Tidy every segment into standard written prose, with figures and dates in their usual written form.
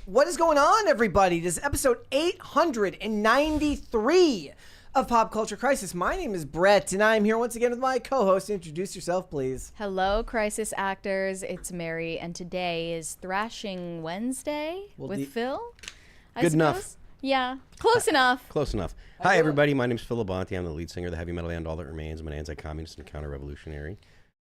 What is going on, everybody? This is episode 893 of Pop Culture Crisis. My name is Brett, and I'm here once again with my co-host. Introduce yourself, please. Hello, Crisis actors. It's Mary, and today is Thrashing Wednesday with Phil. Good enough. Yeah, close enough. Close enough. Hi, everybody. My name's Phil Labonte. I'm the lead singer of the heavy metal band All That Remains. I'm an anti-communist and counter-revolutionary.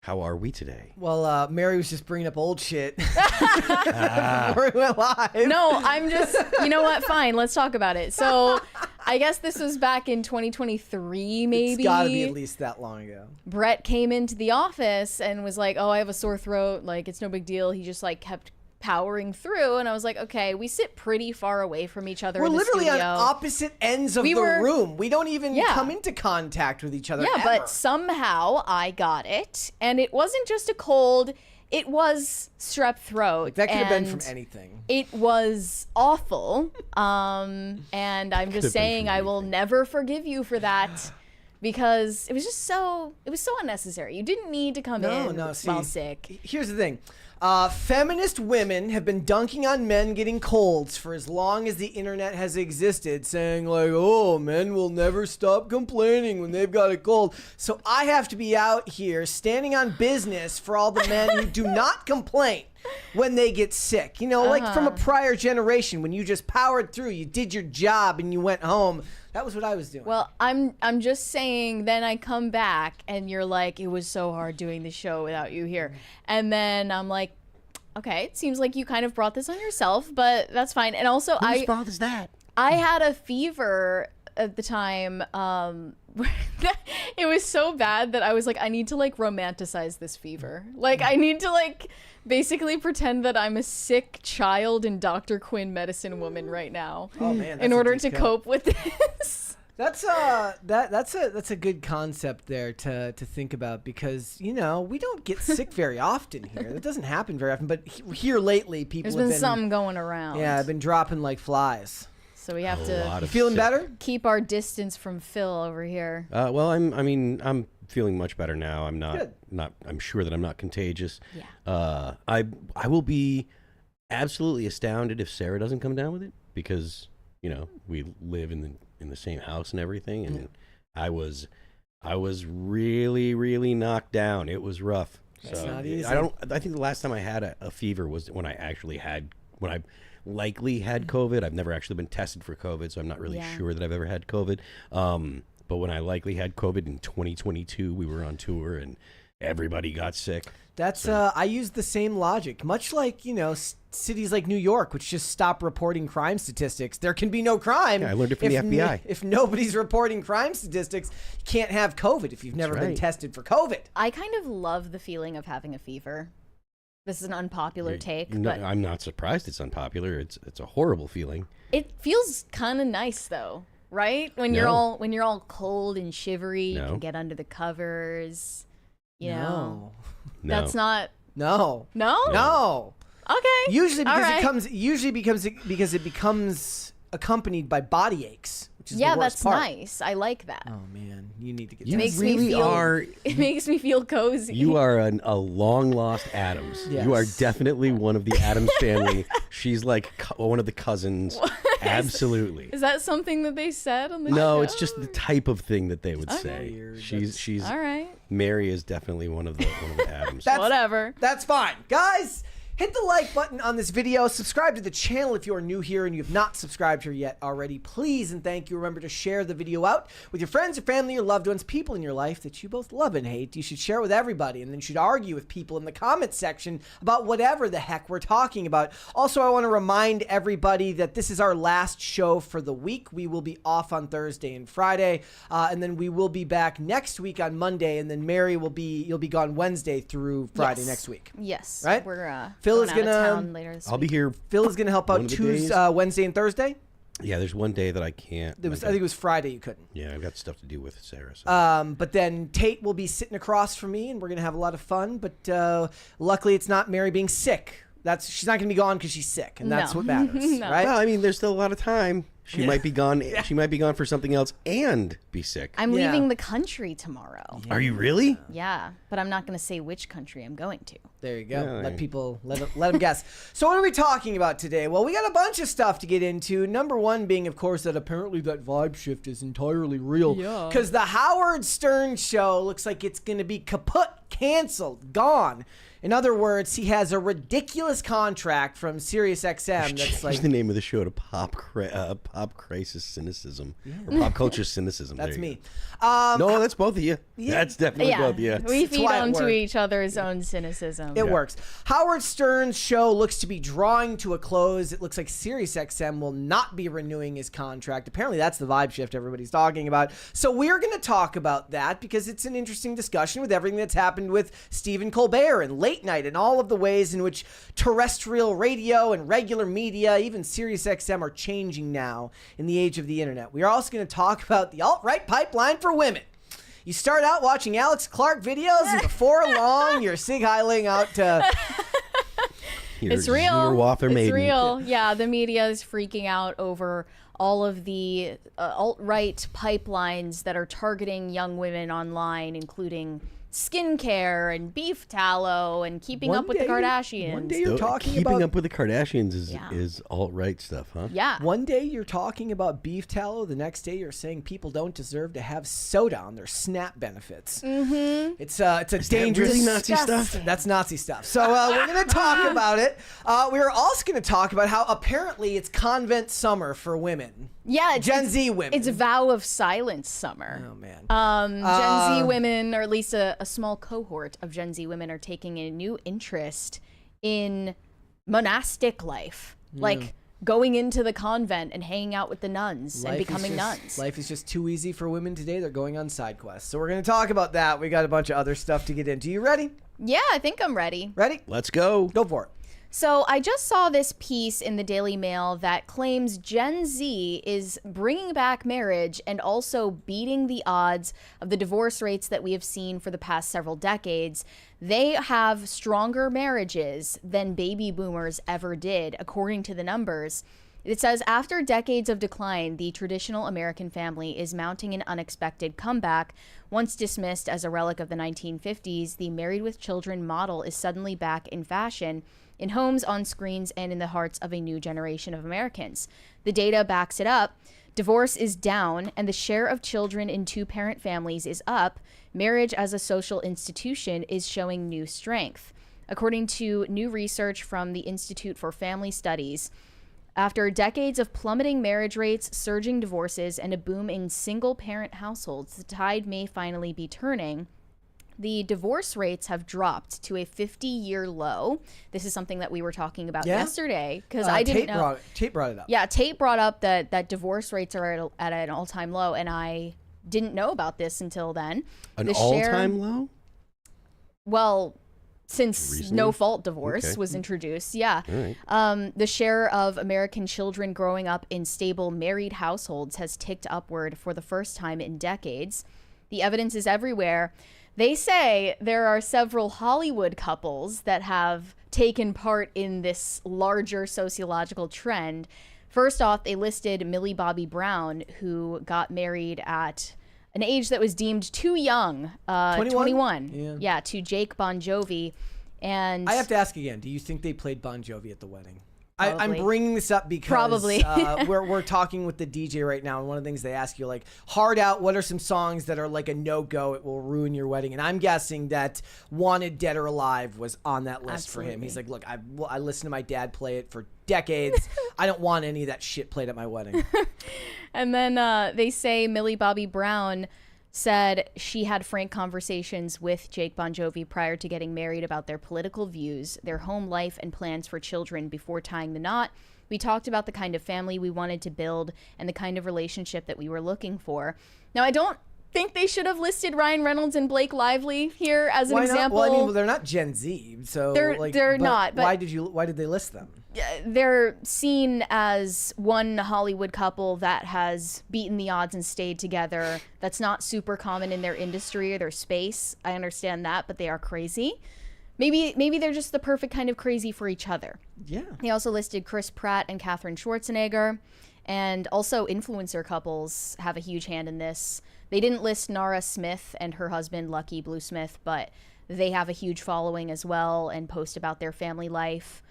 How are we today? Well, Mary was just bringing up old shit before we went live. No, I'm just, you know what? Fine, let's talk about it. So, I guess this was back in 2023, maybe. It's gotta be at least that long ago. Brett came into the office and was like, oh, I have a sore throat. Like, it's no big deal. He just, like, kept powering through, and I was like, okay, we sit pretty far away from each other. We're in the literally studio. on opposite ends of the room. We don't even come into contact with each other. Yeah, ever. but somehow I got it, and it wasn't just a cold. It was strep throat. Like, that could have been from anything. It was awful, and I'm just saying I will never forgive you for that. Because it was just so unnecessary. You didn't need to come in while sick. Here's the thing. Feminist women have been dunking on men getting colds for as long as the internet has existed, saying like, oh, men will never stop complaining when they've got a cold. So I have to be out here standing on business for all the men who do not complain when they get sick. You know, like from a prior generation, when you just powered through, you did your job and you went home. That was what I was doing. Well, I'm just saying, then I come back and you're like, it was so hard doing the show without you here. And then I'm like, okay, it seems like you kind of brought this on yourself, but that's fine. And also, Whose fault is that? I had a fever at the time. It was so bad that I was like, I need to like romanticize this fever. Like, I need to like basically pretend that I'm a sick child in Dr. Quinn medicine woman right now. Oh man! In order to cope with this. That's a good concept there to think about, because you know we don't get sick very often here. That doesn't happen very often. But here lately, people There's been something going around. Yeah, I've been dropping like flies. So we have to. You feeling better? Keep our distance from Phil over here. Well, I'm feeling much better now. I'm Good. I'm sure that I'm not contagious. Yeah. I will be absolutely astounded if Sarah doesn't come down with it, because you know we live in the same house and everything, and I was really knocked down. It was rough. That's so not easy. I think the last time I had a fever was when I likely had COVID. I've never actually been tested for COVID, so I'm not really sure that I've ever had COVID. But when I likely had COVID in 2022, we were on tour and everybody got sick. That's I use the same logic, much like, you know, cities like New York, which just stop reporting crime statistics. There can be no crime. Yeah, I learned it from the FBI. If nobody's reporting crime statistics, you can't have COVID if you've never been tested for COVID. I kind of love the feeling of having a fever. This is an unpopular take, but I'm not surprised it's unpopular. It's a horrible feeling. It feels kind of nice though, right? When you're all cold and shivery, you can get under the covers. You know. That's not. No. Okay. Usually because it becomes accompanied by body aches, which is the worst that's part. Nice. I like that. Oh man, you need to get. You tested. It makes me feel cozy. You are a long lost Addams. Yes. You are definitely one of the Addams family. She's like one of the cousins. Absolutely. Is that something that they said on the show? No, it's just the type of thing that they would Okay. say. Weird. She's all right. Mary is definitely one of the Addams. Whatever. That's fine, guys. Hit the like button on this video. Subscribe to the channel if you are new here and you have not subscribed here yet already. Please and thank you. Remember to share the video out with your friends, your family, your loved ones, people in your life that you both love and hate. You should share with everybody, and then you should argue with people in the comments section about whatever the heck we're talking about. Also, I want to remind everybody that this is our last show for the week. We will be off on Thursday and Friday, and then we will be back next week on Monday, and then Mary you'll be gone Wednesday through Friday next week. Yes. Right? We're Phil going is out of gonna. town later this I'll week. be here. Phil is gonna help out Wednesday and Thursday. Yeah, there's one day that I can't. I think it was Friday you couldn't. Yeah, I've got stuff to do with Sarah. So. But then Tate will be sitting across from me, and we're gonna have a lot of fun. But luckily, it's not Mary being sick. She's not gonna be gone because she's sick, and that's what matters, right? Well, I mean, there's still a lot of time. She might be gone. She might be gone for something else and be sick. I'm leaving the country tomorrow. Are you really? Yeah, but I'm not going to say which country I'm going to. There you go. Let them guess. So what are we talking about today? Well, we got a bunch of stuff to get into. Number one being, of course, that apparently that vibe shift is entirely real. Yeah. Because the Howard Stern show looks like it's going to be kaput, canceled, gone. In other words, he has a ridiculous contract from SiriusXM that's like the name of the show to Pop Crisis Cynicism or Pop Culture Cynicism. That's me. No, that's both of you. That's definitely both of you. We feed onto each other's own cynicism. It works. Howard Stern's show looks to be drawing to a close. It looks like SiriusXM will not be renewing his contract. Apparently, that's the vibe shift everybody's talking about. So we're going to talk about that because it's an interesting discussion with everything that's happened with Stephen Colbert and late night and all of the ways in which terrestrial radio and regular media, even SiriusXM, are changing now in the age of the internet. We are also going to talk about the alt-right pipeline for women. You start out watching Alex Clark videos and before long you're sig-heiling out to... It's real. It's real. Yeah, the media is freaking out over all of the alt-right pipelines that are targeting young women online, including skincare and beef tallow and keeping up with the Kardashians. One day you're talking keeping up with the Kardashians is alt-right stuff, huh? Yeah. One day you're talking about beef tallow. The next day you're saying people don't deserve to have soda on their SNAP benefits. Mm-hmm. It's a dangerous really Nazi stuff. That's Nazi stuff. So we're going to talk about it. We're also going to talk about how apparently it's convent summer for women. Yeah, Gen Z women. It's a vow of silence summer. Oh man. Gen Z women, or at least a small cohort of Gen Z women, are taking a new interest in monastic life, like going into the convent and hanging out with the nuns and becoming nuns. Life is just too easy for women today. They're going on side quests. So we're going to talk about that. We got a bunch of other stuff to get into. You ready? Yeah, I think I'm ready. Ready? Let's go. Go for it. So I just saw this piece in the Daily Mail that claims Gen Z is bringing back marriage and also beating the odds of the divorce rates that we have seen for the past several decades. They have stronger marriages than baby boomers ever did, according to the numbers. It says, after decades of decline, the traditional American family is mounting an unexpected comeback. Once dismissed as a relic of the 1950s, the married with children model is suddenly back in fashion, in homes, on screens, and in the hearts of a new generation of Americans. The data backs it up. Divorce is down, and the share of children in two-parent families is up. Marriage as a social institution is showing new strength. According to new research from the Institute for Family Studies, after decades of plummeting marriage rates, surging divorces, and a boom in single-parent households, the tide may finally be turning. The divorce rates have dropped to a 50-year low. This is something that we were talking about yesterday because I didn't know. Tate brought it up. Yeah, Tate brought up that divorce rates are at an all-time low, and I didn't know about this until then. An all-time low? Well, since no-fault divorce was introduced, yeah. Right. The share of American children growing up in stable married households has ticked upward for the first time in decades. The evidence is everywhere. They say there are several Hollywood couples that have taken part in this larger sociological trend. First off, they listed Millie Bobby Brown, who got married at an age that was deemed too young, 21. Yeah, to Jake Bon Jovi. And I have to ask again, do you think they played Bon Jovi at the wedding? I'm bringing this up because we're talking with the DJ right now, and one of the things they ask you, like, hard out, what are some songs that are like a no-go, it will ruin your wedding? And I'm guessing that Wanted Dead or Alive was on that list for him. He's like, look, I listened to my dad play it for decades. I don't want any of that shit played at my wedding. And then they say Millie Bobby Brown said she had frank conversations with Jake Bon Jovi prior to getting married about their political views, their home life, and plans for children before tying the knot. We talked about the kind of family we wanted to build and the kind of relationship that we were looking for. Now, I don't think they should have listed Ryan Reynolds and Blake Lively here as an example. Well, I mean, they're not Gen Z, so they're not. But why did they list them? They're seen as one Hollywood couple that has beaten the odds and stayed together. That's not super common in their industry or their space. I understand that, but they are crazy. Maybe they're just the perfect kind of crazy for each other. Yeah. He also listed Chris Pratt and Katherine Schwarzenegger. And also influencer couples have a huge hand in this. They didn't list Nara Smith and her husband, Lucky Blue Smith, but they have a huge following as well and post about their family life.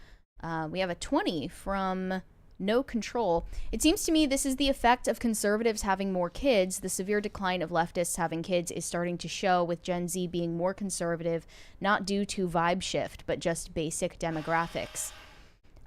We have a 20 from No Control. It seems to me this is the effect of conservatives having more kids. The severe decline of leftists having kids is starting to show, with Gen Z being more conservative, not due to vibe shift, but just basic demographics.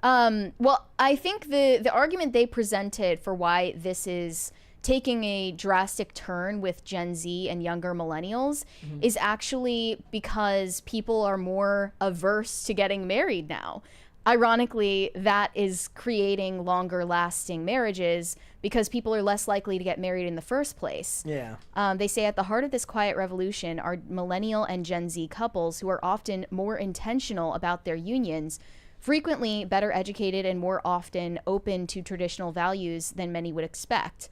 Well, I think the argument they presented for why this is taking a drastic turn with Gen Z and younger millennials is actually because people are more averse to getting married now. Ironically, that is creating longer lasting marriages because people are less likely to get married in the first place. Yeah. They say at the heart of this quiet revolution are millennial and Gen Z couples who are often more intentional about their unions, frequently better educated and more often open to traditional values than many would expect.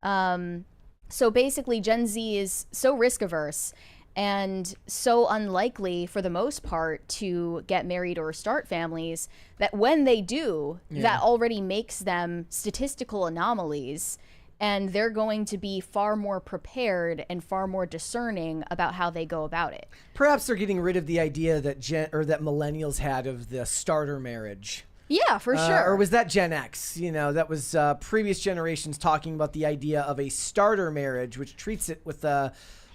So basically, Gen Z is so risk averse and so unlikely for the most part to get married or start families that when they do, that already makes them statistical anomalies, and they're going to be far more prepared and far more discerning about how they go about it. Perhaps they're getting rid of the idea that that millennials had of the starter marriage. Yeah, for sure. Or was that Gen X? You know, that was previous generations talking about the idea of a starter marriage, which treats it with a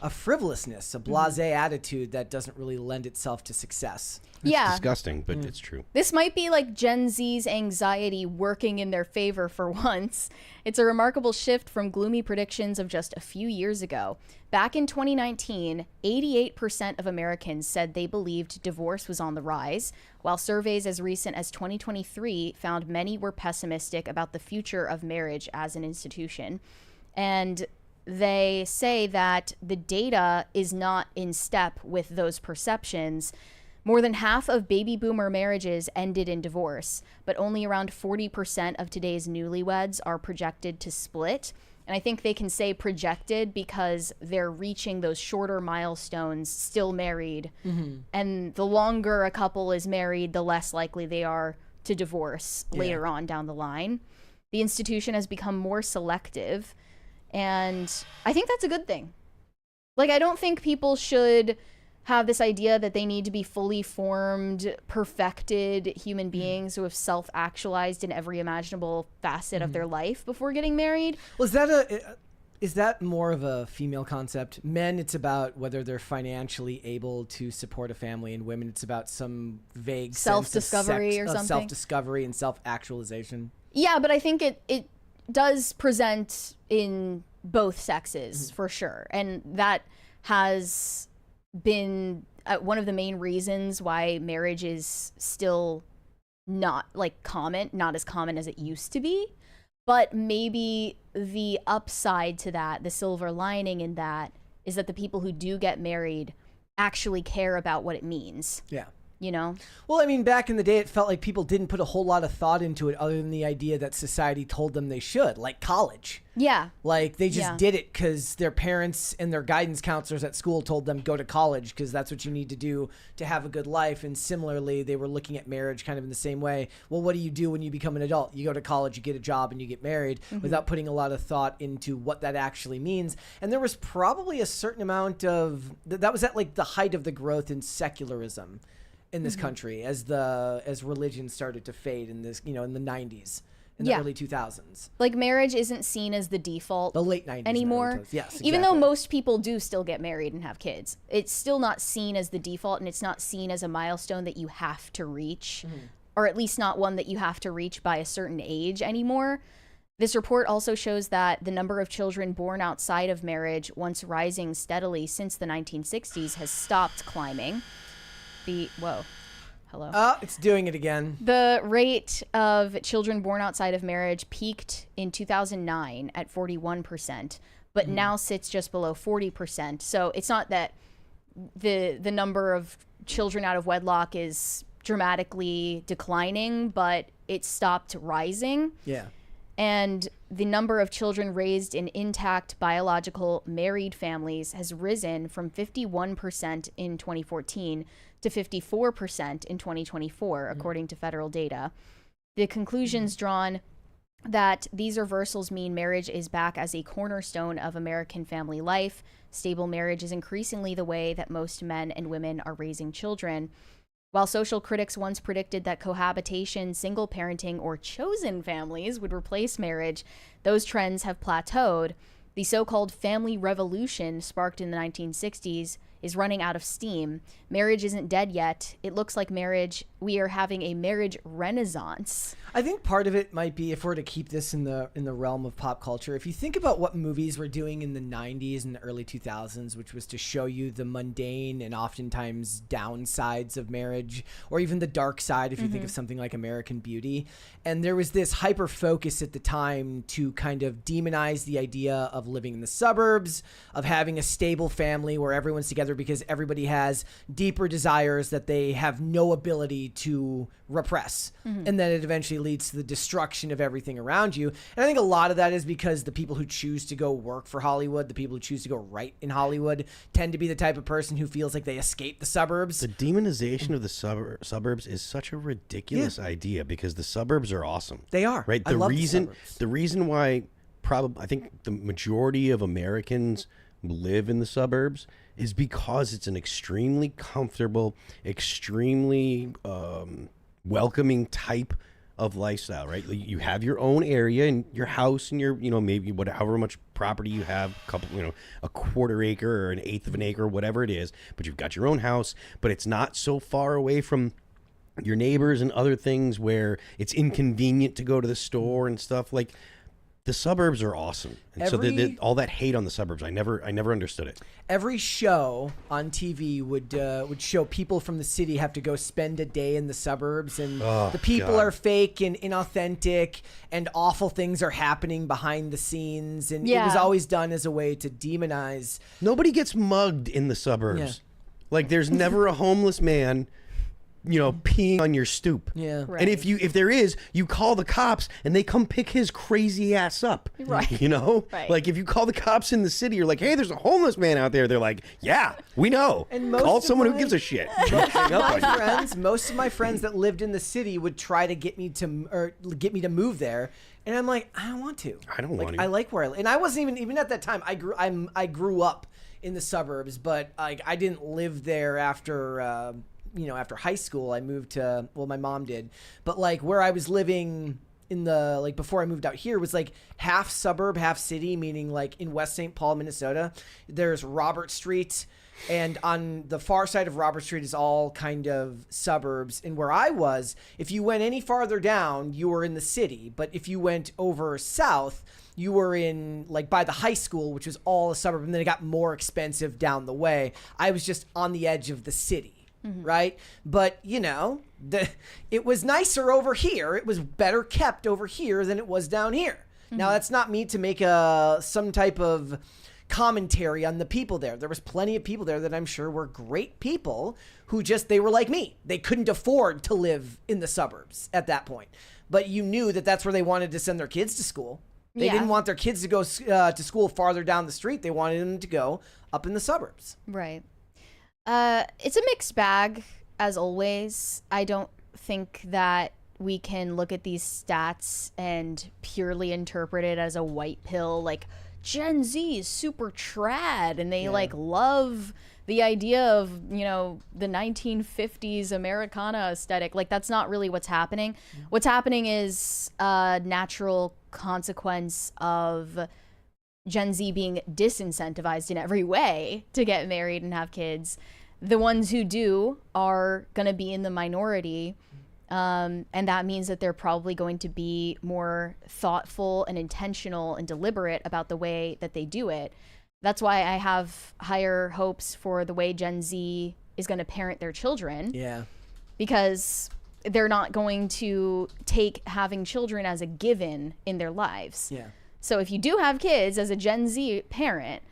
frivolousness, a blasé attitude that doesn't really lend itself to success. It's disgusting, but it's true. This might be like Gen Z's anxiety working in their favor for once. It's a remarkable shift from gloomy predictions of just a few years ago. Back in 2019, 88% of Americans said they believed divorce was on the rise, while surveys as recent as 2023 found many were pessimistic about the future of marriage as an institution. And they say that the data is not in step with those perceptions. More than half of baby boomer marriages ended in divorce, but only around 40% of today's newlyweds are projected to split. And I think they can say projected because they're reaching those shorter milestones still married. And the longer a couple is married, the less likely they are to divorce later on down the line. The institution has become more selective, and I think that's a good thing. Like, I don't think people should have this idea that they need to be fully formed, perfected human beings who have self-actualized in every imaginable facet of their life before getting married. Well, is that more of a female concept? Men, it's about whether they're financially able to support a family, and women, it's about some vague self-discovery or something. Self-discovery and self-actualization. Yeah, but I think it does present in both sexes for sure, and that has been one of the main reasons why marriage is still not as common as it used to be. But maybe the upside to that, the silver lining in that, is that the people who do get married actually care about what it means. Yeah. You know? Well, I mean, back in the day, it felt like people didn't put a whole lot of thought into it other than the idea that society told them they should, like college. Yeah. Like, they just did it because their parents and their guidance counselors at school told them, go to college because that's what you need to do to have a good life. And similarly, they were looking at marriage kind of in the same way. Well, what do you do when you become an adult? You go to college, you get a job, and you get married without putting a lot of thought into what that actually means. And there was probably a certain amount of, that was at like the height of the growth in secularism in this country as religion started to fade in this, in the 90s, in the early 2000s. Like, marriage isn't seen as the default the late 90s anymore. Yes, exactly. Even though most people do still get married and have kids, it's still not seen as the default, and it's not seen as a milestone that you have to reach, or at least not one that you have to reach by a certain age anymore. This report also shows that the number of children born outside of marriage, once rising steadily since the 1960s, has stopped climbing. Hello. Oh, it's doing it again. The rate of children born outside of marriage peaked in 2009 at 41%, but now sits just below 40%. So it's not that the number of children out of wedlock is dramatically declining, but it stopped rising. Yeah. And the number of children raised in intact biological married families has risen from 51% in 2014 to 54% in 2024, according to federal data. The conclusions drawn that these reversals mean marriage is back as a cornerstone of American family life. Stable marriage is increasingly the way that most men and women are raising children. While social critics once predicted that cohabitation, single parenting, or chosen families would replace marriage, those trends have plateaued. The so-called family revolution sparked in the 1960s is running out of steam. Marriage isn't dead yet. It looks like we are having a marriage renaissance. I think part of it might be, if we're to keep this in the realm of pop culture, if you think about what movies were doing in the 90s and the early 2000s, which was to show you the mundane and oftentimes downsides of marriage, or even the dark side if you think of something like American Beauty. And there was this hyper focus at the time to kind of demonize the idea of living in the suburbs, of having a stable family where everyone's together because everybody has deeper desires that they have no ability to repress. And then it eventually leads to the destruction of everything around you. And I think a lot of that is because the people who choose to go work for Hollywood, the people who choose to go write in Hollywood, tend to be the type of person who feels like they escape the suburbs. The demonization of the suburbs is such a ridiculous idea, because the suburbs are awesome. They are. Right? I love the suburbs. The reason why I think the majority of Americans live in the suburbs is because it's an extremely comfortable, extremely welcoming type of lifestyle, right? You have your own area and your house and your, maybe however much property you have, a quarter acre or an eighth of an acre, whatever it is, but you've got your own house, but it's not so far away from your neighbors and other things where it's inconvenient to go to the store and stuff. Like, the suburbs are awesome. And so all that hate on the suburbs, I never understood it. Every show on TV would show people from the city have to go spend a day in the suburbs, and the people are fake and inauthentic, and awful things are happening behind the scenes, and it was always done as a way to demonize. Nobody gets mugged in the suburbs. Yeah. Like, there's never a homeless man peeing on your stoop. Yeah. Right. And if there is, you call the cops and they come pick his crazy ass up. Right. Right. Like, if you call the cops in the city, you're like, hey, there's a homeless man out there. They're like, yeah, we know. And call someone who gives a shit. Most of my friends that lived in the city would try to get me to move there. And I'm like, I don't want to. I don't want to. I like where I live. And I wasn't even at that time. I grew up in the suburbs, but I didn't live there after after high school. I moved to, my mom did, but like where I was living in the, before I moved out here was like half suburb, half city, meaning like in West St. Paul, Minnesota, there's Robert Street, and on the far side of Robert Street is all kind of suburbs. And where I was, if you went any farther down, you were in the city. But if you went over south, you were in by the high school, which was all a suburb. And then it got more expensive down the way. I was just on the edge of the city. Right. But, it was nicer over here. It was better kept over here than it was down here. Now, that's not me to make some type of commentary on the people there. There was plenty of people there that I'm sure were great people who they were like me. They couldn't afford to live in the suburbs at that point. But you knew that that's where they wanted to send their kids to school. They didn't want their kids to go to school farther down the street. They wanted them to go up in the suburbs. Right. It's a mixed bag, as always. I don't think that we can look at these stats and purely interpret it as a white pill, like Gen Z is super trad and they love the idea of, the 1950s Americana aesthetic. Like, that's not really what's happening. What's happening is a natural consequence of Gen Z being disincentivized in every way to get married and have kids. The ones who do are going to be in the minority, and that means that they're probably going to be more thoughtful and intentional and deliberate about the way that they do it. That's why I have higher hopes for the way Gen Z is going to parent their children. Yeah. Because they're not going to take having children as a given in their lives. Yeah. So if you do have kids as a Gen Z parent,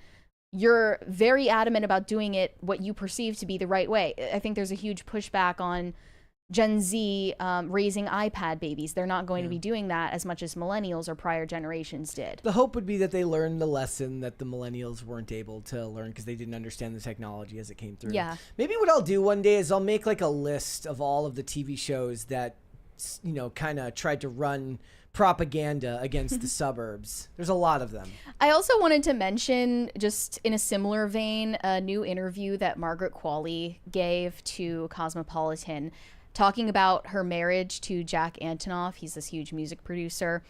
you're very adamant about doing it what you perceive to be the right way. I think there's a huge pushback on Gen Z raising iPad babies. They're not going to be doing that as much as millennials or prior generations did. The hope would be that they learn the lesson that the millennials weren't able to learn because they didn't understand the technology as it came through. Yeah. Maybe what I'll do one day is I'll make a list of all of the TV shows that, kind of tried to run propaganda against the suburbs. There's a lot of them. I also wanted to mention, just in a similar vein, a new interview that Margaret Qualley gave to Cosmopolitan, talking about her marriage to Jack Antonoff. He's this huge music producer.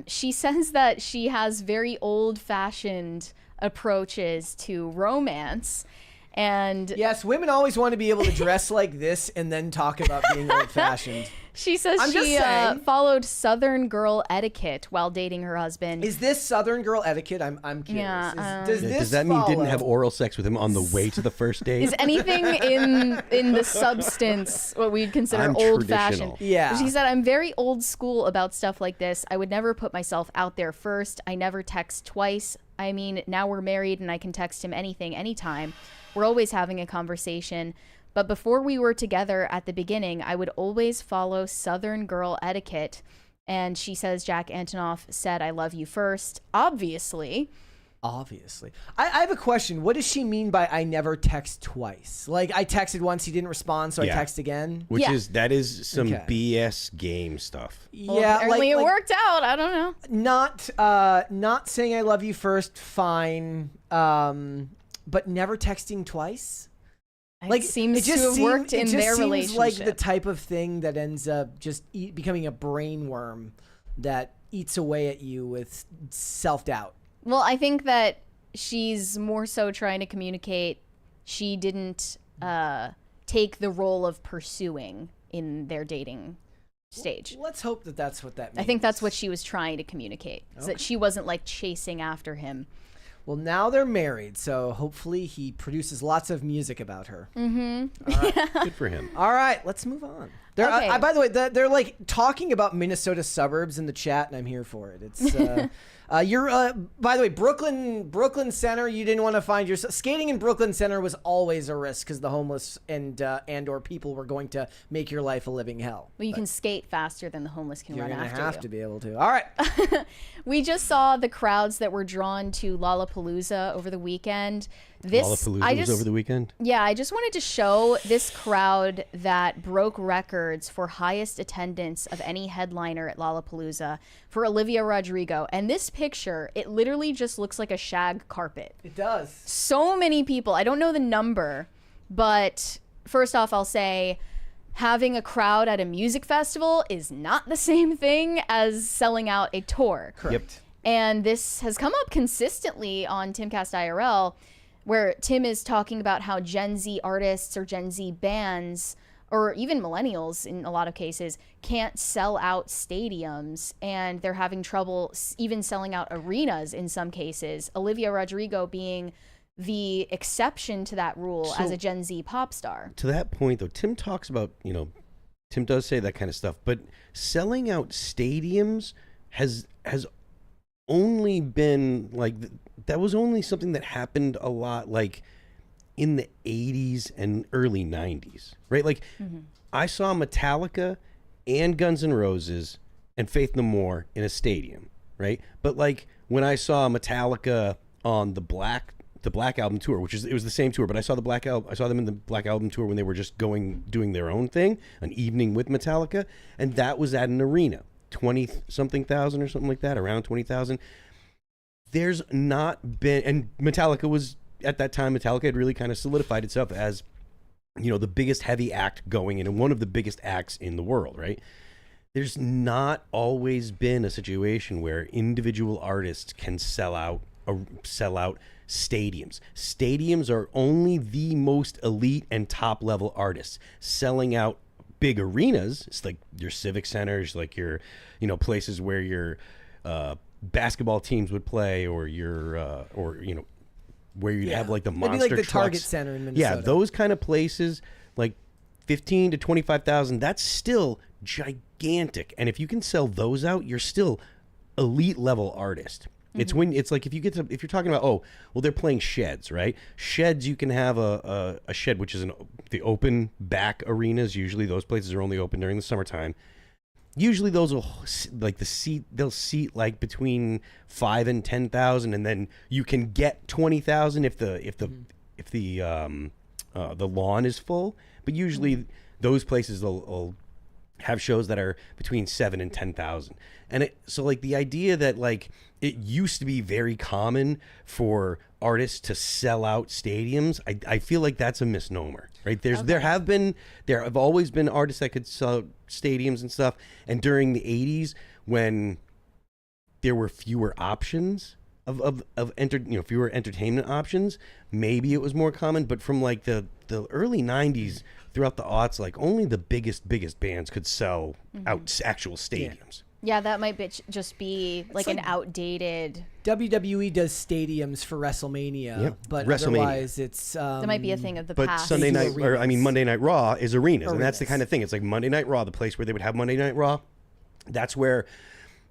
She says that she has very old-fashioned approaches to romance. And yes, women always want to be able to dress like this and then talk about being old-fashioned. She says she followed Southern girl etiquette while dating her husband. Is this Southern girl etiquette? I'm curious. Yeah, does that mean didn't have oral sex with him on the way to the first date? Is anything in the substance what we'd consider old-fashioned? Yeah. She said, I'm very old school about stuff like this. I would never put myself out there first. I never text twice. I mean, now we're married and I can text him anything, anytime. We're always having a conversation. But before we were together at the beginning, I would always follow Southern girl etiquette. And she says Jack Antonoff said, I love you first. Obviously. I have a question. What does she mean by I never text twice? Like, I texted once, he didn't respond, so I text again? That is some BS game stuff. Well, apparently it worked out. I don't know. Not saying I love you first, fine. But never texting twice? It seems to have worked in their relationship. It just seems like the type of thing that ends up just becoming a brain worm that eats away at you with self-doubt. Well, I think that she's more so trying to communicate she didn't take the role of pursuing in their dating stage. Well, let's hope that that's what that means. I think that's what she was trying to communicate, is that she wasn't like chasing after him. Well, now they're married, so hopefully he produces lots of music about her. Mm-hmm. All right. Good for him. All right, let's move on. Okay. By the way, they're like talking about Minnesota suburbs in the chat, and I'm here for it. It's you're by the way, Brooklyn Center. You didn't want to find yourself skating in Brooklyn Center was always a risk because the homeless and or people were going to make your life a living hell. Well, you can skate faster than the homeless can run after you. You're gonna have to be able to. All right. We just saw the crowds that were drawn to Lollapalooza over the weekend. Lollapalooza was over the weekend? Yeah, I just wanted to show this crowd that broke records for highest attendance of any headliner at Lollapalooza for Olivia Rodrigo. And this picture, it literally just looks like a shag carpet. It does. So many people. I don't know the number, but first off, I'll say having a crowd at a music festival is not the same thing as selling out a tour. Correct. Yep. And this has come up consistently on Timcast IRL, where Tim is talking about how Gen Z artists or Gen Z bands, or even millennials in a lot of cases, can't sell out stadiums, and they're having trouble even selling out arenas in some cases. Olivia Rodrigo being the exception to that rule as a Gen Z pop star. To that point, though, Tim talks about, Tim does say that kind of stuff, but selling out stadiums has only been like that was only something that happened a lot like in the 80s and early 90s, right? Like I saw Metallica and Guns N' Roses and Faith No More in a stadium, right? But like when I saw Metallica on the Black Album tour, it was the same tour, but I saw them in the Black Album tour when they were just doing their own thing, an evening with Metallica, and that was at an arena. 20-something thousand or something like that, around 20,000. There's not been, and Metallica was, at that time, Metallica had really kind of solidified itself as, the biggest heavy act going in and one of the biggest acts in the world, right? There's not always been a situation where individual artists can sell out stadiums. Stadiums are only the most elite and top level artists. Selling out big arenas, it's like your civic centers, like your places where your basketball teams would play, or your where you'd have like the monster maybe like the trucks. Target Center in Minnesota. Yeah, those kind of places, like 15 to 25,000, that's still gigantic. And if you can sell those out, you're still elite level artist. It's when it's like if you're talking about they're playing sheds, right? Sheds, you can have a shed which is the open back arenas. Usually those places are only open during the summertime. Usually those will they'll seat like between 5 and 10,000, and then you can get 20,000 if the lawn is full. But usually those places will have shows that are between 7 and 10,000. And so like the idea that like it used to be very common for artists to sell out stadiums, I feel like that's a misnomer, right? There have always been artists that could sell out stadiums and stuff. And during the 80s, when there were fewer options fewer entertainment options, maybe it was more common. But from like the early 90s throughout the aughts, like only the biggest bands could sell out actual stadiums. Yeah, that might just be like an outdated. WWE does stadiums for WrestleMania, but otherwise it's that might be a thing of the but past. Monday Night Raw is arenas, and that's the kind of thing. It's like Monday Night Raw, the place where they would have Monday Night Raw. That's where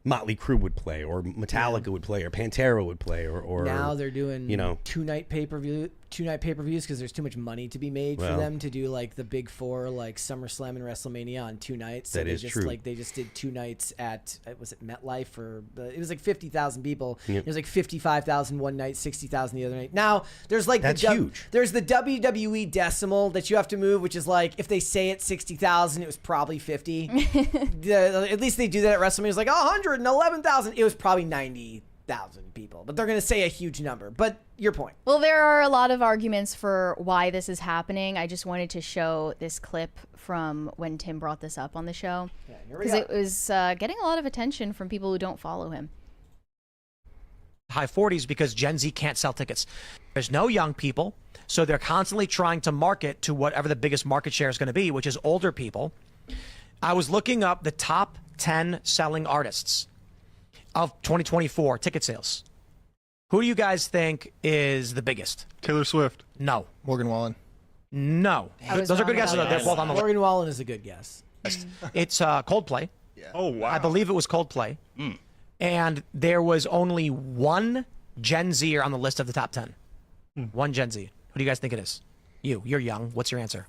Motley Crue would play, or Metallica would play, or Pantera would play, or now they're doing two-night pay-per-views because there's too much money to be made for them to do like the big four, like SummerSlam and WrestleMania on 2 nights. So true. Like they just did 2 nights at was it MetLife, or it was like 50,000 people. Yep. It was like 55,000 one night, 60,000 the other night. Now there's like that's huge. There's the WWE decimal that you have to move, which is like if they say it's 60,000, it was probably 50. At least they do that at WrestleMania. It's like 111,000. It was probably 90,000 people, but they're going to say a huge number. But your point. Well, there are a lot of arguments for why this is happening. I just wanted to show this clip from when Tim brought this up on the show, because it was getting a lot of attention from people who don't follow him. High 40s because Gen Z can't sell tickets. There's no young people, so they're constantly trying to market to whatever the biggest market share is going to be, which is older people. I was looking up the top 10 selling artists of 2024 ticket sales. Who do you guys think is the biggest? Taylor Swift. No. Morgan Wallen. No. Those are good guesses. They're both on the list. Morgan Wallen is a good guess. It's Coldplay. Yeah. Oh, wow. I believe it was Coldplay. And there was only one Gen Zer on the list of the top 10. One Gen Z. Who do you guys think it is? You're young. What's your answer?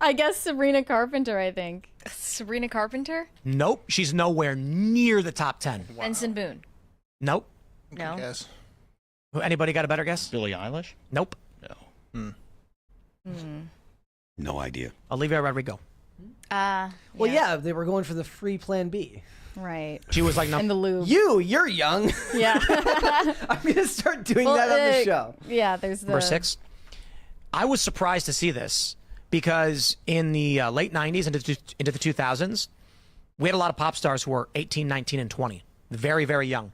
I guess Sabrina Carpenter, I think. Sabrina Carpenter? Nope. She's nowhere near the top 10. Wow. Benson Boone? Nope. No. Guess. Anybody got a better guess? Billie Eilish? Nope. No. No idea. Olivia Rodrigo. Well, they were going for the free Plan B. Right. She was like, in the Louvre. You're young. Yeah. I'm gonna start doing that on the show. Yeah, there's the number 6. I was surprised to see this because in the late 90s into the 2000s, we had a lot of pop stars who were 18, 19, and 20. Very, very young.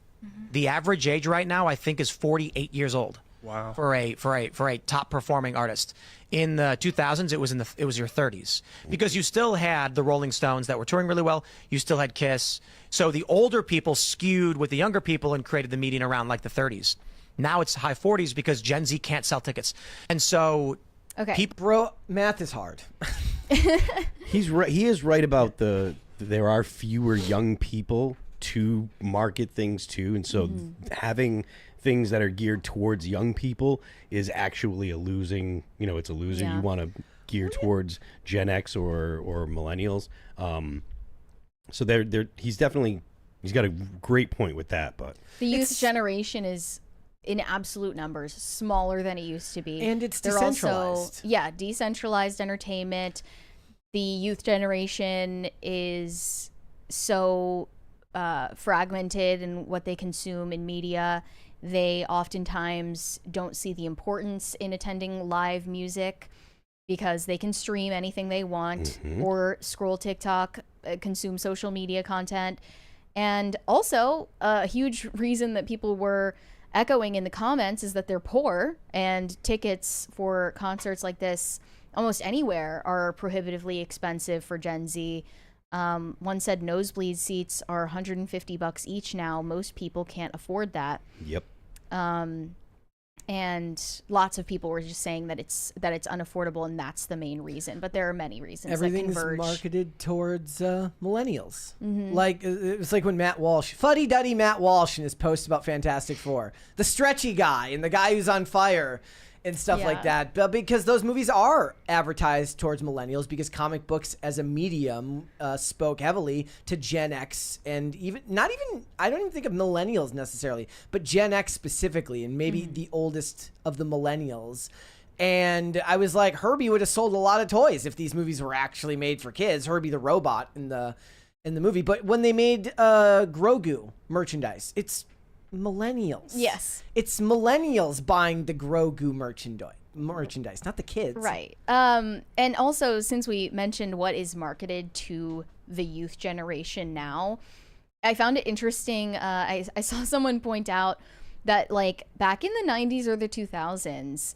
The average age right now, I think, is 48 years old. Wow. For a top performing artist. In the 2000s, it was your 30s, because you still had the Rolling Stones that were touring really well. You still had Kiss. So the older people skewed with the younger people and created the median around like the 30s. Now it's high 40s because Gen Z can't sell tickets, and so bro, math is hard. He's right. He is right about there are fewer young people to market things to, and so having things that are geared towards young people is actually a losing. It's a loser. You want to gear towards Gen X or millennials. So he's got a great point with that. But the youth generation is, in absolute numbers, smaller than it used to be, and it's decentralized. Decentralized entertainment. The youth generation is so fragmented in what they consume in media. They oftentimes don't see the importance in attending live music because they can stream anything they want or scroll TikTok, consume social media content. And also, a huge reason that people were echoing in the comments is that they're poor, and tickets for concerts like this almost anywhere are prohibitively expensive for Gen Z. One said nosebleed seats are $150 each now. Most people can't afford that. Yep. And lots of people were just saying that it's unaffordable, and that's the main reason. But there are many reasons. Everything's that converge. Marketed towards millennials. Like it was like when fuddy-duddy Matt Walsh in his post about Fantastic Four, the stretchy guy and the guy who's on fire and stuff like that. But because those movies are advertised towards millennials, because comic books as a medium spoke heavily to Gen X, and I don't even think of millennials necessarily, but Gen X specifically, and maybe the oldest of the millennials. And I was like, Herbie would have sold a lot of toys if these movies were actually made for kids. Herbie the robot in the movie. But when they made Grogu merchandise, it's millennials. Yes. It's millennials buying the Grogu merchandise, not the kids. Right. And also, since we mentioned what is marketed to the youth generation now, I found it interesting. I saw someone point out that, like, back in the 90s or the 2000s,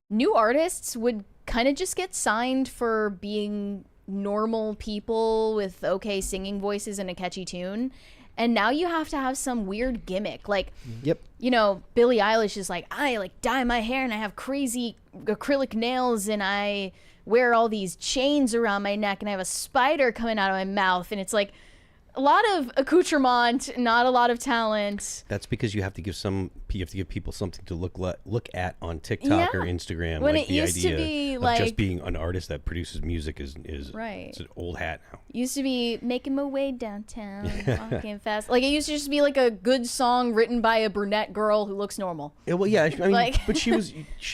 new artists would kind of just get signed for being normal people with okay singing voices and a catchy tune. And now you have to have some weird gimmick. Like, you know, Billie Eilish is like, I like dye my hair and I have crazy acrylic nails and I wear all these chains around my neck and I have a spider coming out of my mouth. And it's like a lot of accoutrement, not a lot of talent. That's because you have to give people something to look at on TikTok or Instagram. When like it the used idea to be of like just being an artist that produces music is right. It's an old hat now. Used to be making my way downtown, walking fast. Like it used to just be like a good song written by a brunette girl who looks normal. Well, yeah, I mean, Like- but she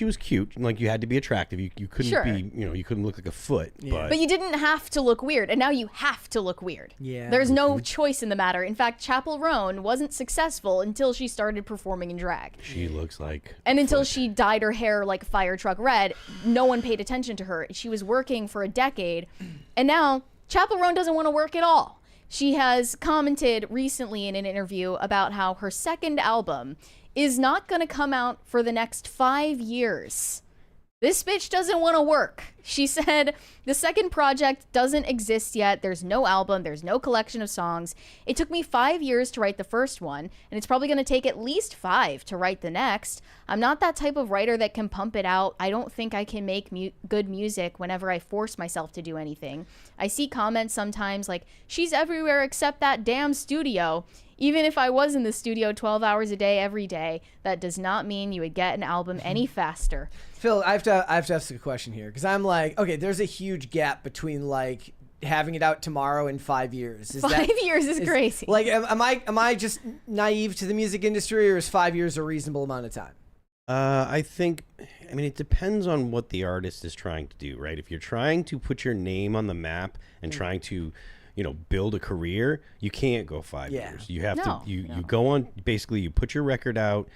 was cute. Like you had to be attractive. You couldn't Sure. be, you couldn't look like a foot. Yeah. But you didn't have to look weird, and now you have to look weird. Yeah. There's no choice in the matter. In fact, Chapel Roan wasn't successful until she started performing in drag. She looks like And until she dyed her hair like fire truck red, no one paid attention to her. She was working for a decade, and now Chapel Roan doesn't want to work at all. She has commented recently in an interview about how her second album is not going to come out for the next 5 years. This bitch doesn't want to work. She said, the second project doesn't exist yet. There's no album. There's no collection of songs. It took me 5 years to write the first one, and it's probably going to take at least 5 to write the next. I'm not that type of writer that can pump it out. I don't think I can make good music whenever I force myself to do anything. I see comments sometimes like, she's everywhere except that damn studio. Even if I was in the studio 12 hours a day every day, that does not mean you would get an album any faster. Phil, I have to ask a question here because I'm like, okay, there's a huge gap between like having it out tomorrow and 5 years. 5 years is crazy. Like, am I just naive to the music industry, or is 5 years a reasonable amount of time? I mean, it depends on what the artist is trying to do, right? If you're trying to put your name on the map and trying to, build a career, you can't go 5 years. You have to, you go on, basically you put your record out.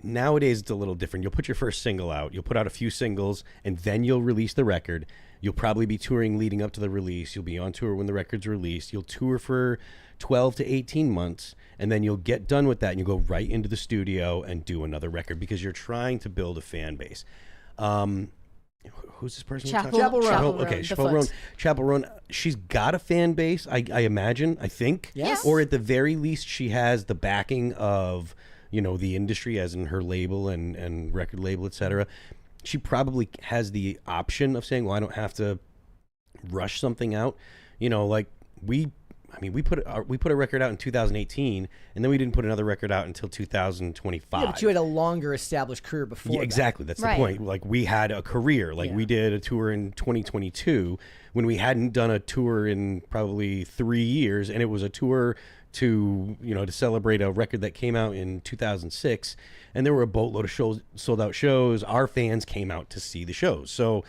Nowadays it's a little different. You'll put your first single out, you'll put out a few singles, and then you'll release the record. You'll probably be touring leading up to the release. You'll be on tour when the record's released. You'll tour for 12 to 18 months, and then you'll get done with that and you'll go right into the studio and do another record because you're trying to build a fan base. Who's this person? Chapel Roan. Okay, Chapel Roan. She's got a fan base, I imagine, I think. Yes. Or at the very least, she has the backing of, the industry, as in her label and record label, etc. She probably has the option of saying, well, I don't have to rush something out. Like we put a record out in 2018, and then we didn't put another record out until 2025. Yeah, but you had a longer established career before. Yeah, exactly. That's the point. Like we had a career. Like we did a tour in 2022 when we hadn't done a tour in probably 3 years, and it was a tour to celebrate a record that came out in 2006, and there were a boatload of shows, sold out shows. Our fans came out to see the shows, so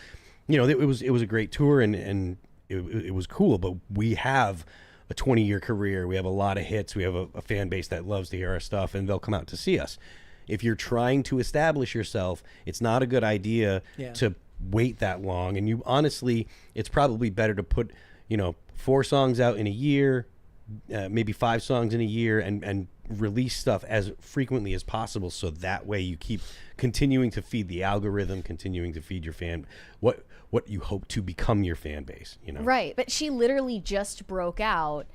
it was a great tour, and it was cool. But we have a 20-year career. We have a lot of hits. We have a fan base that loves to hear our stuff, and they'll come out to see us. If you're trying to establish yourself, it's not a good idea to wait that long. And you honestly, it's probably better to put 4 songs out in a year, maybe 5 songs in a year, and release stuff as frequently as possible, so that way you keep continuing to feed the algorithm, continuing to feed your fan what you hope to become your fan base. Right, but she literally just broke out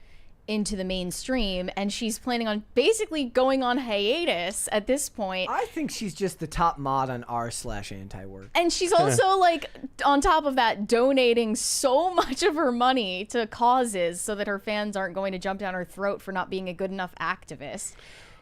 into the mainstream, and she's planning on basically going on hiatus at this point. I think she's just the top mod on r/anti-work. And she's also like, on top of that, donating so much of her money to causes so that her fans aren't going to jump down her throat for not being a good enough activist.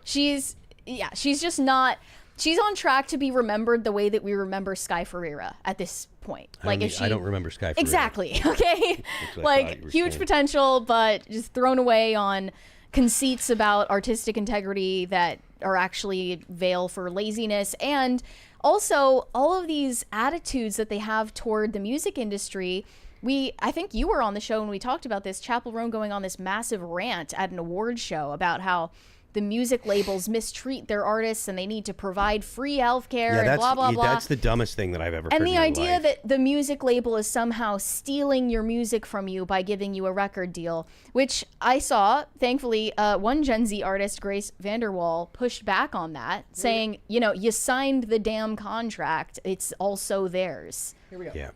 She's just not. She's on track to be remembered the way that we remember Sky Ferreira at this point. I don't remember Sky Ferreira. Exactly. Okay. Like huge potential, but just thrown away on conceits about artistic integrity that are actually veil for laziness, and also, all of these attitudes that they have toward the music industry, I think you were on the show when we talked about this, Chappell Roan going on this massive rant at an award show about how the music labels mistreat their artists and they need to provide free healthcare and blah, blah, blah. That's the dumbest thing that I've ever heard And the in my idea life. that the music label is somehow stealing your music from you by giving you a record deal, which I saw, thankfully, one Gen Z artist, Grace Vanderwall, pushed back on that, saying, you know, you signed the damn contract. It's also theirs. Here we go. Yeah.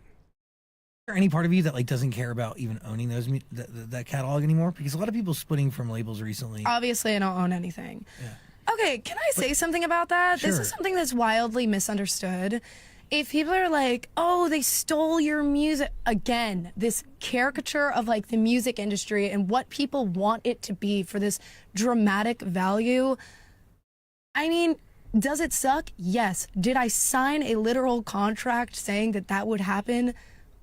Is there any part of you that like doesn't care about even owning those that catalog anymore? Because a lot of people splitting from labels recently. Obviously, I don't own anything. Yeah. Okay, can I say something about that? Sure. This is something that's wildly misunderstood. If people are like, oh, they stole your music, again, this caricature of like the music industry and what people want it to be for this dramatic value. I mean, does it suck? Yes. Did I sign a literal contract saying that that would happen?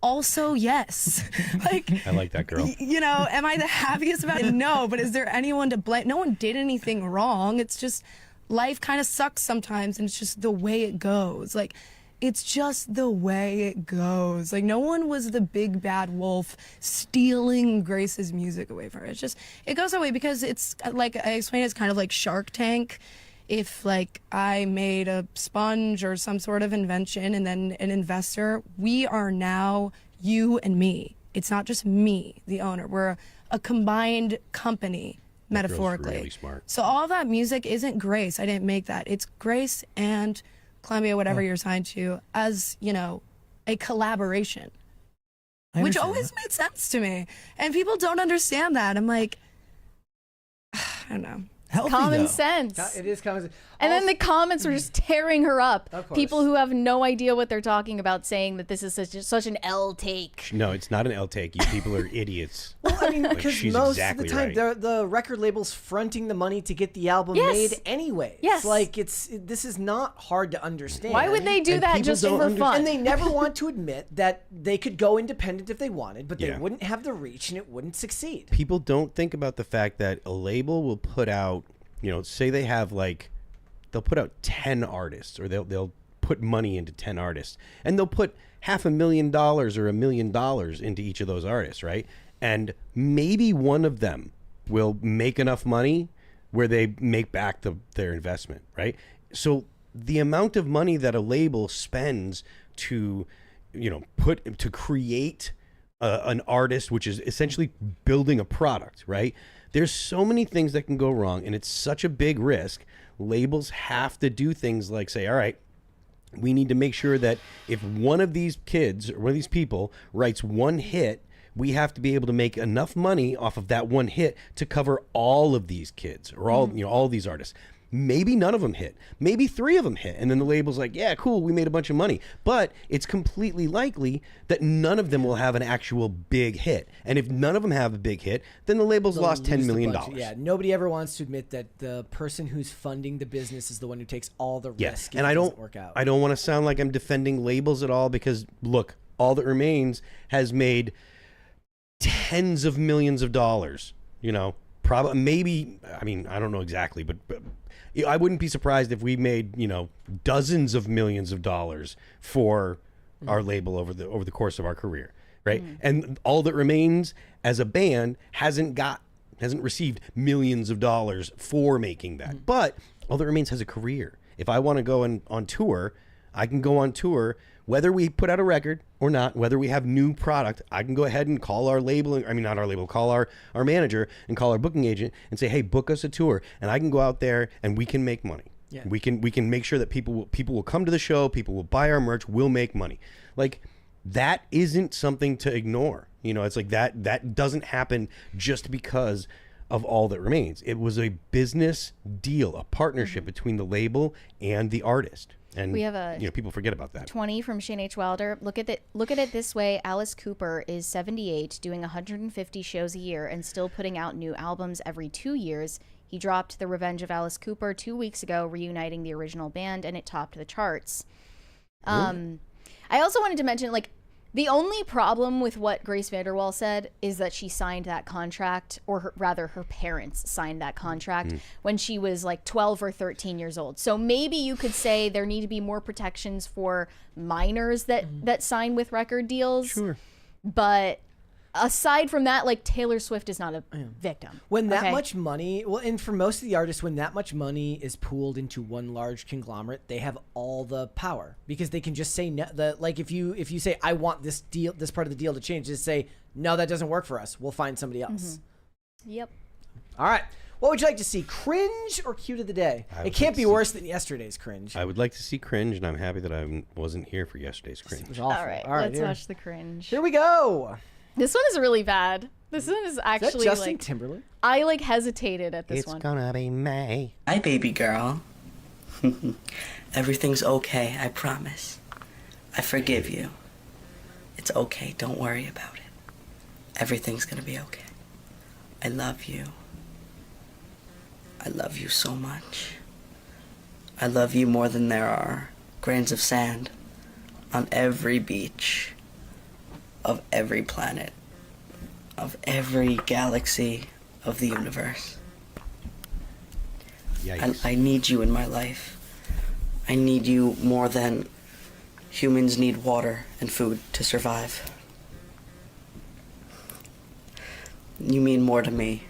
Also, yes. Like, I like that girl. You know, am I the happiest about it? No, but is there anyone to blame? No one did anything wrong. It's just life kind of sucks sometimes, and it's just the way it goes. Like, it's just the way it goes. Like, no one was the big bad wolf stealing Grace's music away from her. It's just, it goes away because it's like I explained, it's kind of like Shark Tank. If like I made a sponge or some sort of invention and then an investor, we are now you and me. It's not just me, the owner. We're a combined company, metaphorically. Really smart. So all that music isn't Grace. I didn't make that. It's Grace and Columbia, whatever you're signed to, as, you know, a collaboration. Which always made sense to me. And people don't understand that. I'm like, I don't know. Healthy, Common though. sense. It is common sense. And then the comments were just tearing her up. Of course. People who have no idea what they're talking about, saying that this is such an L take. No, it's not an L take. You people are idiots. Well, I mean, Like, because she's most exactly of the time, right. the record label's fronting the money to get the album Yes. made anyway. Yes. Like, this is not hard to understand. Why would they do And that people just don't for fun? And they never want to admit that they could go independent if they wanted, but they Yeah. wouldn't have the reach and it wouldn't succeed. People don't think about the fact that a label will put out, you know, say they have like, they'll put out 10 artists, or they'll put money into 10 artists, and they'll put $500,000 or $1 million into each of those artists, right? And maybe one of them will make enough money where they make back their investment, right? So the amount of money that a label spends to, you know, to create an artist, which is essentially building a product, right? There's so many things that can go wrong, and it's such a big risk. Labels have to do things like say, all right, we need to make sure that if one of these kids or one of these people writes one hit, we have to be able to make enough money off of that one hit to cover all of these kids or all, you know, all these artists. Maybe none of them hit. Maybe 3 of them hit. And then the label's like, yeah, cool, we made a bunch of money. But it's completely likely that none of them will have an actual big hit. And if none of them have a big hit, then the label's They'll lost $10 lose the million. budget. Yeah, nobody ever wants to admit that the person who's funding the business is the one who takes all the risk. And if I it don't doesn't work out. I don't want to sound like I'm defending labels at all, because look, All That Remains has made tens of millions of dollars, you know, probably, maybe, I mean, I don't know exactly, but I wouldn't be surprised if we made, you know, dozens of millions of dollars for our label over the course of our career, right? And All That Remains as a band hasn't received millions of dollars for making that. But All That Remains has a career. If I want to go on tour, I can go on tour, whether we put out a record or not, whether we have new product. I can go ahead and call our label, I mean, not our label, call our manager and call our booking agent and say, hey, book us a tour. And I can go out there and we can make money. Yeah. We can make sure that people will come to the show, people will buy our merch, we'll make money. Like, that isn't something to ignore. You know, it's like that doesn't happen just because of All That Remains. It was a business deal, a partnership between the label and the artist. And We have a you know, people forget about that. 20 from Shane H. Wilder. Look at it this way. Alice Cooper is 78, doing 150 shows a year and still putting out new albums every 2 years. He dropped The Revenge of Alice Cooper 2 weeks ago, reuniting the original band, and it topped the charts. I also wanted to mention, like, The only problem with what Grace Vanderwall said is that she signed that contract, or rather her parents signed that contract when she was like 12 or 13 years old. So maybe you could say there need to be more protections for minors that sign with record deals. Sure. But aside from that, like, Taylor Swift is not a victim. When that much money, well, and for most of the artists, when that much money is pooled into one large conglomerate, they have all the power because they can just say no. Like if you say I want this deal, this part of the deal to change, just say no, that doesn't work for us. We'll find somebody else. Yep. All right. What would you like to see, cringe or cute of the day? It can't be worse than yesterday's cringe. I would like to see cringe, and I'm happy that I wasn't here for yesterday's It cringe. was awful. All right, let's here. watch the cringe. Here we go. This one is really bad. This one is actually Is that Justin like Timberlake? I like hesitated at this It's one. gonna be May. Hi, baby girl. Everything's okay, I promise. I forgive you. It's okay, don't worry about it. Everything's gonna be okay. I love you. I love you so much. I love you more than there are grains of sand on every beach of every planet, of every galaxy of the universe. Yikes. I need you in my life. I need you more than humans need water and food to survive. You mean more to me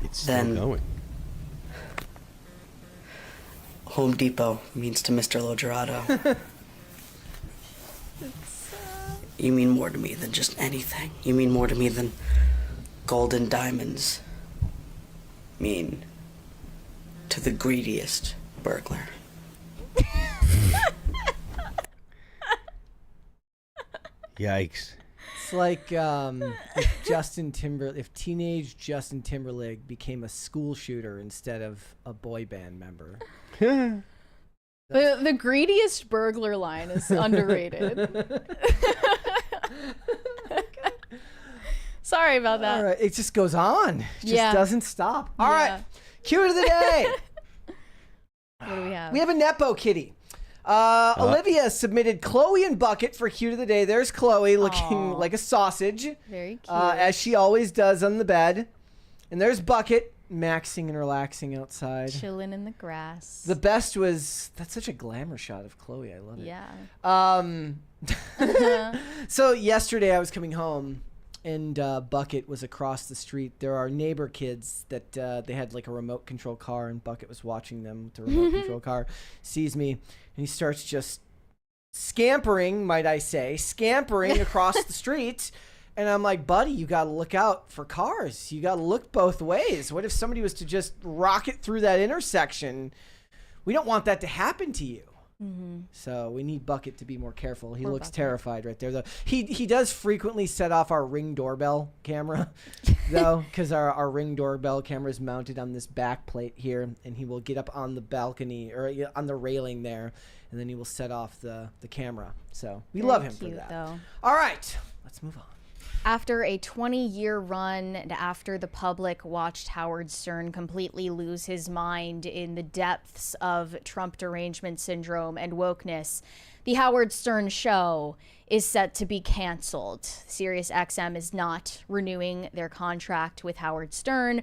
It's still then- going. Home Depot means to Mr. Logerato. You mean more to me than just anything. You mean more to me than gold and diamonds mean to the greediest burglar. Yikes. It's like if teenage Justin Timberlake became a school shooter instead of a boy band member. The greediest burglar line is underrated. Sorry about that. All right, it just goes on. It just Yeah. doesn't stop. All Yeah. right, cue of the day. What do we have? We have a Nepo kitty. Olivia submitted Chloe and Bucket for cute of the day. There's Chloe looking Aw. like a sausage, Very cute. as she always does on the bed. And there's Bucket maxing and relaxing outside. Chilling in the grass. The best was, that's such a glamour shot of Chloe. I love it. Yeah. So yesterday I was coming home and Bucket was across the street. There are neighbor kids that they had like a remote control car, and Bucket was watching them with the remote control car, sees me, and he starts just scampering, might I say, across the street. And I'm like, buddy, you got to look out for cars. You got to look both ways. What if somebody was to just rocket through that intersection? We don't want that to happen to you. So we need Bucket to be more careful. He looks terrified right there, though. He does frequently set off our Ring doorbell camera, though, because our Ring doorbell camera is mounted on this back plate here, and he will get up on the balcony or on the railing there, and then he will set off the camera. So we love him for cute, that. though. All right, let's move on. After a 20-year run and after the public watched Howard Stern completely lose his mind in the depths of Trump derangement syndrome and wokeness, the Howard Stern show is set to be canceled. SiriusXM is not renewing their contract with Howard Stern,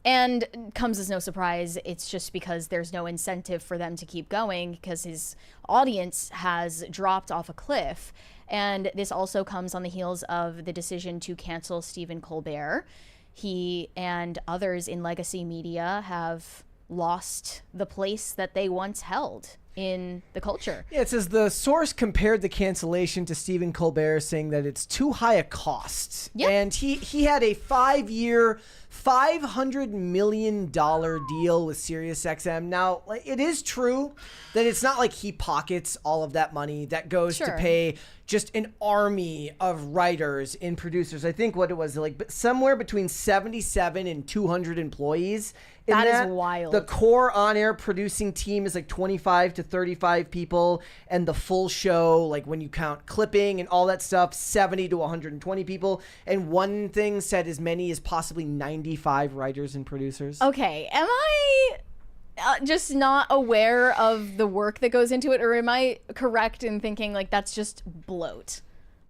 and comes as no surprise, it's just because there's no incentive for them to keep going because his audience has dropped off a cliff. And this also comes on the heels of the decision to cancel Stephen Colbert. He and others in legacy media have lost the place that they once held in the culture. Yeah, it says the source compared the cancellation to Stephen Colbert, saying that it's too high a cost. Yep. And he had a 5-year, $500 million deal with SiriusXM. Now, like, it is true that it's not like he pockets all of that money that goes to Sure. pay just an army of writers and producers. I think what it was, like somewhere between 77 and 200 employees. In That is wild. The core on-air producing team is like 25 to 35 people, and the full show, like when you count clipping and all that stuff, 70 to 120 people. And one thing said as many as possibly 95 writers and producers. Okay, am I just not aware of the work that goes into it, or am I correct in thinking like that's just bloat?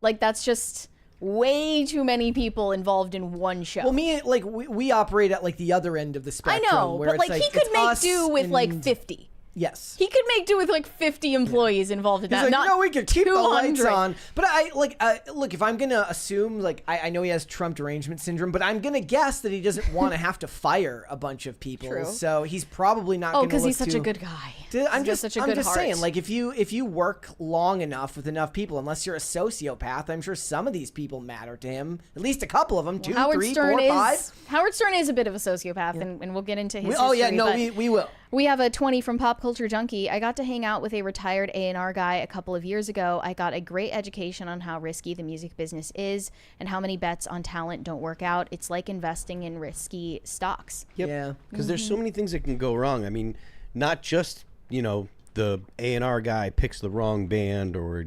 Like, that's just way too many people involved in one show. Well, we operate at like the other end of the spectrum. I know, where but like he could make do with like 50. Yes. He could make do with like 50 employees involved in that. He's like, not no, we could keep the 200. lights on. But look, if I'm going to assume, like, I know he has Trump derangement syndrome, but I'm going to guess that he doesn't want to have to fire a bunch of people. True. So he's probably not going to because he's such a good guy. I'm just heart. saying, like, if you work long enough with enough people, unless you're a sociopath, I'm sure some of these people matter to him. At least a couple of them, 2, 3, 4, 5. Howard Stern is a bit of a sociopath, and we'll get into his history. Oh, yeah, no, we will. We have a 20 from Pop Culture Junkie. I got to hang out with a retired A&R guy a couple of years ago. I got a great education on how risky the music business is and how many bets on talent don't work out. It's like investing in risky stocks. Yep. Yeah. Because there's so many things that can go wrong. I mean, not just, the A&R guy picks the wrong band, or,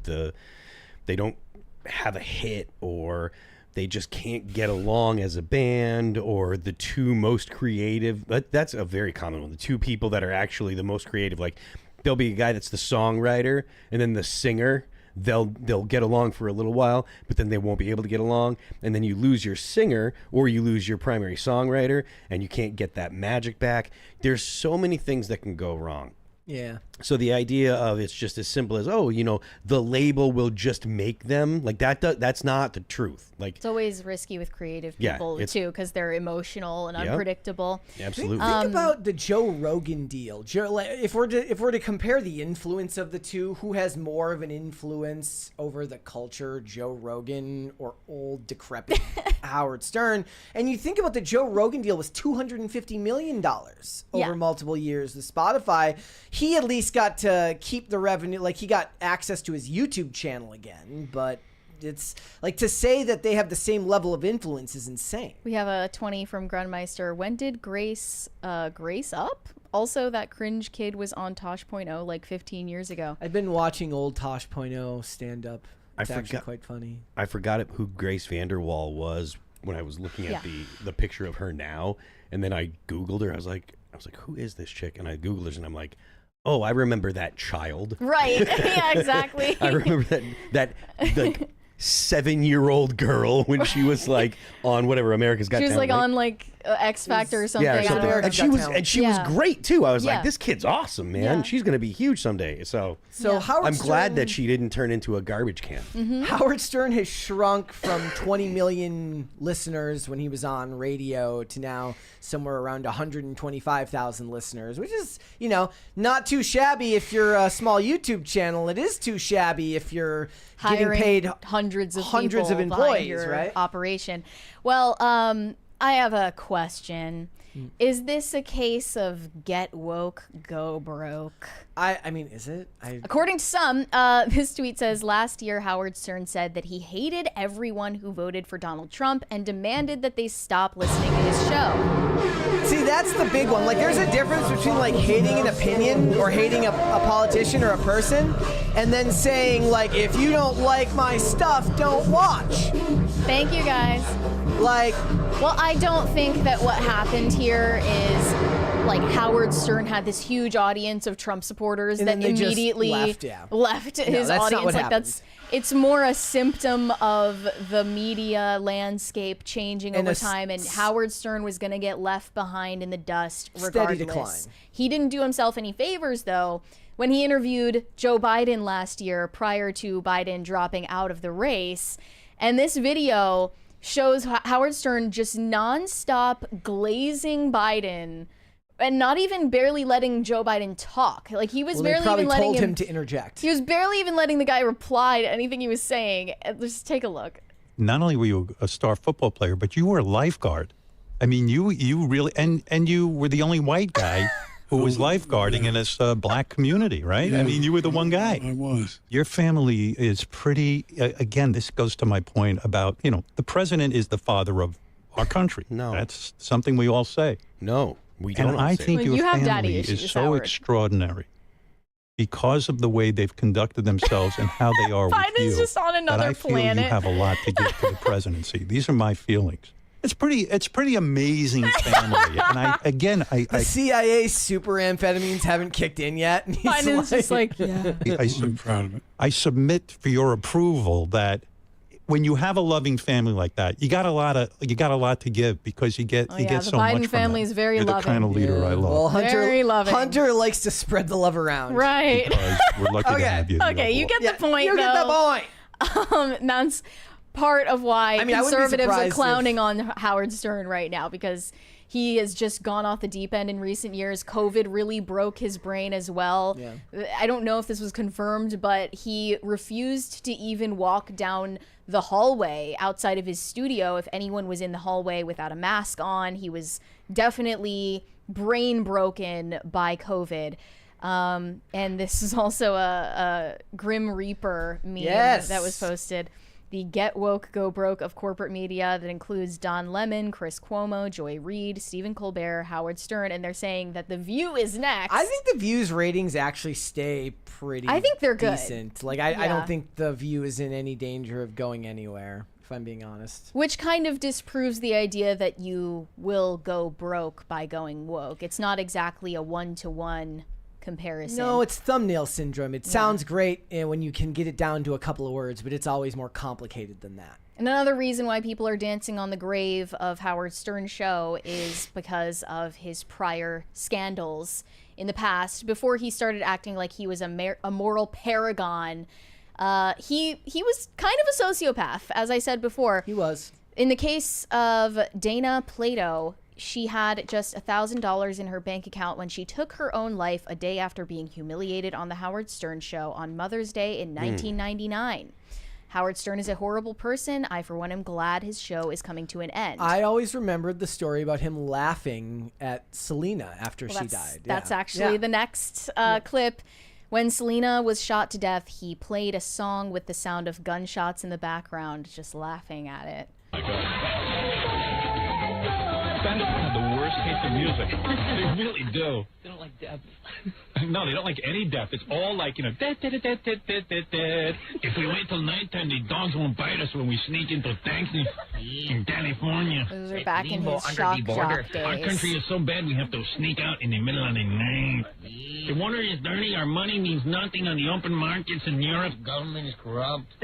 they don't have a hit, or they just can't get along as a band, or the two most creative. That's a very common one. The two people that are actually the most creative, like there'll be a guy that's the songwriter and then the singer. They'll get along for a little while, but then they won't be able to get along. And then you lose your singer, or you lose your primary songwriter, and you can't get that magic back. There's so many things that can go wrong. Yeah. So the idea of it's just as simple as, the label will just make them, like that's not the truth. Like, it's always risky with creative people too, because they're emotional and unpredictable. Absolutely. Think about the Joe Rogan deal. If we're to compare the influence of the two, who has more of an influence over the culture, Joe Rogan or old decrepit Howard Stern? And you think about the Joe Rogan deal was $250 million over multiple years. The Spotify, he at least got to keep the revenue, like he got access to his YouTube channel again, but it's like, to say that they have the same level of influence is insane. We have a 20 from Grunmeister. When did Grace up? Also, that Cringe Kid was on Tosh.0 like 15 years ago. I've been watching old Tosh.0 stand up. It's actually quite funny. I forgot who Grace Vanderwall was when I was looking at the picture of her now, and then I Googled her. I was like, who is this chick? And I Googled her, and I'm like, oh, I remember that child. Right. Yeah, exactly. I remember that like 7-year-old girl when she was like on whatever America's Got Talent. She was like on like X Factor or something. Yeah, something. And she was great too. I was Yeah. like, this kid's awesome, man. Yeah. She's gonna be huge someday. So Howard I'm Stern, glad that she didn't turn into a garbage can. Howard Stern has shrunk from 20 million listeners when he was on radio to now somewhere around 125,000 listeners, which is, not too shabby if you're a small YouTube channel. It is too shabby if you're getting paid hundreds of employees, your right? Operation. Well, I have a question. Is this a case of get woke, go broke? I mean, is it? According to some, this tweet says, last year Howard Stern said that he hated everyone who voted for Donald Trump and demanded that they stop listening to his show. See, that's the big one. Like, there's a difference between, like, hating an opinion or hating a politician or a person, and then saying, like, if you don't like my stuff, don't watch. Thank you, guys. Like, well, I don't think that what happened here is like Howard Stern had this huge audience of Trump supporters that immediately left his audience. Like it's more a symptom of the media landscape changing over time, and Howard Stern was going to get left behind in the dust regardless. Steady decline. He didn't do himself any favors though when he interviewed Joe Biden last year prior to Biden dropping out of the race, and this video shows Howard Stern just nonstop glazing Biden and not even barely letting Joe Biden talk. Like he was barely even letting him to interject. He was barely even letting the guy reply to anything he was saying. Let's take a look. Not only were you a star football player, but you were a lifeguard. I mean, you really, and you were the only white guy who was lifeguarding in this black community, right? Yeah. I mean, you were the one guy. I was. Your family is pretty, again, this goes to my point about, the president is the father of our country. No. That's something we all say. No, we don't. And I think well, your family is so extraordinary because of the way they've conducted themselves and how they are with you. Biden's just on another that I planet. feel you have a lot to give to the presidency. These are my feelings. It's pretty amazing family. And the CIA super amphetamines haven't kicked in yet. And Biden's just like, yeah. I'm proud of it. I submit for your approval that when you have a loving family like that, you got a lot to give, because you get so much from the Biden family is very You're loving. the kind of leader I love. Well, Very loving. Hunter likes to spread the love around. Right. Because we're lucky to have you. Okay, you get the point. You get the point. That's part of why I wouldn't be conservatives are surprised clowning on Howard Stern right now, because he has just gone off the deep end in recent years. COVID really broke his brain as well. Yeah. I don't know if this was confirmed, but he refused to even walk down the hallway outside of his studio if anyone was in the hallway without a mask on. He was definitely brain broken by COVID. And this is also a Grim Reaper meme that was posted. The Get Woke, Go Broke of corporate media that includes Don Lemon, Chris Cuomo, Joy Reid, Stephen Colbert, Howard Stern, and they're saying that The View is next. I think The View's ratings actually stay pretty I think they're good. decent. Like, I don't think The View is in any danger of going anywhere, if I'm being honest. Which kind of disproves the idea that you will go broke by going woke. It's not exactly a one-to-one comparison. No, it's thumbnail syndrome. It sounds great when you can get it down to a couple of words, but it's always more complicated than that. And another reason why people are dancing on the grave of Howard Stern's show is because of his prior scandals in the past. Before he started acting like he was a moral paragon, he was kind of a sociopath, as I said before. He was. In the case of Dana Plato, she had just $1,000 in her bank account when she took her own life a day after being humiliated on the Howard Stern show on Mother's Day in 1999. Howard Stern is a horrible person. I, for one, am glad his show is coming to an end. I always remembered the story about him laughing at Selena after she died. That's actually the next clip. When Selena was shot to death, he played a song with the sound of gunshots in the background, just laughing at it. Spanish people have the worst taste of music. They really do. They don't like death. No, they don't like any death. It's all like, you know, death. If we wait till nighttime, the dogs won't bite us when we sneak into tanks in California. Those are back in his shock jock days. Our country is so bad we have to sneak out in the middle of the night. The water is dirty. Our money means nothing on the open markets in Europe. The government is corrupt.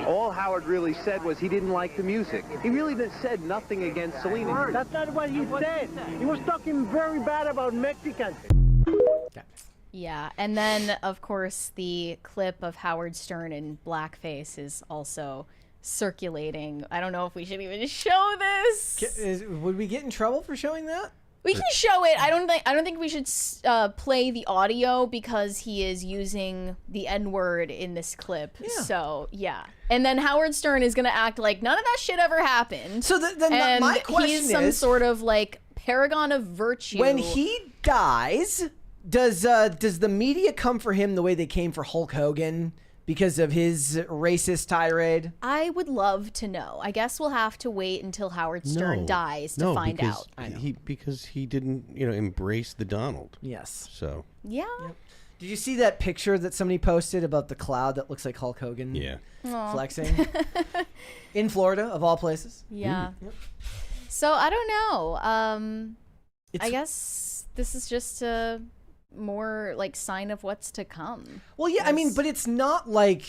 All Howard really said was he didn't like the music. He really said nothing against Selena. That's not what he said. He was talking very bad about Mexicans. Yeah, and then, of course, the clip of Howard Stern in blackface is also circulating. I don't know if we should even show this. Would we get in trouble for showing that? We can show it. I don't think we should play the audio because he is using the N-word in this clip. Yeah. So, yeah. And then Howard Stern is going to act like none of that shit ever happened. So then my question he's some sort of like paragon of virtue. When he dies, does the media come for him the way they came for Hulk Hogan because of his racist tirade? I would love to know. I guess we'll have to wait until Howard Stern dies to find out. Because he didn't, embrace the Donald. Yes. So. Yeah. Yep. Did you see that picture that somebody posted about the cloud that looks like Hulk Hogan? Yeah. Flexing in Florida, of all places. Yeah. Yep. So I don't know. I guess this is just a more like sign of what's to come. Well, yeah, I mean, but it's not like,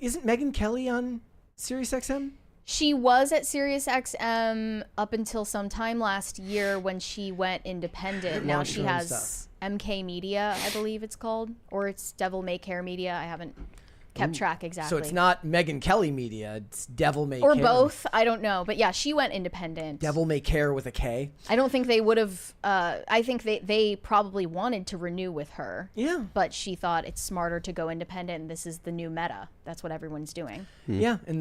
isn't Megyn Kelly on SiriusXM? She was at SiriusXM up until sometime last year when she went independent. Now she has MK Media, I believe it's called, or it's Devil May Care Media. I haven't kept track exactly. So it's not Megyn Kelly Media, it's Devil May Care. Or both, I don't know. But yeah, she went independent. Devil May Care with a K. I don't think they would have, I think they probably wanted to renew with her. Yeah. But she thought it's smarter to go independent, and this is the new meta. That's what everyone's doing. Yeah, and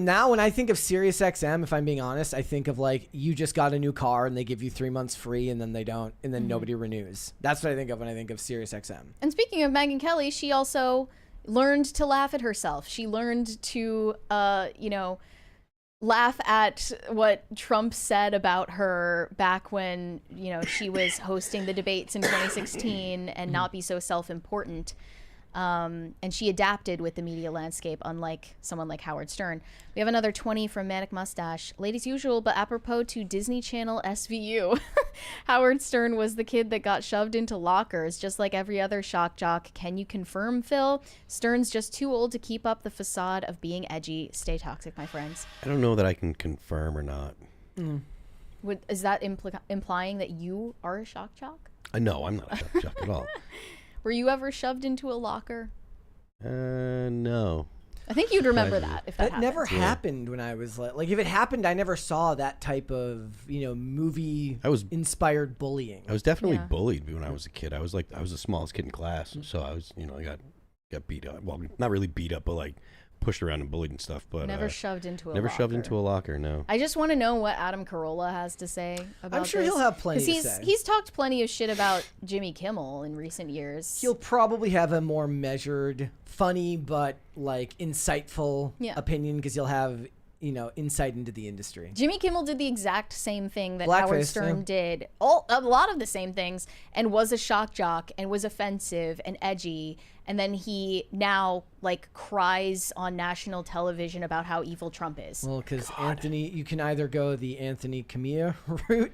now when I think of SiriusXM, if I'm being honest, I think of like you just got a new car and they give you 3 months free and then they don't, and then nobody renews. That's what I think of when I think of SiriusXM. And speaking of Megyn Kelly, she also learned to laugh at herself. She learned to, laugh at what Trump said about her back when, she was hosting the debates in 2016 and not be so self-important. And she adapted with the media landscape, unlike someone like Howard Stern. We have another 20 from Manic Mustache. Late as usual, but apropos to Disney Channel SVU. Howard Stern was the kid that got shoved into lockers, just like every other shock jock. Can you confirm, Phil? Stern's just too old to keep up the facade of being edgy. Stay toxic, my friends. I don't know that I can confirm or not. Is that implying that you are a shock jock? No, I'm not a shock jock at all. Were you ever shoved into a locker? No. I think you'd remember that if that happened. Never happened when I was like if it happened, I never saw that type of movie inspired bullying. I was definitely bullied when I was a kid. I was the smallest kid in class, so I was I got beat up. Well, not really beat up, but like pushed around and bullied and stuff. But never shoved into a never locker. shoved into a locker. No. I just want to know what Adam Carolla has to say about I'm sure this. he'll have plenty to say. He's talked plenty of shit about Jimmy Kimmel in recent years. He'll probably have a more measured, funny, but like insightful opinion because he'll have insight into the industry. Jimmy Kimmel did the exact same thing that Blackface, Howard Stern did. A lot of the same things, and was a shock jock and was offensive and edgy. And then he now like cries on national television about how evil Trump is. Well, because Anthony, you can either go the Anthony Camilla route.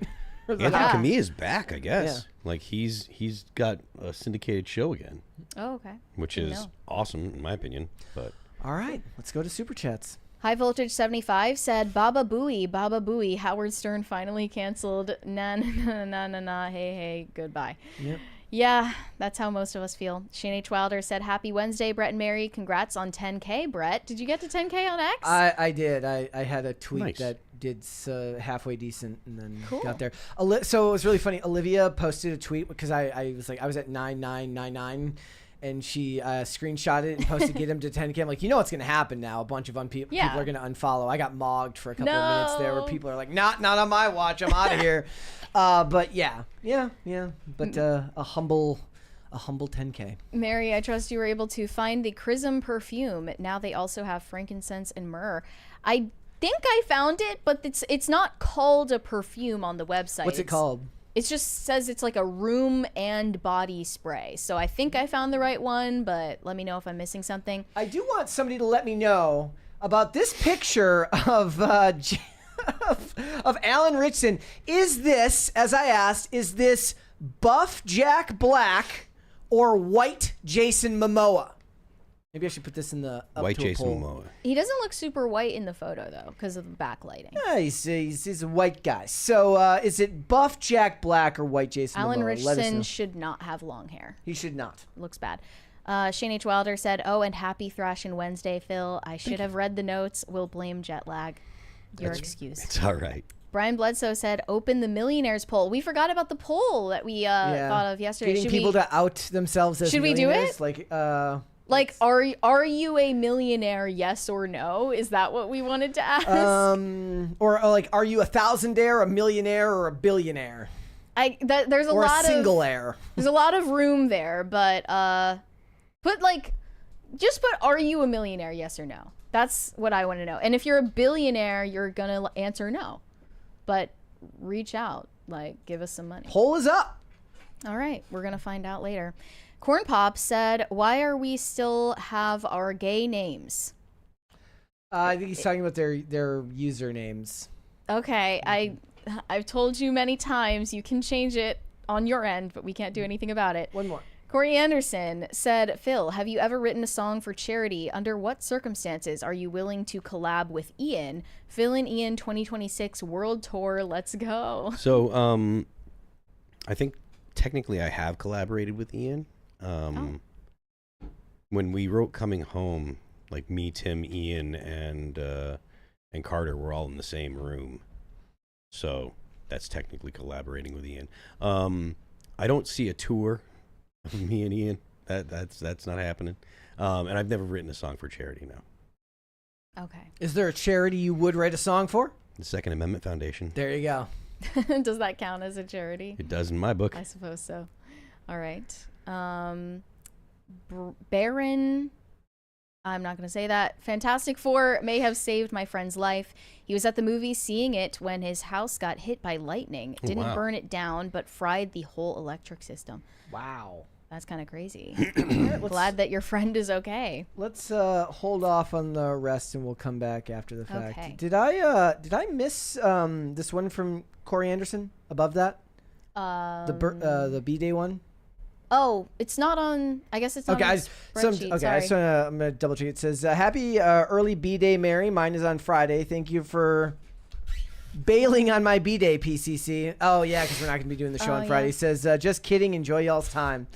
Anthony Camilla is back, I guess. Yeah. Like he's got a syndicated show again. Oh, okay. Which is awesome in my opinion. But all right, let's go to Super Chats. High Voltage 75 said, Baba Booey, Howard Stern finally canceled. Na na na na na, hey, goodbye. Yep. Yeah, that's how most of us feel. Shane H. Wilder said, Happy Wednesday, Brett and Mary. Congrats on 10K, Brett. Did you get to 10K on X? I did. I had a tweet that did halfway decent and then got there. So it was really funny. Olivia posted a tweet because I was at 9999 and she screenshotted it and posted get him to 10K. I'm like, what's going to happen now? A bunch of people are going to unfollow. I got mogged for a couple of minutes there where people are like, not on my watch. I'm out of here. But yeah. But a humble 10K. Mary, I trust you were able to find the Chrism perfume. Now they also have frankincense and myrrh. I think I found it, but it's not called a perfume on the website. What's it called? It just says it's like a room and body spray. So I think I found the right one, but let me know if I'm missing something. I do want somebody to let me know about this picture of Alan Ritchson. Is this, as I asked, is this buff Jack Black or white Jason Momoa? Maybe I should put this in the white Jason Momoa. He doesn't look super white in the photo though, because of the backlighting. Yeah, he's a white guy. So is it buff Jack Black or white Jason Alan Momoa? Richardson should not have long hair. He should not. Looks bad. Shane H. Wilder said, "Oh, and happy Thrashin' Wednesday, Phil. I should have read the notes. We'll blame jet lag. Your excuse." It's all right. Brian Bledsoe said, "Open the millionaires poll." We forgot about the poll that we thought of yesterday. Getting people to out themselves as millionaires. Should we do it? Like, are you a millionaire? Yes or no? Is that what we wanted to ask? Or like, are you a thousandaire, a millionaire, or a billionaire? There's a or lot a single-aire. There's a lot of room there, but just put, are you a millionaire? Yes or no? That's what I want to know. And if you're a billionaire, you're gonna answer no, but reach out, give us some money. Poll is up. All right, we're gonna find out later. Corn Pop said, "Why are we still have our gay names?" I think he's talking about their usernames. Okay, I've told you many times you can change it on your end, but we can't do anything about it. One more. Corey Anderson said, "Phil, have you ever written a song for charity? Under what circumstances are you willing to collab with Ian? Phil and Ian 2026 World Tour, let's go." So, I think technically I have collaborated with Ian. When we wrote Coming Home, like me, Tim, Ian, and Carter were all in the same room. So that's technically collaborating with Ian. I don't see a tour of me and Ian. That's not happening. And I've never written a song for charity now. Okay. Is there a charity you would write a song for? The Second Amendment Foundation. There you go. Does that count as a charity? It does in my book. I suppose so. All right. Baron, I'm not going to say that. Fantastic Four may have saved my friend's life. He was at the movie seeing it when his house got hit by lightning. Didn't burn it down, but fried the whole electric system. Wow. That's kind of crazy. Glad that your friend is okay. Let's hold off on the rest, and we'll come back after the fact. Okay. Did I miss this one from Corey Anderson above that? The B-Day one? Oh, it's not on. I guess it's not on the spreadsheet. I'm gonna double check. It says happy early B-Day, Mary. Mine is on Friday. Thank you for bailing on my B-Day, PCC. Oh yeah, because we're not gonna be doing the show on Friday. He says just kidding. Enjoy y'all's time.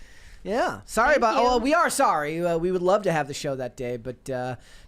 Yeah, sorry about. Oh, we are sorry. We would love to have the show that day, but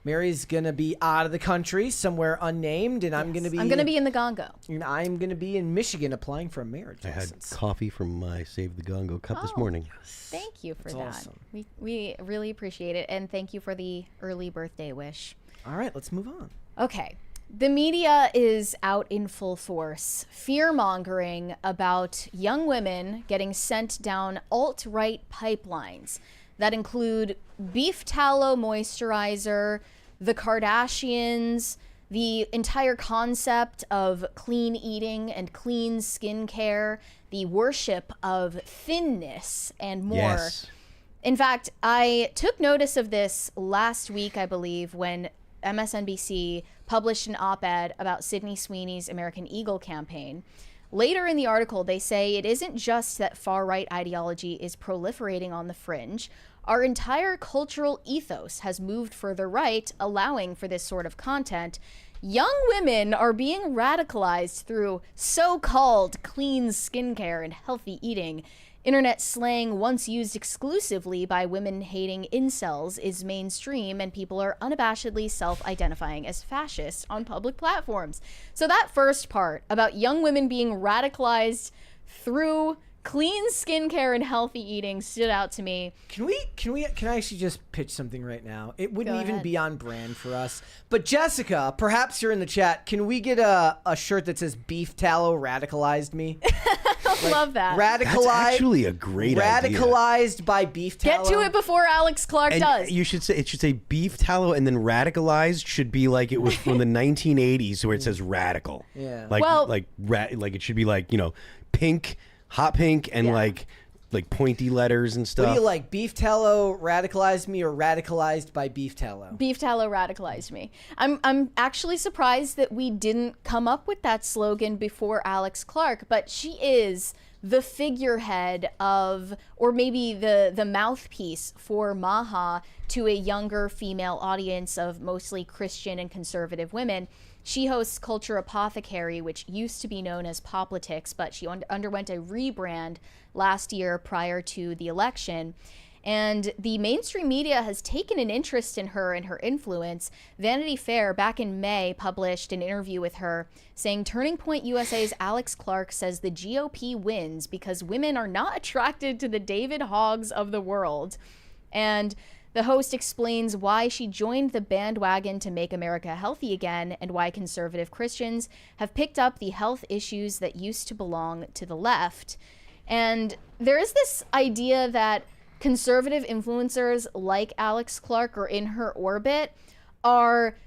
Mary's gonna be out of the country, somewhere unnamed, and I'm gonna be in the Gongo. And I'm gonna be in Michigan applying for a marriage license. I had coffee from my Save the Gongo cup this morning. Thank you for that. Awesome. We really appreciate it, and thank you for the early birthday wish. All right, let's move on. Okay. The media is out in full force, fear-mongering about young women getting sent down alt-right pipelines that include beef tallow moisturizer, the Kardashians, the entire concept of clean eating and clean skincare, the worship of thinness, and more. Yes. In fact, I took notice of this last week, I believe, when MSNBC published an op-ed about Sydney Sweeney's American Eagle campaign. Later in the article, they say it isn't just that far-right ideology is proliferating on the fringe. Our entire cultural ethos has moved further right, allowing for this sort of content. Young women are being radicalized through so-called clean skincare and healthy eating. Internet slang once used exclusively by women-hating incels is mainstream, and people are unabashedly self-identifying as fascists on public platforms. So that first part about young women being radicalized through clean skincare and healthy eating stood out to me. Can I actually just pitch something right now? It wouldn't Go even ahead. be on brand for us. But Jessica, perhaps you're in the chat. Can we get a shirt that says beef tallow radicalized me? Love that. Radicalized. That's actually a great idea. Radicalized by beef tallow. Get to it before Alex Clark And does. you should say it should say beef tallow, and then radicalized should be like it was from the 1980s, where it says radical. Yeah. Like Well- like it should be like, you know, pink, hot pink, and like pointy letters and stuff. What do you like? Beef tallow radicalized me, or radicalized by beef tallow? Beef tallow radicalized me. I'm actually surprised that we didn't come up with that slogan before Alex Clark, but she is the figurehead of, or maybe the mouthpiece for Maha to a younger female audience of mostly Christian and conservative women. She hosts Culture Apothecary, which used to be known as Poplitics, but she underwent a rebrand last year prior to the election. And the mainstream media has taken an interest in her and her influence. Vanity Fair, back in May, published an interview with her saying Turning Point USA's Alex Clark says the GOP wins because women are not attracted to the David Hoggs of the world. And the host explains why she joined the bandwagon to make America healthy again, and why conservative Christians have picked up the health issues that used to belong to the left. And there is this idea that conservative influencers like Alex Clark, or in her orbit, are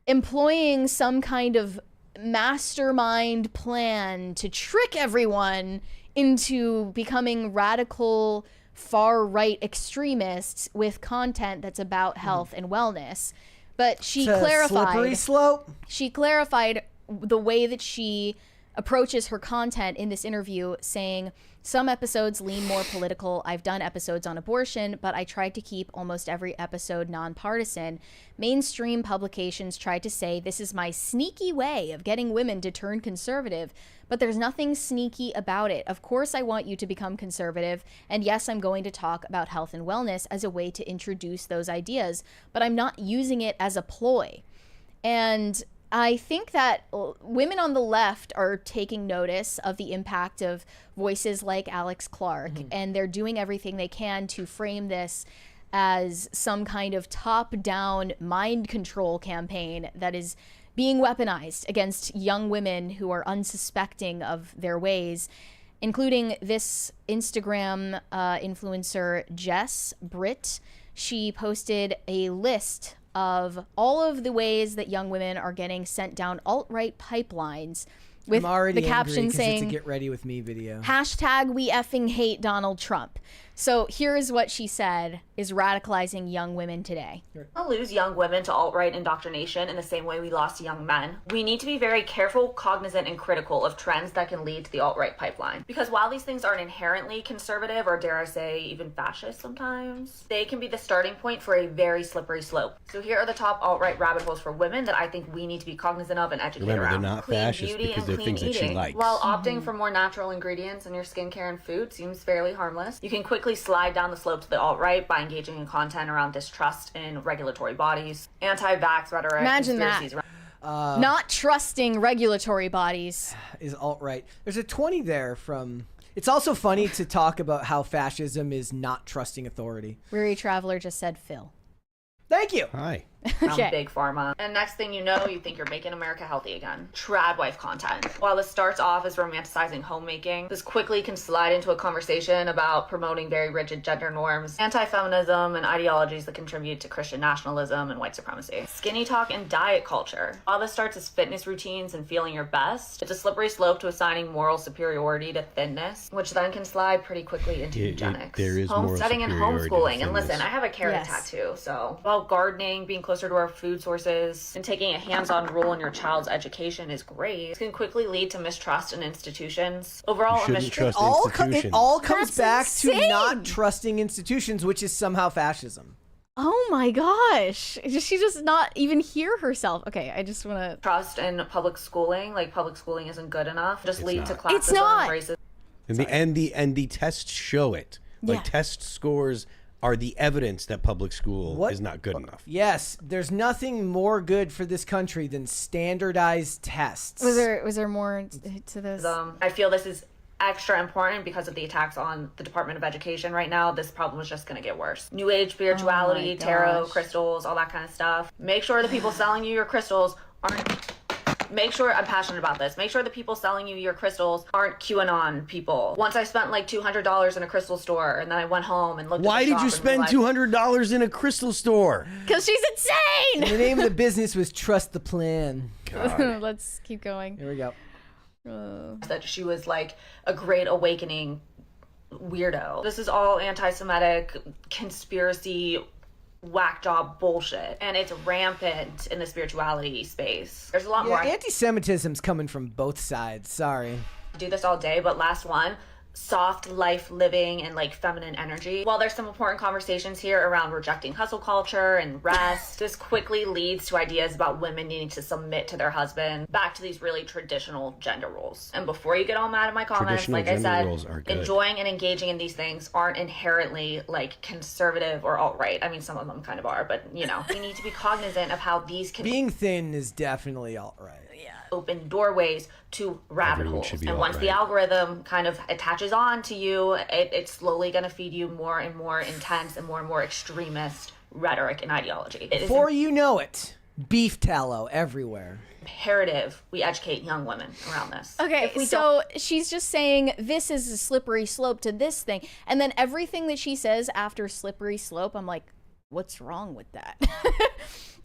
employing some kind of mastermind plan to trick everyone into becoming radical far-right extremists with content that's about health and wellness. But she clarified, slippery slope. She clarified the way that she approaches her content in this interview, saying, some episodes lean more political. I've done episodes on abortion, but I tried to keep almost every episode nonpartisan. Mainstream publications tried to say this is my sneaky way of getting women to turn conservative, but there's nothing sneaky about it. Of course I want you to become conservative, and yes, I'm going to talk about health and wellness as a way to introduce those ideas, but I'm not using it as a ploy. And I think that women on the left are taking notice of the impact of voices like Alex Clark, and they're doing everything they can to frame this as some kind of top-down mind control campaign that is being weaponized against young women who are unsuspecting of their ways, including this Instagram influencer, Jess Britt. She posted a list of all of the ways that young women are getting sent down alt-right pipelines, with I'm already the caption angry 'cause saying, it's a get ready with me video. # we effing hate Donald Trump. So here's what she said is radicalizing young women today. We'll lose young women to alt-right indoctrination in the same way we lost young men. We need to be very careful, cognizant, and critical of trends that can lead to the alt-right pipeline. Because while these things aren't inherently conservative, or dare I say, even fascist sometimes, they can be the starting point for a very slippery slope. So here are the top alt-right rabbit holes for women that I think we need to be cognizant of and educate Remember, around. they're not Clean fascist beauty because and they're clean things that she eating. likes. While opting for more natural ingredients in your skincare and food seems fairly harmless, you can quickly slide down the slope to the alt-right by engaging in content around distrust in regulatory bodies, anti-vax rhetoric, Imagine that. conspiracies Not trusting regulatory bodies. Is alt-right. There's a 20 there from... It's also funny to talk about how fascism is not trusting authority. Weary Traveler just said Phil. Thank you. Hi. Okay. Big pharma. And next thing you know, you think you're making America healthy again. Trad wife content. While this starts off as romanticizing homemaking, this quickly can slide into a conversation about promoting very rigid gender norms, anti-feminism, and ideologies that contribute to Christian nationalism and white supremacy. Skinny talk and diet culture. While this starts as fitness routines and feeling your best, it's a slippery slope to assigning moral superiority to thinness, which then can slide pretty quickly into eugenics. There is moral Homesteading and superiority to homeschooling. And thinness. listen, I have a carrot tattoo, so while gardening, being closer to our food sources, and taking a hands-on role in your child's education is great, it can quickly lead to mistrust in institutions. Overall, You shouldn't trust It all comes back to insane. not trusting institutions, which is somehow fascism. Oh my gosh. She does not even hear herself. Okay, I just want to... Trust in public schooling, like public schooling isn't good enough, just lead to not. classism, It's not. racism. And the tests show it. Like Yeah. test scores are the evidence that public school is not good enough. Yes, there's nothing more good for this country than standardized tests. Was there more to this? I feel this is extra important because of the attacks on the Department of Education right now. This problem is just going to get worse. New Age spirituality, Oh my tarot, gosh. crystals, all that kind of stuff. Make sure the people selling you your crystals aren't... Make sure, I'm passionate about this, make sure the people selling you your crystals aren't QAnon people. Once I spent like $200 in a crystal store, and then I went home and looked Why at the did you shop and spend realized- $200 in a crystal store? Because she's And insane! the name of the business was Trust the Plan. Let's keep going. Here we go. that she was like a great awakening weirdo. This is all anti-Semitic conspiracy whack job bullshit, and it's rampant in the spirituality space. There's a lot more. Anti-Semitism's coming from both sides. Sorry. Do this all day, but last one, soft life living and like feminine energy. While there's some important conversations here around rejecting hustle culture and rest, this quickly leads to ideas about women needing to submit to their husband, back to these really traditional gender roles. And before you get all mad at my comments, Traditional like I gender roles are said, good. enjoying and engaging in these things aren't inherently like conservative or alt-right. I mean, some of them kind of are, but you know, we need to be cognizant of how these can Being thin is definitely alt-right. open doorways to rabbit Everyone holes. should be And once the alt-right. algorithm kind of attaches on to you, it's slowly going to feed you more and more intense and more extremist rhetoric and ideology. It is Before you know it, beef tallow everywhere. imperative we educate young women around this. Okay, If we so she's just saying this is a slippery slope to this thing. And then everything that she says after slippery slope, I'm like, what's wrong with that?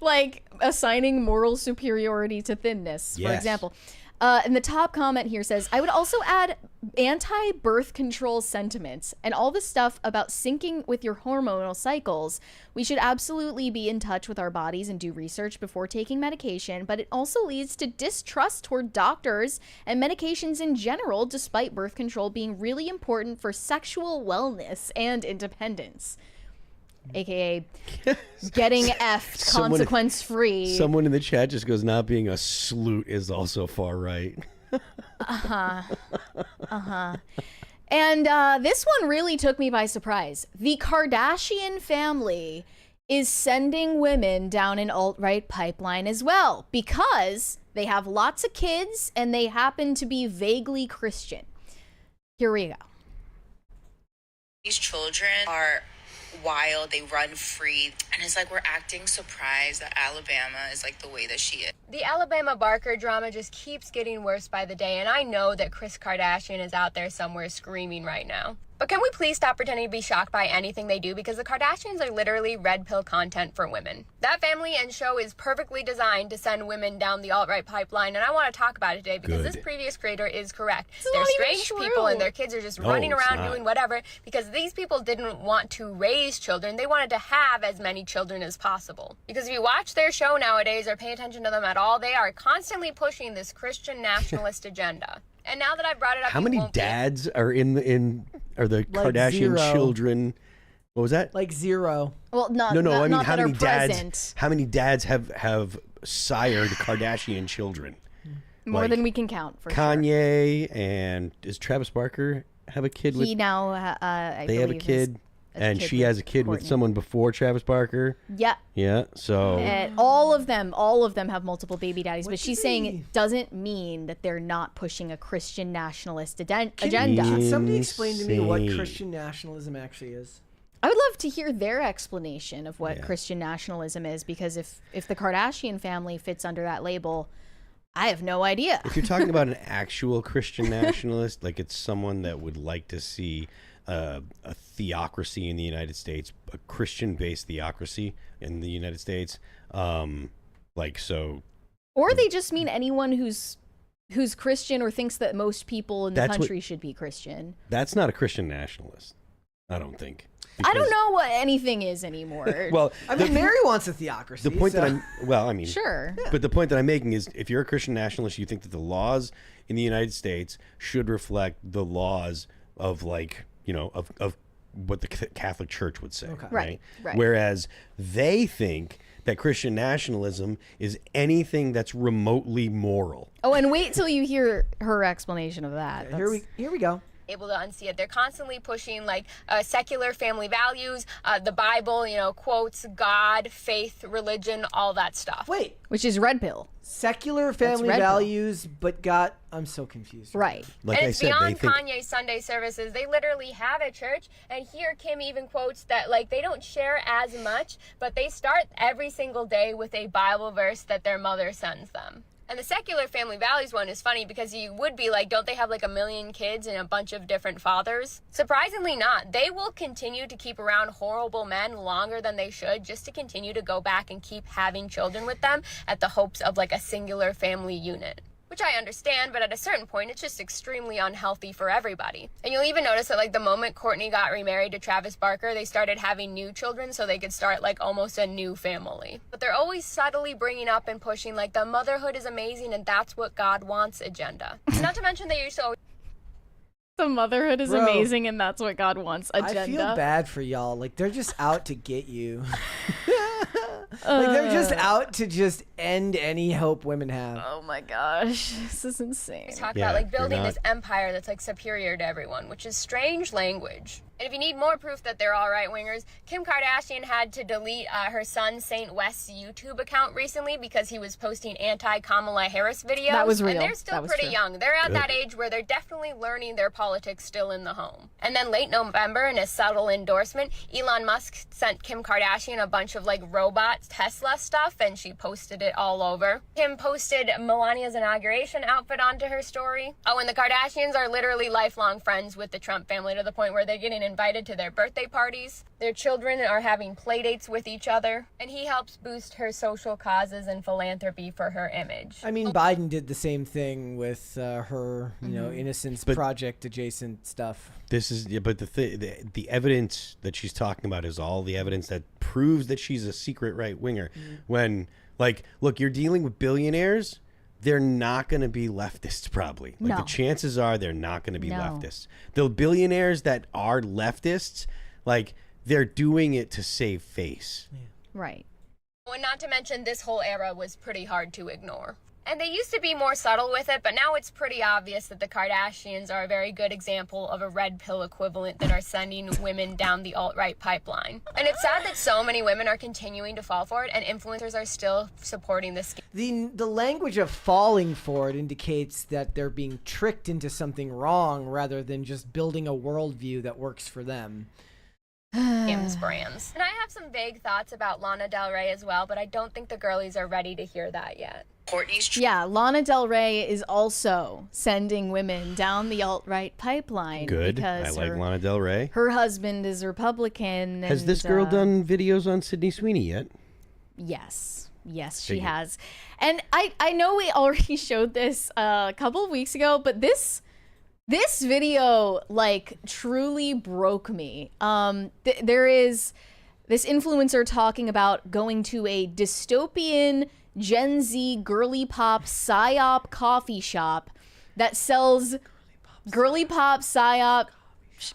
Like assigning moral superiority to thinness, for Yes. example. And the top comment here says, I would also add anti-birth control sentiments and all the stuff about syncing with your hormonal cycles. We should absolutely be in touch with our bodies and do research before taking medication, but it also leads to distrust toward doctors and medications in general, despite birth control being really important for sexual wellness and independence. AKA getting effed consequence-free. Someone in the chat just goes, not being a sloot is also far right. And this one really took me by surprise. The Kardashian family is sending women down an alt-right pipeline as well because they have lots of kids and they happen to be vaguely Christian. Here we go. These children are wild, they run free, and it's like we're acting surprised that Alabama is like the way that she is. The Alabama Barker drama just keeps getting worse by the day, and I know that Kris Kardashian is out there somewhere screaming right now. But can we please stop pretending to be shocked by anything they do? Because the Kardashians are literally red pill content for women. That family and show is perfectly designed to send women down the alt-right pipeline, and I want to talk about it today because this previous creator is correct. They're strange people and their kids are just running around doing whatever because these people didn't want to raise children. They wanted to have as many children as possible. Because if you watch their show nowadays or pay attention to them at all, they are constantly pushing this Christian nationalist agenda. And now that I've brought it up, how many dads are are the Kardashian children? What was that? Like 0. Well, no. I mean, how many dads? Present. How many dads have sired Kardashian children? More than we can count. For Kanye and does Travis Barker have a kid with? He now, they have a kid. And she has a kid with someone before Travis Barker. Yeah. Yeah. So all of them have multiple baby daddies. But she's saying it doesn't mean that they're not pushing a Christian nationalist agenda. Can somebody explain to me what Christian nationalism actually is? I would love to hear their explanation of what Christian nationalism is, because if the Kardashian family fits under that label, I have no idea. If you're talking about an actual Christian nationalist, like it's someone that would like to see a theocracy in the United States, a Christian-based theocracy in the United States, or they just mean anyone who's Christian or thinks that most people in the country should be Christian. That's not a Christian nationalist, I don't think. I don't know what anything is anymore. Well, I mean, Mary wants a theocracy. The point that I'm sure. But the point that I'm making is, if you're a Christian nationalist, you think that the laws in the United States should reflect the laws of of what the Catholic Church would say, right? Whereas they think that Christian nationalism is anything that's remotely moral. Oh, and wait till you hear her explanation of that. Here we go. Able to unsee it. They're constantly pushing secular family values, the Bible, quotes, God, faith, religion, all that stuff. Wait, which is red pill. Secular family values, but God, I'm so confused. Right. Like and it's beyond Kanye's Sunday services. They literally have a church, and here Kim even quotes that they don't share as much, but they start every single day with a Bible verse that their mother sends them. And the secular family values one is funny because you would be like, don't they have 1 million kids and a bunch of different fathers? Surprisingly not. They will continue to keep around horrible men longer than they should just to continue to go back and keep having children with them at the hopes of a singular family unit. Which I understand, but at a certain point, it's just extremely unhealthy for everybody. And you'll even notice that the moment Kourtney got remarried to Travis Barker, they started having new children so they could start almost a new family. But they're always subtly bringing up and pushing the motherhood is amazing and that's what God wants agenda. Not to mention they used to always the motherhood is amazing and that's what God wants agenda. I feel bad for y'all. They're just out to get you. They're just out to just end any hope women have. Oh my gosh, this is insane. Talk about building this empire that's superior to everyone, which is strange language. And if you need more proof that they're all right-wingers, Kim Kardashian had to delete her son Saint West's YouTube account recently because he was posting anti-Kamala Harris videos. That was real. And they're still pretty young. They're at that age where they're definitely learning their politics still in the home. And then late November, in a subtle endorsement, Elon Musk sent Kim Kardashian a bunch of robot Tesla stuff, and she posted it all over. Kim posted Melania's inauguration outfit onto her story. Oh, and the Kardashians are literally lifelong friends with the Trump family to the point where they're getting invited to their birthday parties. Their children are having play dates with each other, and he helps boost her social causes and philanthropy for her image. I mean, Biden did the same thing with her, Innocence Project adjacent stuff. This is, but the evidence that she's talking about is all the evidence that proves that she's a secret right winger. When, look, you're dealing with billionaires. They're not going to be leftists, probably. The chances are they're not going to be leftists. The billionaires that are leftists, they're doing it to save face. Yeah. Right. And not to mention, this whole era was pretty hard to ignore. And they used to be more subtle with it, but now it's pretty obvious that the Kardashians are a very good example of a red pill equivalent that are sending women down the alt-right pipeline. And it's sad that so many women are continuing to fall for it, and influencers are still supporting this. The language of falling for it indicates that they're being tricked into something wrong rather than just building a worldview that works for them. Kim's brands. And I have some vague thoughts about Lana Del Rey as well, but I don't think the girlies are ready to hear that yet. Yeah, Lana Del Rey is also sending women down the alt-right pipeline. Good. Because I like Lana Del Rey. Her husband is Republican. Has and, this girl done videos on Sydney Sweeney yet? Yes. Yes, she Figured. has. And I know we already showed this a couple of weeks ago, but this video, like, truly broke me. There is this influencer talking about going to a dystopian Gen Z girly pop psyop coffee shop that sells girly pop psyop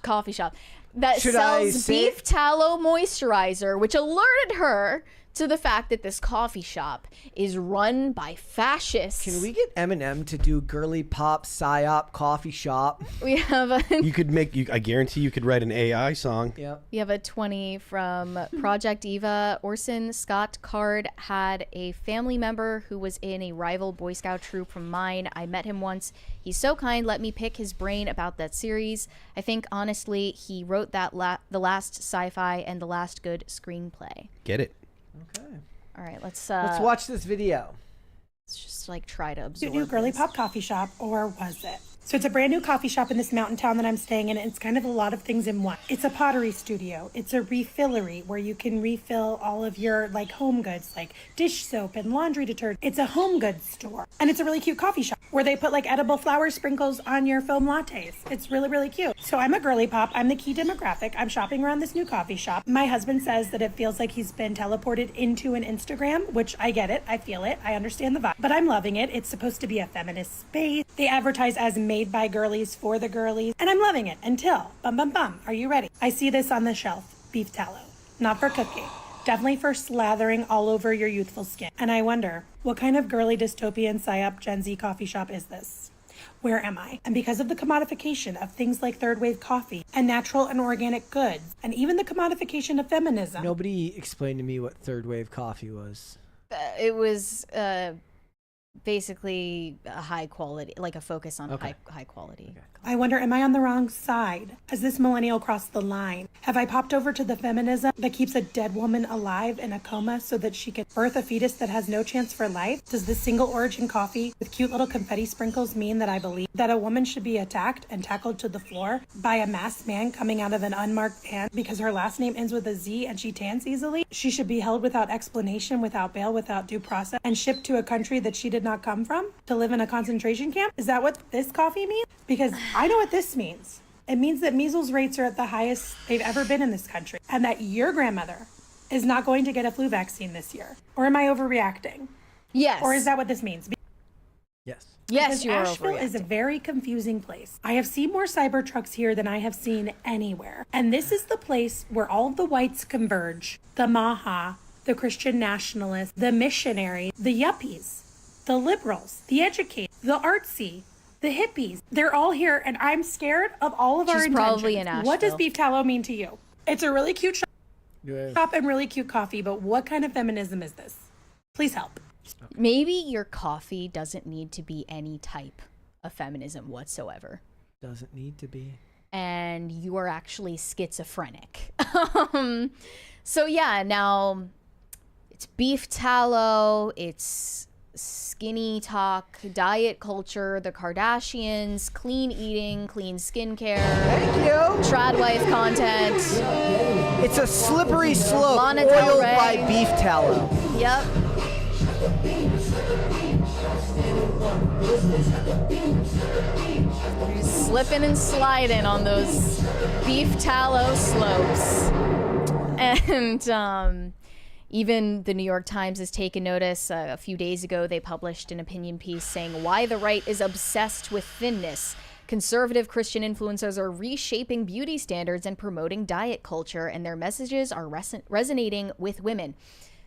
coffee shop that sells beef tallow moisturizer, which alerted her to the fact that this coffee shop is run by fascists. Can we get Eminem to do girly pop psyop coffee shop? We have a You could make. I guarantee you could write an AI song. Yeah. We have a 20 from Project Eva. Orson Scott Card had a family member who was in a rival Boy Scout troop from mine. I met him once. He's so kind, let me pick his brain about that series. I think, honestly, he wrote that the last sci-fi and the last good screenplay. Get it. Okay. All right, let's watch this video. Let's just like try to absorb New girly this. pop coffee shop, or was it? So it's a brand new coffee shop in this mountain town that I'm staying in. It's kind of a lot of things in one. It's a pottery studio. It's a refillery where you can refill all of your like home goods, like dish soap and laundry detergent. It's a home goods store. And it's a really cute coffee shop where they put like edible flower sprinkles on your foam lattes. It's really, really cute. So I'm a girly pop. I'm the key demographic. I'm shopping around this new coffee shop. My husband says that it feels like he's been teleported into an Instagram, which I get it. I feel it. I understand the vibe. But I'm loving it. It's supposed to be a feminist space. They advertise as made by girlies for the girlies. And I'm loving it until, bum bum bum, are you ready? I see this on the shelf, beef tallow. Not for cooking. Definitely for slathering all over your youthful skin. And I wonder, what kind of girly dystopian psyop Gen Z coffee shop is this? Where am I? And because of the commodification of things like third wave coffee and natural and organic goods, and even the commodification of feminism. Nobody explained to me what third wave coffee was. It was basically a high quality, like a focus on high quality. I wonder, am I on the wrong side? Has this millennial crossed the line? Have I popped over to the feminism that keeps a dead woman alive in a coma so that she can birth a fetus that has no chance for life? Does this single origin coffee with cute little confetti sprinkles mean that I believe that a woman should be attacked and tackled to the floor by a masked man coming out of an unmarked van because her last name ends with a Z and she tans easily? She should be held without explanation, without bail, without due process, and shipped to a country that she did not come from to live in a concentration camp? Is that what this coffee means? Because I know what this means. It means that measles rates are at the highest they've ever been in this country, and that your grandmother is not going to get a flu vaccine this year. Or am I overreacting? Yes. Or is that what this means? Yes. Yes, because you are Asheville is a very confusing place. I have seen more cyber trucks here than I have seen anywhere. And this is the place where all of the whites converge. The Maha, the Christian nationalists, the missionaries, the yuppies, the liberals, the educated, the artsy, the hippies. They're all here, and I'm scared of all of our She's intentions. probably in What does Asheville. beef tallow mean to you? It's a really cute shop and really cute coffee, but what kind of feminism is this? Please help. Maybe your coffee doesn't need to be any type of feminism whatsoever. Doesn't need to be. And you are actually schizophrenic. So yeah, now it's beef tallow, it's skinny talk, diet culture, the Kardashians, clean eating, clean skincare. Thank you. Trad wife content. It's a slippery slope. Lana Del Oiled Rey. by beef tallow. Yep. You're slipping and sliding on those beef tallow slopes. And even the New York Times has taken notice. A few days ago, they published an opinion piece saying why the right is obsessed with thinness. Conservative Christian influencers are reshaping beauty standards and promoting diet culture, and their messages are resonating with women.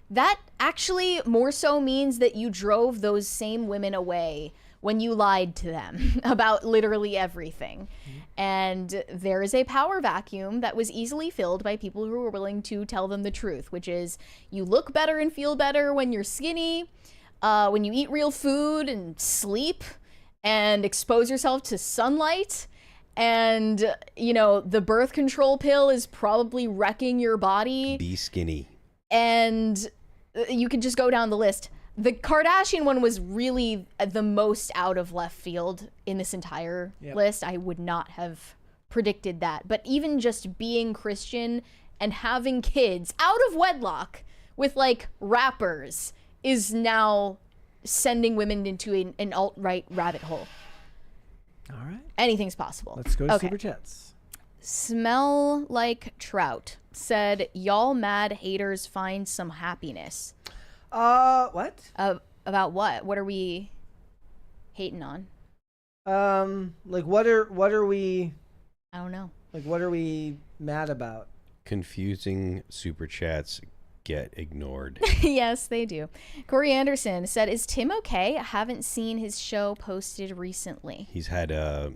That actually more so means that you drove those same women away when you lied to them about literally everything. And there is a power vacuum that was easily filled by people who were willing to tell them the truth, which is you look better and feel better when you're skinny, when you eat real food and sleep and expose yourself to sunlight And, you know, the birth control pill is probably wrecking your body. Be skinny. And you could just go down the list. The Kardashian one was really the most out of left field in this entire list. I would not have predicted that. But even just being Christian and having kids out of wedlock with like rappers is now sending women into an alt-right rabbit hole. All right. Anything's possible. Let's go to Super Chats. Smell like trout said, y'all mad haters find some happiness. What? About what? What are we hating on? Like what are we? I don't know. Like what are we mad about? Confusing Super Chats get ignored. Yes, they do. Corey Anderson said, is Tim okay? I haven't seen his show posted recently. He's had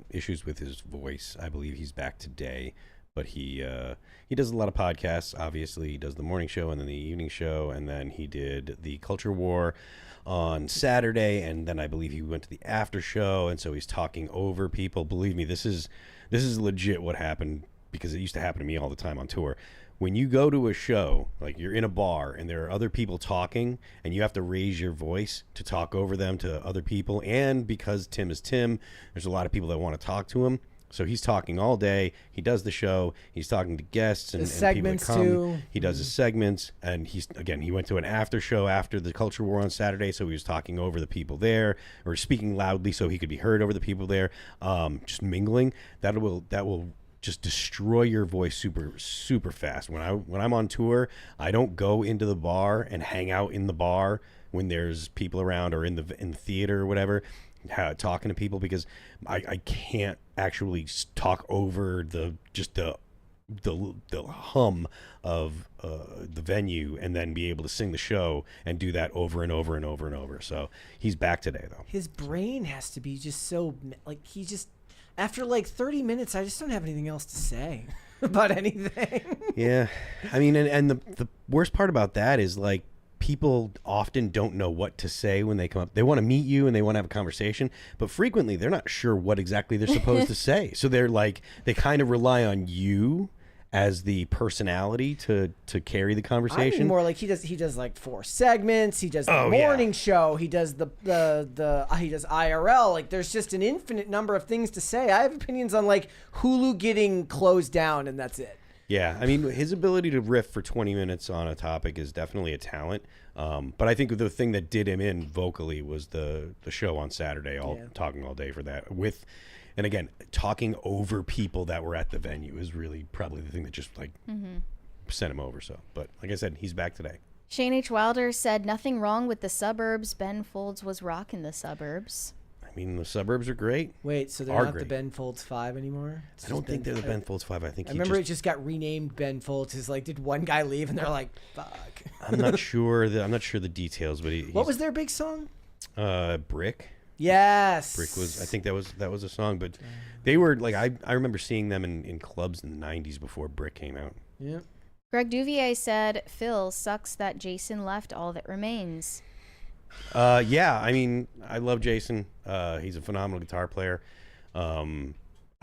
issues with his voice. I believe he's back today, but he does a lot of podcasts. Obviously, he does the morning show and then the evening show, and then he did the Culture War on Saturday, and then I believe he went to the after show, and so he's talking over people. Believe me, this is legit what happened, because it used to happen to me all the time on tour. When you go to a show, like you're in a bar and there are other people talking and you have to raise your voice to talk over them to other people, and because Tim is Tim, there's a lot of people that want to talk to him. So he's talking all day. He does the show. He's talking to guests and people that come. Too. He does his segments, and he went to an after show after the Culture War on Saturday, so he was talking over the people there, or speaking loudly so he could be heard over the people there. Just mingling. That will just destroy your voice super fast. When I'm on tour, I don't go into the bar and hang out in the bar when there's people around, or in the theater or whatever, talking to people, because I can't actually talk over the hum of the venue and then be able to sing the show and do that over and over and over and over. So he's back today, though. His brain has to be just so like, he just, after like 30 minutes, I just don't have anything else to say about anything. Yeah. I mean, and the worst part about that is, like, people often don't know what to say when they come up. They want to meet you and they want to have a conversation, but frequently they're not sure what exactly they're supposed to say. So they're like, they kind of rely on you as the personality to carry the conversation. I mean, more like he does like 4 segments. He does the morning show. He does he does IRL. Like, there's just an infinite number of things to say. I have opinions on like Hulu getting closed down, and that's it. Yeah, I mean, his ability to riff for 20 minutes on a topic is definitely a talent. But I think the thing that did him in vocally was the show on Saturday, talking all day for that. And again, talking over people that were at the venue is really probably the thing that just like sent him over. So, but like I said, he's back today. Shane H. Wilder said, nothing wrong with the suburbs. Ben Folds was rocking the suburbs. I mean, the suburbs are great. Wait, so they're not the Ben Folds 5 anymore? I don't think they're the Ben Folds 5. I think I remember it just got renamed Ben Folds. It's like, did one guy leave and they're like, fuck. I'm not sure the details, but what was their big song? Brick. Yes. Brick was, I think that was a song, but they were like, I remember seeing them in clubs in the 90s before Brick came out. Yeah. Greg Duvier said, Phil, sucks that Jason left All That Remains. Yeah, I mean, I love Jason. He's a phenomenal guitar player.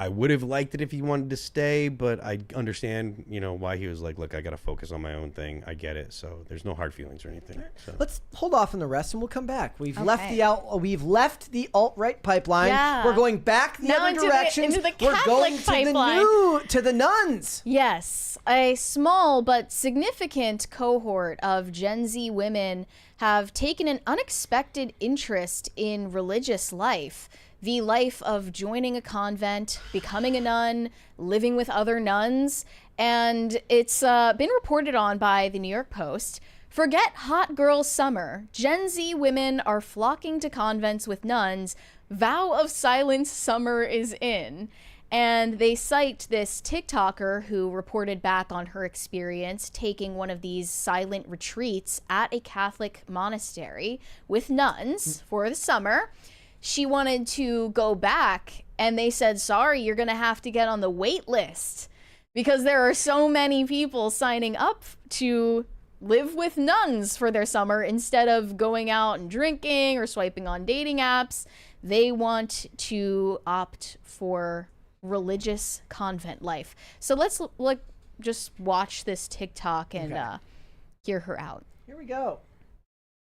I would have liked it if he wanted to stay, but I understand, why he was like, look, I got to focus on my own thing. I get it. So there's no hard feelings or anything. So. Let's hold off on the rest and we'll come back. We've left the alt-right pipeline. Yeah. We're going back the other direction. Into the We're going pipeline. to the nuns. Yes. A small but significant cohort of Gen Z women have taken an unexpected interest in religious life. The life of joining a convent, becoming a nun, living with other nuns. And it's been reported on by the New York Post. Forget hot girl summer. Gen Z women are flocking to convents with nuns. Vow of silence summer is in. And they cite this TikToker who reported back on her experience taking one of these silent retreats at a Catholic monastery with nuns for the summer. She wanted to go back, and they said, sorry, you're going to have to get on the wait list because there are so many people signing up to live with nuns for their summer instead of going out and drinking or swiping on dating apps. They want to opt for religious convent life. So let's just watch this TikTok and hear her out. Here we go.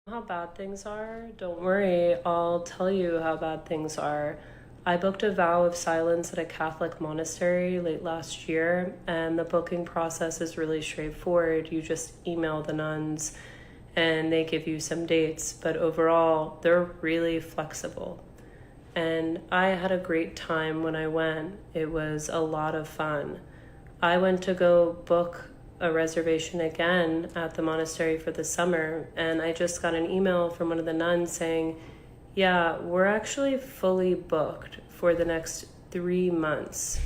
How bad things are? Don't worry, I'll tell you how bad things are. I booked a vow of silence at a Catholic monastery late last year, and the booking process is really straightforward. You just email the nuns and they give you some dates, but overall, they're really flexible. And I had a great time when I went. It was a lot of fun. I went to go book a reservation again at the monastery for the summer, and I just got an email from one of the nuns saying, yeah, we're actually fully booked for the next 3 months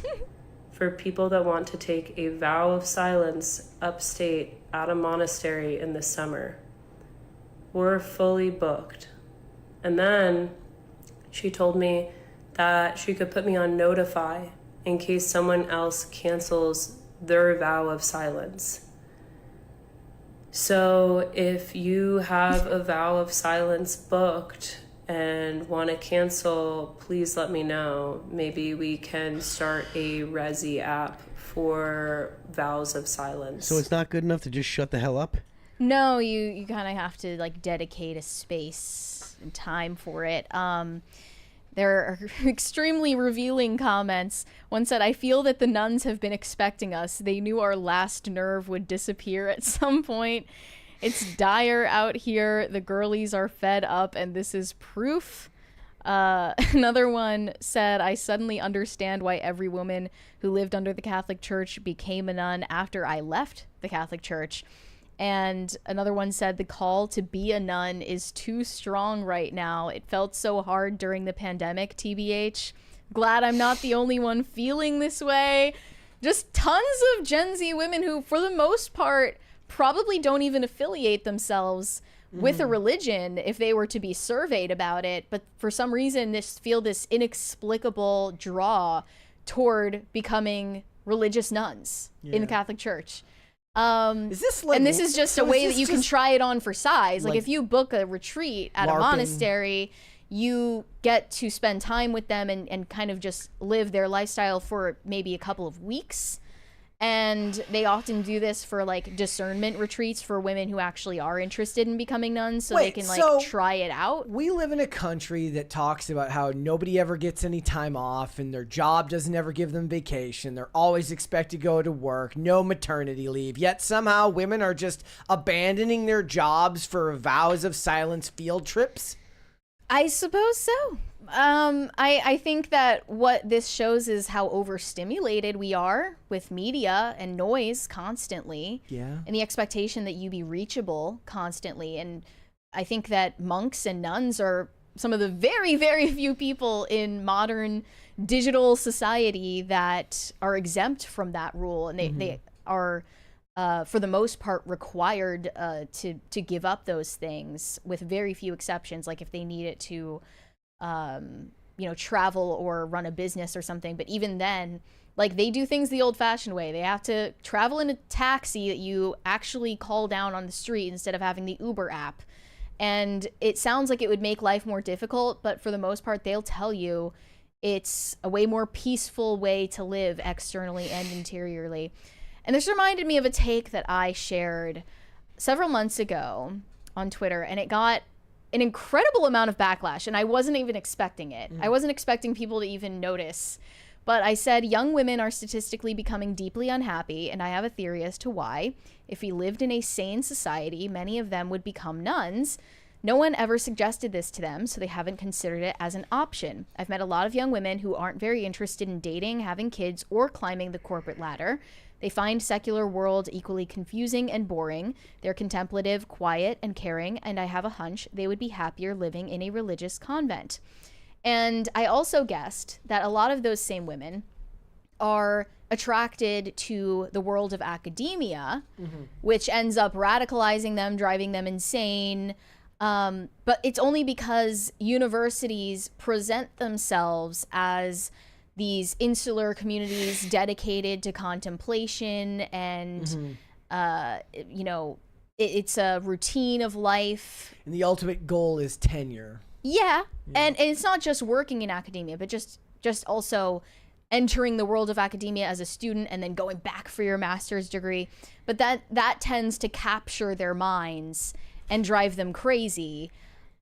for people that want to take a vow of silence upstate at a monastery in the summer. We're fully booked. And then she told me that she could put me on notify in case someone else cancels their vow of silence. So if you have a vow of silence booked and want to cancel, please let me know. Maybe we can start a Resi app for vows of silence. So it's not good enough to just shut the hell up? No, you kind of have to like dedicate a space and time for it. There are extremely revealing comments. One said, I feel that the nuns have been expecting us. They knew our last nerve would disappear at some point. It's dire out here. The girlies are fed up, and this is proof. Another one said, I suddenly understand why every woman who lived under the Catholic Church became a nun after I left the Catholic Church. And another one said, the call to be a nun is too strong right now. It felt so hard during the pandemic, TBH. Glad I'm not the only one feeling this way. Just tons of Gen Z women who, for the most part, probably don't even affiliate themselves with a religion if they were to be surveyed about it. But for some reason, feel this inexplicable draw toward becoming religious nuns in the Catholic Church. Is this like, and this is just so a way that you can try it on for size. Like if you book a retreat at a monastery, you get to spend time with them and kind of just live their lifestyle for maybe a couple of weeks. And they often do this for like discernment retreats for women who actually are interested in becoming nuns, so they can like try it out. We live in a country that talks about how nobody ever gets any time off and their job doesn't ever give them vacation. They're always expected to go to work, no maternity leave. Yet somehow women are just abandoning their jobs for vows of silence field trips. I suppose so. I think that what this shows is how overstimulated we are with media and noise constantly. Yeah. And the expectation that you be reachable constantly. And I think that monks and nuns are some of the very, very few people in modern digital society that are exempt from that rule. And they are, for the most part, required to give up those things with very few exceptions. Like if they need it to travel or run a business or something. But even then, like, they do things the old-fashioned way. They have to travel in a taxi that you actually call down on the street instead of having the Uber app. And it sounds like it would make life more difficult, but for the most part, they'll tell you it's a way more peaceful way to live externally and interiorly. And this reminded me of a take that I shared several months ago on Twitter, and it got an incredible amount of backlash, and I wasn't even expecting it. I wasn't expecting people to even notice. But I said, young women are statistically becoming deeply unhappy, and I have a theory as to why. If we lived in a sane society, many of them would become nuns. No one ever suggested this to them, so they haven't considered it as an option. I've met a lot of young women who aren't very interested in dating, having kids, or climbing the corporate ladder. They find secular world equally confusing and boring. They're contemplative, quiet, and caring, and I have a hunch they would be happier living in a religious convent. And I also guessed that a lot of those same women are attracted to the world of academia, which ends up radicalizing them, driving them insane. But it's only because universities present themselves as these insular communities dedicated to contemplation and, it's a routine of life. And the ultimate goal is tenure. Yeah. And it's not just working in academia, but just also entering the world of academia as a student and then going back for your master's degree. But that tends to capture their minds and drive them crazy.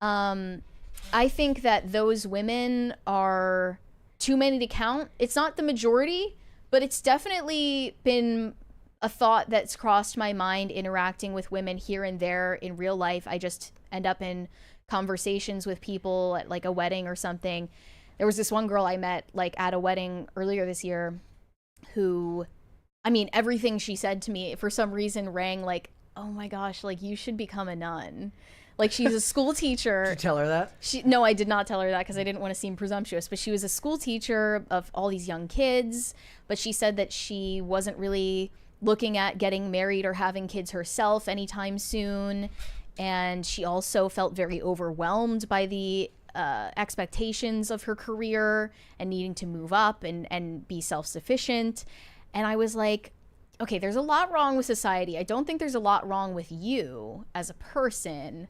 I think that those women are too many to count. It's not the majority, but it's definitely been a thought that's crossed my mind interacting with women here and there in real life. I just end up in conversations with people at like a wedding or something. There was this one girl I met like at a wedding earlier this year who, I mean, everything she said to me for some reason rang like, oh my gosh, like you should become a nun. Like she's a school teacher. Did you tell her that? No, I did not tell her that because I didn't want to seem presumptuous, but she was a school teacher of all these young kids, but she said that she wasn't really looking at getting married or having kids herself anytime soon. And she also felt very overwhelmed by the expectations of her career and needing to move up and be self-sufficient. And I was like, okay, there's a lot wrong with society. I don't think there's a lot wrong with you as a person.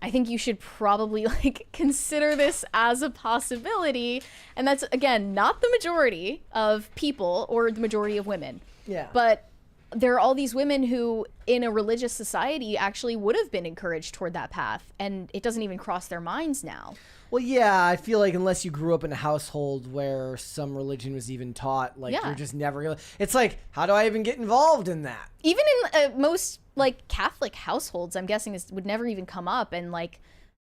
I think you should probably like consider this as a possibility. And that's, again, not the majority of people or the majority of women. Yeah. But there are all these women who in a religious society actually would have been encouraged toward that path, and it doesn't even cross their minds now. Well, yeah, I feel like unless you grew up in a household where some religion was even taught, like you're just never gonna. It's like, how do I even get involved in that? Even in most like Catholic households, I'm guessing this would never even come up, and like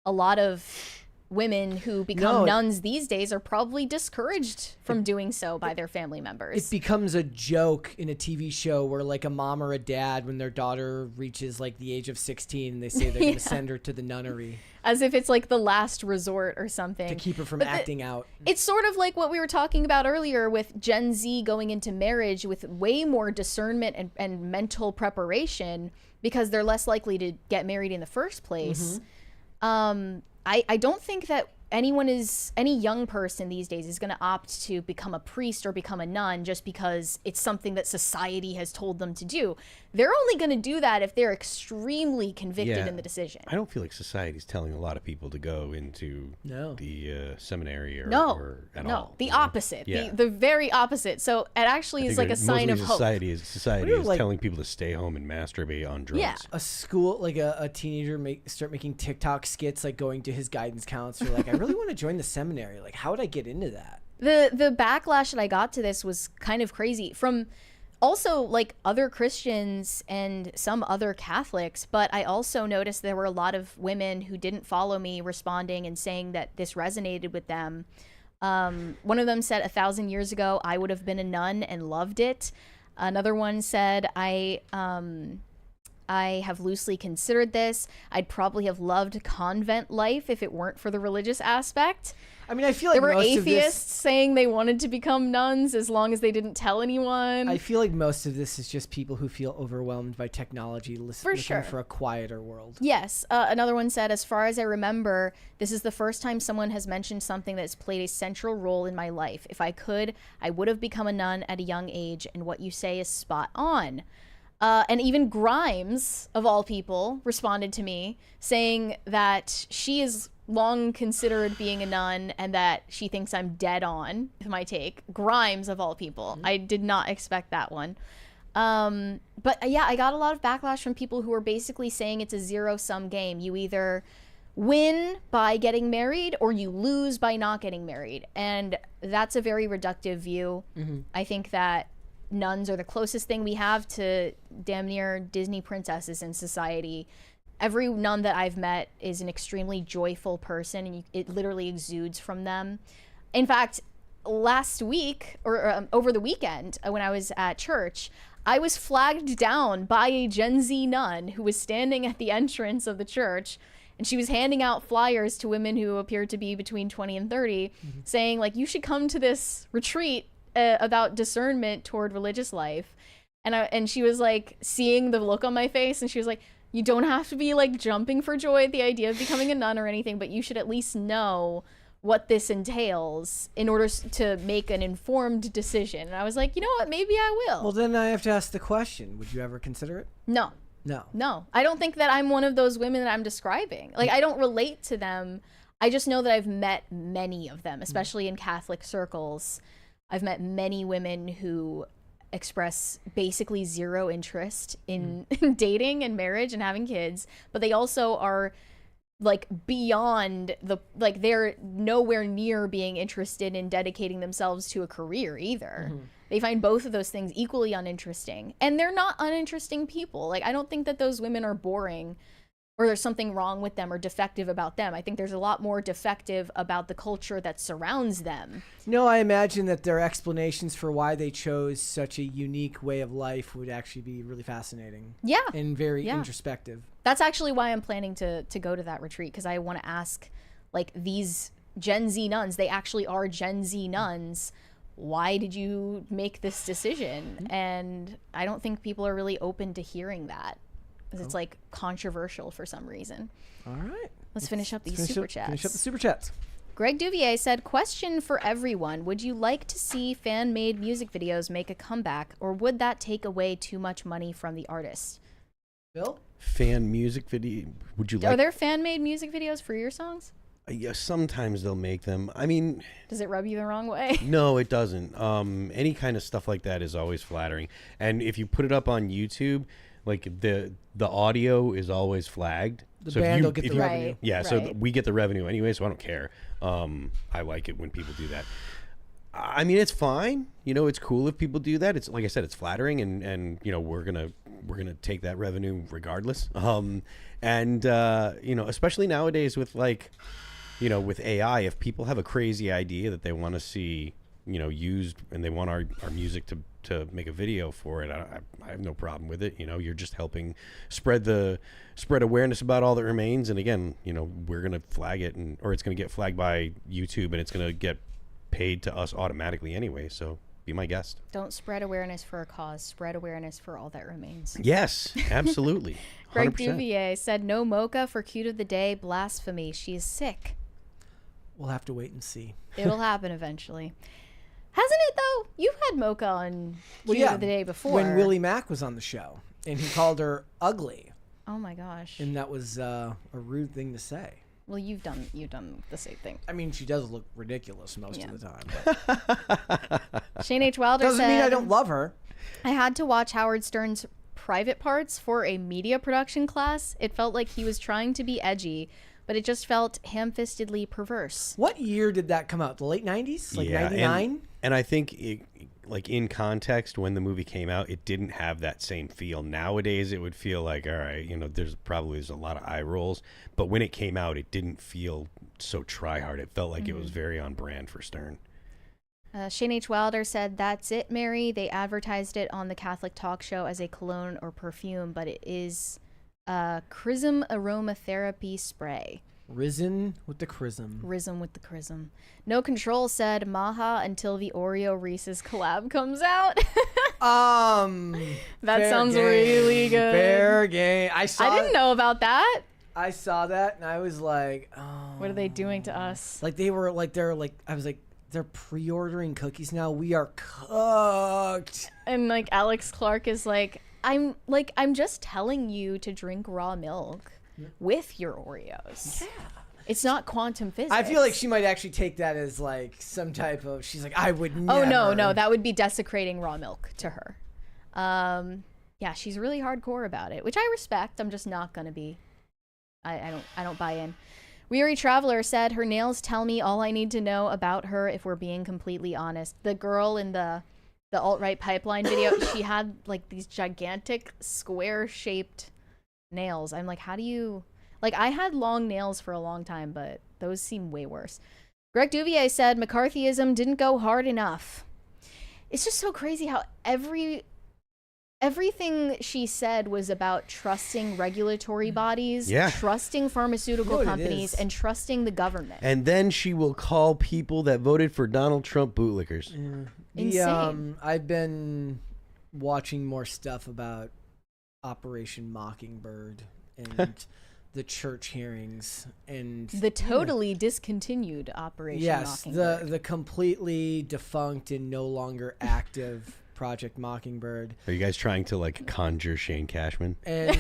a lot of women who become nuns these days are probably discouraged from doing so by their family members. It becomes a joke in a TV show where like a mom or a dad, when their daughter reaches like the age of 16, they say they're going to send her to the nunnery. As if it's like the last resort or something. To keep her from acting out. It's sort of like what we were talking about earlier with Gen Z going into marriage with way more discernment and mental preparation because they're less likely to get married in the first place. I don't think that any young person these days is going to opt to become a priest or become a nun just because it's something that society has told them to do. They're only going to do that if they're extremely convicted in the decision. I don't feel like society's telling a lot of people to go into the seminary or at all. The opposite. The very opposite. So it actually is like a sign of hope. Society is telling people to stay home and masturbate on drugs. Yeah. A school, like a teenager start making TikTok skits, like going to his guidance counselor, like, I really want to join the seminary. Like, how would I get into that? The backlash that I got to this was kind of crazy from also like other Christians and some other Catholics, but I also noticed there were a lot of women who didn't follow me responding and saying that this resonated with them. One of them said 1,000 years ago, I would have been a nun and loved it. Another one said, I have loosely considered this. I'd probably have loved convent life if it weren't for the religious aspect. I mean, I feel like there were most atheists of this, saying they wanted to become nuns as long as they didn't tell anyone. I feel like most of this is just people who feel overwhelmed by technology, looking for a quieter world. Yes. Another one said, as far as I remember, this is the first time someone has mentioned something that's played a central role in my life. If I could, I would have become a nun at a young age, and what you say is spot on. And even Grimes, of all people, responded to me saying that she is long considered being a nun and that she thinks I'm dead on with my take. Grimes, of all people. I did not expect that one. But yeah, I got a lot of backlash from people who were basically saying it's a zero-sum game. You either win by getting married or you lose by not getting married. And that's a very reductive view. I think that nuns are the closest thing we have to damn near Disney princesses in society. Every nun that I've met is an extremely joyful person, and it literally exudes from them. In fact, last week, or over the weekend, when I was at church, I was flagged down by a Gen Z nun who was standing at the entrance of the church, and she was handing out flyers to women who appeared to be between 20 and 30, saying, like, you should come to this retreat about discernment toward religious life. And she was like seeing the look on my face, and she was like, you don't have to be like jumping for joy at the idea of becoming a nun or anything, but you should at least know what this entails in order to make an informed decision. And I was like, you know what, maybe I will. Well, then I have to ask the question, would you ever consider it? No. I don't think that I'm one of those women that I'm describing. Like, I don't relate to them. I just know that I've met many of them, especially in Catholic circles. I've met many women who express basically zero interest in dating and marriage and having kids, but they also are like beyond the, like they're nowhere near being interested in dedicating themselves to a career either. They find both of those things equally uninteresting, and they're not uninteresting people. Like, I don't think that those women are boring or there's something wrong with them or defective about them. I think there's a lot more defective about the culture that surrounds them. No, I imagine that their explanations for why they chose such a unique way of life would actually be really fascinating. Yeah. And very introspective. That's actually why I'm planning to go to that retreat, because I want to ask, like, these Gen Z nuns, they actually are Gen Z nuns, why did you make this decision? And I don't think people are really open to hearing that. It's like controversial for some reason. All right. Let's finish up these super chats. Finish up the super chats. Greg Duvier said, question for everyone. Would you like to see fan-made music videos make a comeback, or would that take away too much money from the artist? Bill? Fan music video? Would you like? Are there fan-made music videos for your songs? Yeah, sometimes they'll make them. I mean, does it rub you the wrong way? No, it doesn't. Any kind of stuff like that is always flattering. And if you put it up on YouTube, like the audio is always flagged. The band will get the revenue. Yeah, so we get the revenue anyway, so I don't care. I like it when people do that. I mean, it's fine. You know, it's cool if people do that. It's like I said, it's flattering, and you know, we're gonna take that revenue regardless. And you know, especially nowadays with like, you know, with AI, if people have a crazy idea that they want to see, you know, used, and they want our music to make a video for it, I have no problem with it. You know, you're just helping spread awareness about all that remains. And again, you know, we're gonna flag it, or it's gonna get flagged by YouTube, and it's gonna get paid to us automatically anyway. So be my guest. Don't spread awareness for a cause. Spread awareness for all that remains. Yes, absolutely. Greg Duvier said, no mocha for cute of the day. Blasphemy. She is sick. We'll have to wait and see. It'll happen eventually. Hasn't it, though? You've had mocha on cute of the day before. When Willie Mack was on the show, and he called her ugly. Oh, my gosh. And that was a rude thing to say. Well, you've done the same thing. I mean, she does look ridiculous most of the time. Shane H. Wilder doesn't said, mean I don't love her. I had to watch Howard Stern's private parts for a media production class. It felt like he was trying to be edgy, but it just felt ham-fistedly perverse. What year did that come out? The late 90s? Like 99? And I think, like in context, when the movie came out, it didn't have that same feel. Nowadays, it would feel like, all right, you know, there's a lot of eye rolls. But when it came out, it didn't feel so try-hard. It felt like it was very on brand for Stern. Shane H. Wilder said, that's it, Mary. They advertised it on the Catholic talk show as a cologne or perfume, but it is Chrism aromatherapy spray. Risen with the chrism. Risen with the chrism. No Control said, Maha until the Oreo Reese's collab comes out. That sounds really good. Fair game. I didn't know about that. I saw that and I was like, oh. What are they doing to us? Like I was like, they're pre-ordering cookies now. We are cooked. And like Alex Clark is like, I'm just telling you to drink raw milk with your Oreos. Yeah. It's not quantum physics. I feel like she might actually take that as like some type of, she's like, I would never. Oh, no, that would be desecrating raw milk to her. Yeah, she's really hardcore about it, which I respect. I'm just not going to be. I don't buy in. Weary Traveler said, her nails tell me all I need to know about her if we're being completely honest. The girl in the alt-right pipeline video, she had like these gigantic square-shaped nails. I'm like, how do you... Like, I had long nails for a long time, but those seem way worse. Greg Duvier said, McCarthyism didn't go hard enough. It's just so crazy how everything she said was about trusting regulatory bodies, trusting pharmaceutical companies, and trusting the government. And then she will call people that voted for Donald Trump bootlickers. Insane. I've been watching more stuff about Operation Mockingbird and the church hearings and the totally discontinued Operation Mockingbird. The completely defunct and no longer active Project Mockingbird. Are you guys trying to like conjure Shane Cashman? And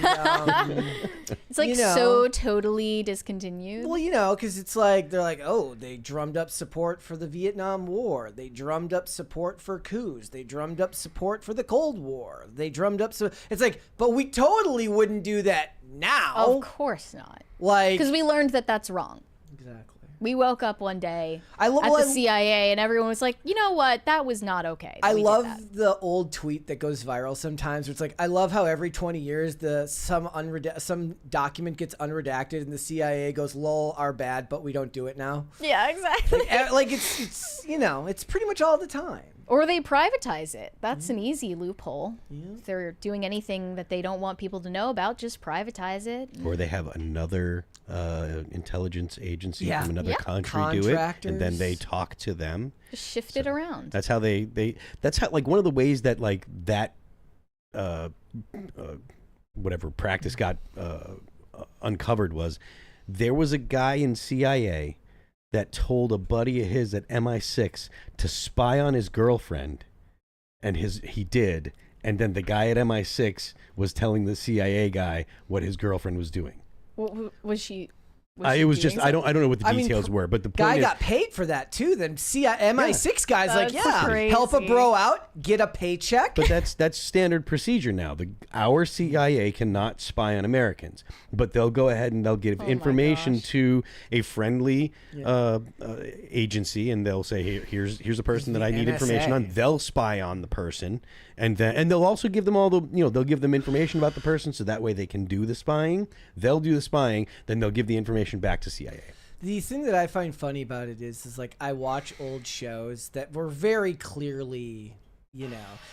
it's like so totally discontinued. Well, because it's like they're like, oh, they drummed up support for the Vietnam War. They drummed up support for coups. They drummed up support for the Cold War. They drummed up it's like, but we totally wouldn't do that now. Of course not. Like, because we learned that that's wrong. Exactly. We woke up one day at the CIA and everyone was like, you know what? That was not okay. I love the old tweet that goes viral sometimes where it's like, I love how every 20 years some document gets unredacted and the CIA goes, lol, our bad, but we don't do it now. Yeah, exactly. Like it's it's pretty much all the time. Or they privatize it. That's an easy loophole. If they're doing anything that they don't want people to know about, just privatize it. Or they have another intelligence agency from another country do it, and then they talk to them. Just shift it around. That's how that's how, like, one of the ways that like that whatever practice got uncovered was there was a guy in CIA that told a buddy of his at MI6 to spy on his girlfriend, and he did, and then the guy at MI6 was telling the CIA guy what his girlfriend was doing. Was she? It was just I don't know what the details were, but the point guy is, got paid for that too. Then MI6 guy's like, crazy. Help a bro out, get a paycheck. But that's standard procedure now. Our CIA cannot spy on Americans, but they'll go ahead and they'll give information to a friendly agency, and they'll say, here's a person that I need information on. They'll spy on the person, and they'll also give them all the they'll give them information about the person, so that way they can do the spying. They'll do the spying, then they'll give the information back to CIA. The thing that I find funny about it is like I watch old shows that were very clearly,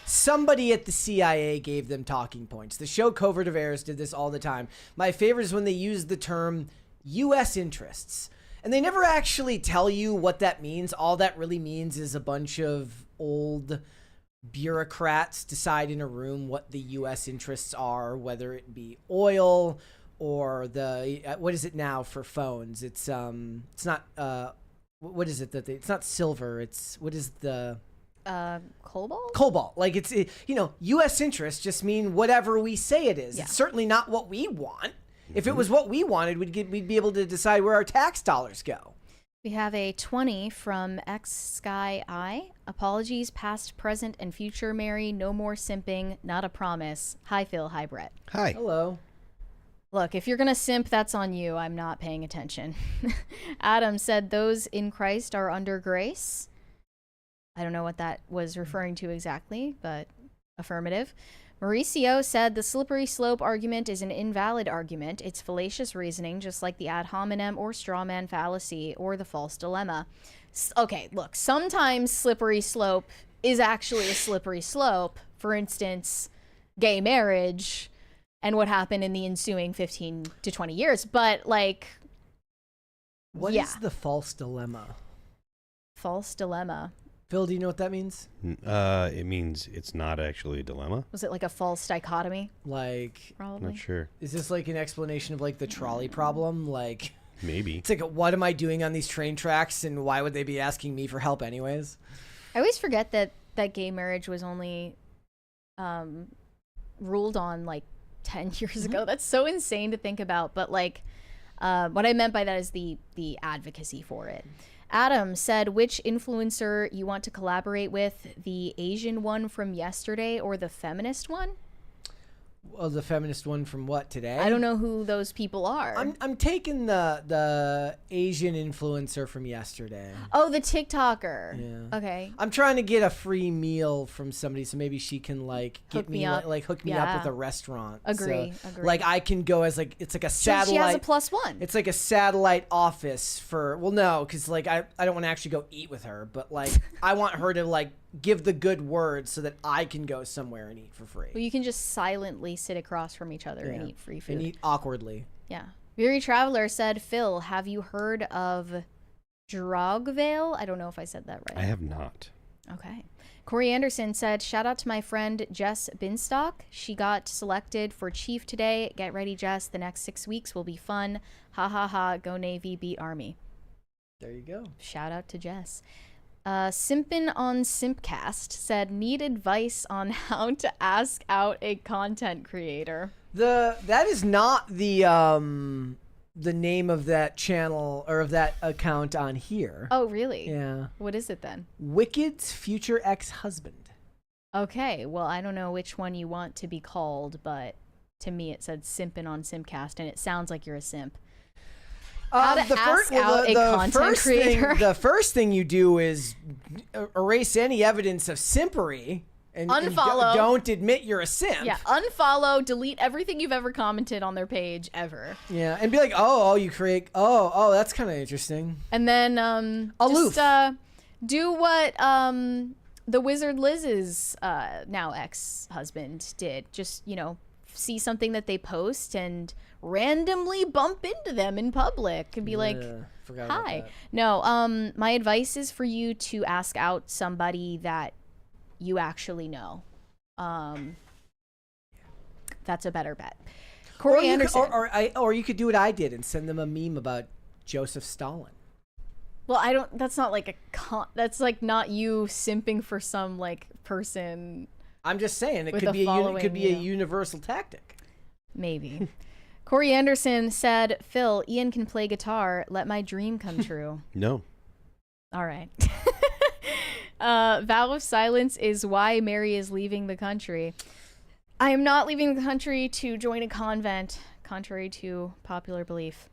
somebody at the CIA gave them talking points. The show Covert Affairs did this all the time. My favorite is when they use the term U.S. interests. And they never actually tell you what that means. All that really means is a bunch of old bureaucrats decide in a room what the U.S. interests are, whether it be oil or what is it now for phones? It's not what is it that it's not silver. It's what is the cobalt? Cobalt. Like it's U.S. interests just mean whatever we say it is. Yeah. It's certainly not what we want. If it was what we wanted, we'd be able to decide where our tax dollars go. We have a 20 from X Sky I. Apologies, past, present, and future, Mary. No more simping. Not a promise. Hi, Phil. Hi, Brett. Hi. Hello. Look, if you're going to simp, that's on you. I'm not paying attention. Adam said those in Christ are under grace. I don't know what that was referring to exactly, but affirmative. Mauricio said the slippery slope argument is an invalid argument. It's fallacious reasoning, just like the ad hominem or straw man fallacy or the false dilemma. Okay, look, sometimes slippery slope is actually a slippery slope. For instance, gay marriage and what happened in the ensuing 15 to 20 years. But, like, what is the false dilemma? False dilemma. Phil, do you know what that means? It means it's not actually a dilemma. Was it like a false dichotomy? Like, probably. Not sure. Is this like an explanation of like the trolley problem? Like, maybe. It's like, what am I doing on these train tracks, and why would they be asking me for help anyways? I always forget that gay marriage was only ruled on like 10 years ago. That's so insane to think about. But like, what I meant by that is the advocacy for it. Adam said, which influencer you want to collaborate with, the Asian one from yesterday or the feminist one? Well, the feminist one from what, today? I don't know who those people are. I'm taking the Asian influencer from yesterday. Oh, the TikToker. Yeah. Okay. I'm trying to get a free meal from somebody, so maybe she can like get me up. Like hook me up with a restaurant. Agree. Like I can go as like it's like a satellite. She has a +1. It's like a satellite office for no, because like I don't want to actually go eat with her, but like I want her to like give the good word so that I can go somewhere and eat for free. Well, you can just silently sit across from each other and eat free food. And eat awkwardly. Yeah. Weary Traveler said, Phil, have you heard of Drogvale? I don't know if I said that right. I have not. Okay. Corey Anderson said, shout out to my friend Jess Binstock. She got selected for chief today. Get ready, Jess. The next 6 weeks will be fun. Ha ha ha. Go Navy, beat Army. There you go. Shout out to Jess. Simpin on Simpcast said, need advice on how to ask out a content creator. That is not the name of that channel or of that account on here. Oh, really? Yeah. What is it then? Wicked's future ex-husband. Okay, well, I don't know which one you want to be called, but to me it said Simpin on Simpcast, and it sounds like you're a simp. How to ask out a content creator. The first thing you do is erase any evidence of simpery. And unfollow. Don't admit you're a simp. Yeah, unfollow, delete everything you've ever commented on their page ever. Yeah, and be like, oh, you create, oh, that's kind of interesting. And then aloof. Just do what the Wizard Liz's now ex-husband did. Just, see something that they post and randomly bump into them in public and be like, hi. No, my advice is for you to ask out somebody that you actually know. That's a better bet. Corey Anderson. Or you could do what I did and send them a meme about Joseph Stalin. Well, that's not like that's like not you simping for some like person. I'm just saying it could be a universal tactic. Maybe. Corey Anderson said, Phil, Ian can play guitar. Let my dream come true. No. All right. Vow of silence is why Mary is leaving the country. I am not leaving the country to join a convent, contrary to popular belief.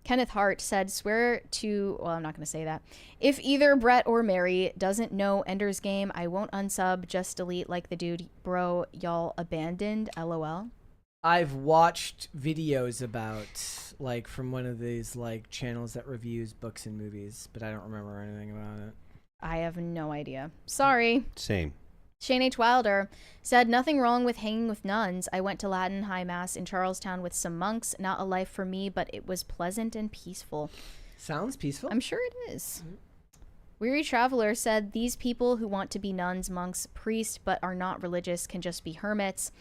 Kenneth Hart said, swear to, well, I'm not going to say that. If either Brett or Mary doesn't know Ender's Game, I won't unsub, just delete like the dude, bro, y'all abandoned, LOL. I've watched videos about, like, from one of these, like, channels that reviews books and movies, but I don't remember anything about it. I have no idea. Sorry. Same. Shane H. Wilder said, nothing wrong with hanging with nuns. I went to Latin High Mass in Charlestown with some monks. Not a life for me, but it was pleasant and peaceful. Sounds peaceful. I'm sure it is. Weary Traveler said, these people who want to be nuns, monks, priests, but are not religious can just be hermits.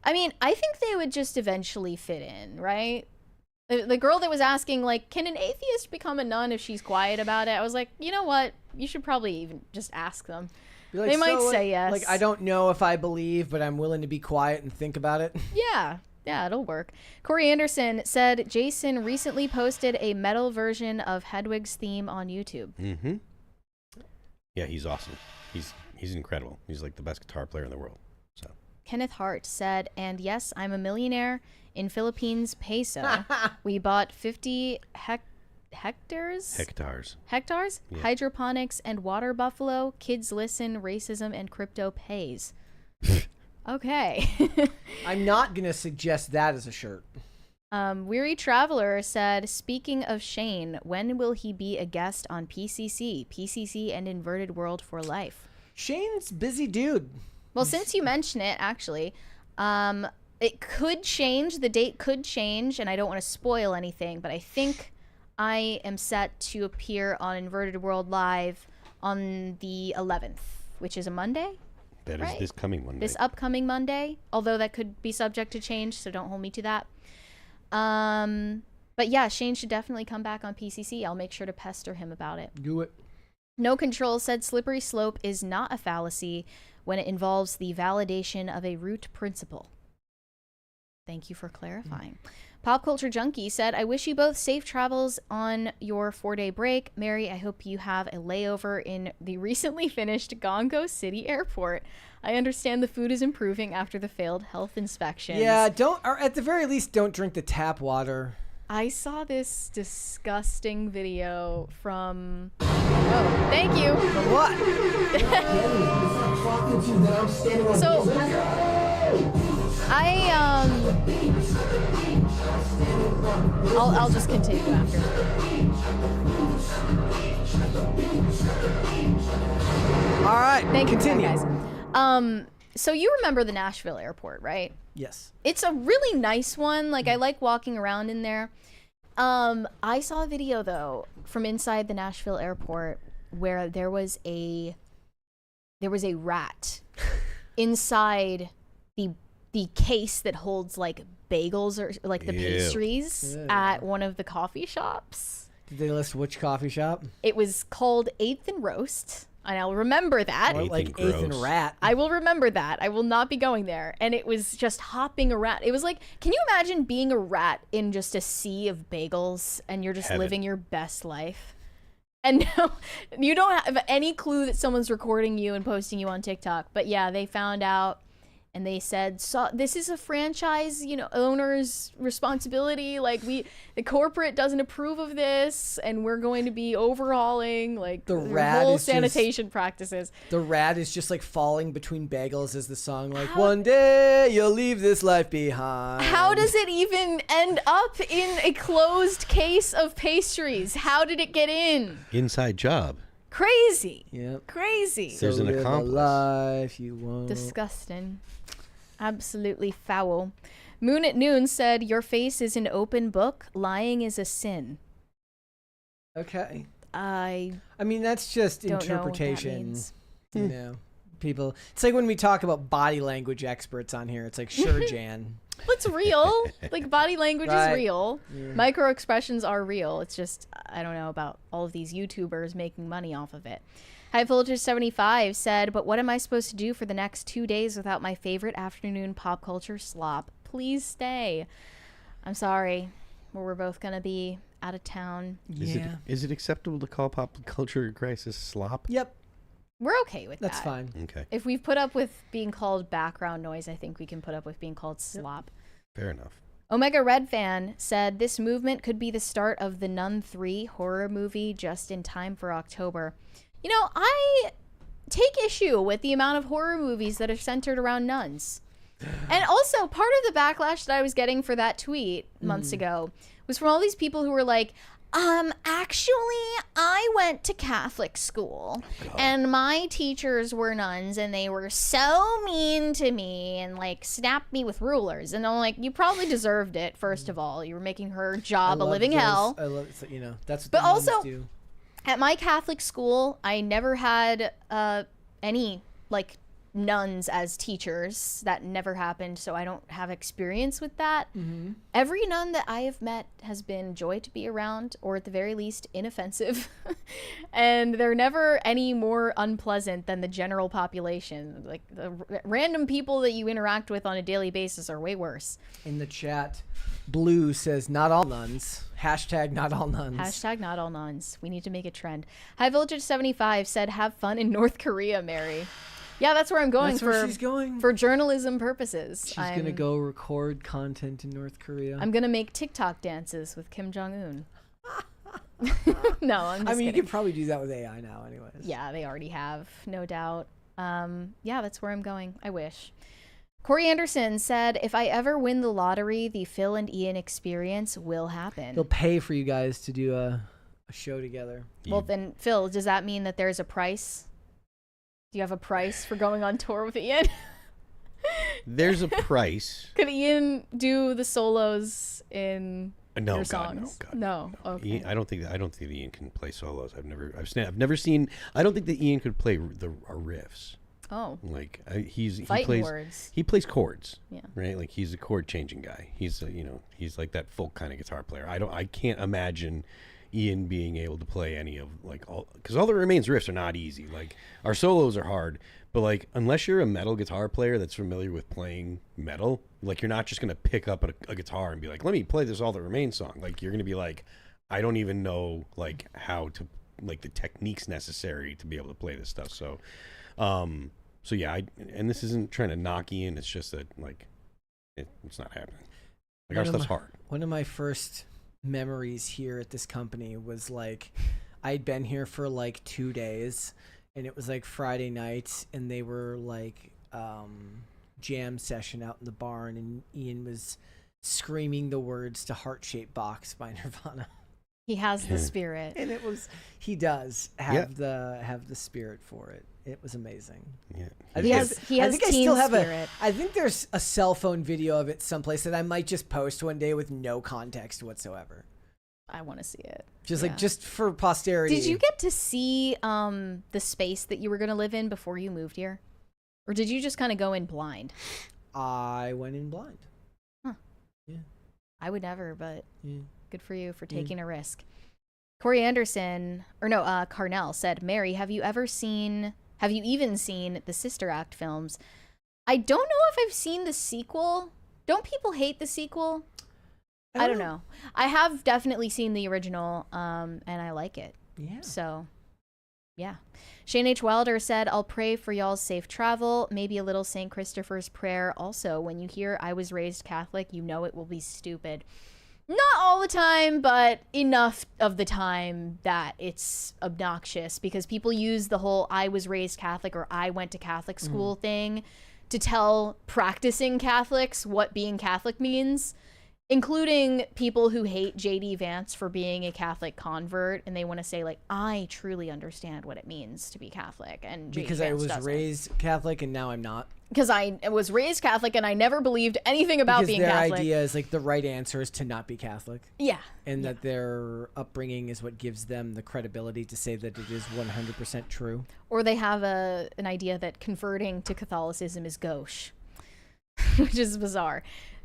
I mean, I think they would just eventually fit in, right? The girl that was asking, like, can an atheist become a nun if she's quiet about it? I was like, you know what? You should probably even just ask them. Like, they might say yes. Like, I don't know if I believe, but I'm willing to be quiet and think about it. Yeah, it'll work. Corey Anderson said, Jason recently posted a metal version of Hedwig's theme on YouTube. Mm-hmm. Yeah, he's awesome. He's incredible. He's like the best guitar player in the world. So. Kenneth Hart said, and yes, I'm a millionaire in Philippines peso. We bought 50 hectares? Hectares. Yeah. Hydroponics and water buffalo. Kids listen, racism and crypto pays. Okay. I'm not going to suggest that as a shirt. Weary Traveler said, speaking of Shane, when will he be a guest on PCC and Inverted World for Life? Shane's busy dude. Well, since you mention it, actually, it could change. The date could change, and I don't want to spoil anything, but I think I am set to appear on Inverted World Live on the 11th, which is a Monday. That is this coming Monday. This upcoming Monday, although that could be subject to change, so don't hold me to that. But yeah, Shane should definitely come back on PCC. I'll make sure to pester him about it. Do it. No Control said slippery slope is not a fallacy when it involves the validation of a root principle. Thank you for clarifying. Pop Culture Junkie said, I wish you both safe travels on your 4-day break. Mary, I hope you have a layover in the recently finished Gongo City Airport. I understand the food is improving after the failed health inspections. Yeah, or at the very least, don't drink the tap water. I saw this disgusting video from... Oh, thank you. For what? So, I'll just continue after. All right, thank continue. you, guys. So you remember the Nashville airport, right? Yes. It's a really nice one. Like, I like walking around in there. I saw a video though from inside the Nashville airport where there was a rat inside the case that holds like bagels or like the pastries at one of the coffee shops. Did they list which coffee shop? It was called 8th and Roast. And I'll remember that. Or like eighth and rat. I will remember that. I will not be going there. And it was just hopping a rat. It was like, can you imagine being a rat in just a sea of bagels and you're just living your best life? And now you don't have any clue that someone's recording you and posting you on TikTok. But yeah, they found out. And they said, so this is a franchise, owner's responsibility. Like the corporate doesn't approve of this, and we're going to be overhauling like the whole sanitation practices. The rat is just like falling between bagels as the song, like one day you'll leave this life behind. How does it even end up in a closed case of pastries? How did it get in? Inside job. Crazy. Yep. Crazy. There's an accomplice. Life you won't. Disgusting. Absolutely foul. Moon at Noon said, your face is an open book. Lying is a sin. Okay. I mean, that's just interpretation. You know, people. It's like when we talk about body language experts on here. It's like, sure, Jan. It's real. Like, body language is real. Yeah. Micro expressions are real. It's just, I don't know about all of these YouTubers making money off of it. High Voltage 75 said, but what am I supposed to do for the next 2 days without my favorite afternoon pop culture slop? Please stay. I'm sorry. We're both going to be out of town. Yeah. Is it acceptable to call pop culture crisis slop? Yep. We're okay with that. That's fine. Okay. If we've put up with being called background noise, I think we can put up with being called slop. Fair enough. Omega Red Fan said, this movement could be the start of the Nun 3 horror movie just in time for October. You know, I take issue with the amount of horror movies that are centered around nuns. And also, part of the backlash that I was getting for that tweet months ago was from all these people who were like, actually, I went to Catholic school and my teachers were nuns and they were so mean to me and like snapped me with rulers. And I'm like, you probably deserved it, first of all. You were making her job a living hell. I love it. You know, that's what but the nuns also, do. At my Catholic school, I never had any like nuns as teachers. That never happened, so I don't have experience with that. Every nun that I have met has been joy to be around, or at the very least inoffensive. And they're never any more unpleasant than the general population. Like the random people that you interact with on a daily basis are way worse. In the chat, Blue says, not all nuns. Hashtag not all nuns. Hashtag not all nuns. We need to make a trend. High Voltage 75 said, have fun in North Korea, Mary. Yeah, that's where I'm going. That's where she's going. For journalism purposes. She's going to go record content in North Korea. I'm going to make TikTok dances with Kim Jong-un. No, I'm just kidding. You can probably do that with AI now anyways. Yeah, they already have, no doubt. Yeah, that's where I'm going. I wish. Corey Anderson said, if I ever win the lottery, the Phil and Ian experience will happen. They'll pay for you guys to do a show together. Well, then, Phil, does that mean that there's a price? Do you have a price for going on tour with Ian? There's a price. Could Ian do the solos in your songs? No. Okay. Ian, I don't think that Ian can play solos. I've never seen. I don't think that Ian could play a riffs. Oh. Like he plays chords. Yeah. Right. Like he's a chord changing guy. He's he's like that folk kind of guitar player. I can't imagine Ian being able to play any of because all that remains riffs are not easy. Like our solos are hard, but like unless you're a metal guitar player that's familiar with playing metal, like you're not just gonna pick up a guitar and be like, let me play this All That Remains song. Like you're gonna be like, I don't even know like how to like the techniques necessary to be able to play this stuff. So, so yeah, and this isn't trying to knock Ian. It's just that like it's not happening. Like our stuff's hard. One of my first memories here at this company was like I'd been here for like 2 days and it was like Friday night and they were like jam session out in the barn and Ian was screaming the words to Heart Shaped Box by Nirvana. He has the spirit. And he does have the spirit for it. It was amazing. Yeah. He has teen spirit. I think there's a cell phone video of it someplace that I might just post one day with no context whatsoever. I want to see it. Just for posterity. Did you get to see the space that you were going to live in before you moved here? Or did you just kind of go in blind? I went in blind. Huh. Yeah. I would never, but good for you for taking a risk. Corey Anderson, or no, Carnell said, Mary, have you even seen the Sister Act films? I don't know if I've seen the sequel. Don't people hate the sequel? I don't know. I have definitely seen the original, and I like it. Yeah. So, yeah. Shane H. Wilder said, I'll pray for y'all's safe travel. Maybe a little St. Christopher's prayer. Also, when you hear I was raised Catholic, you know it will be stupid. Not all the time, but enough of the time that it's obnoxious, because people use the whole I was raised Catholic or I went to Catholic school thing to tell practicing Catholics what being Catholic means, including people who hate J.D. Vance for being a Catholic convert, and they want to say, like, I truly understand what it means to be Catholic. And because I was raised Catholic and now I'm not. Because I was raised Catholic and I never believed anything about being Catholic. Catholic. Their idea is like the right answer is to not be Catholic. Yeah. And that their upbringing is what gives them the credibility to say that it is 100% true. Or they have an idea that converting to Catholicism is gauche, which is bizarre.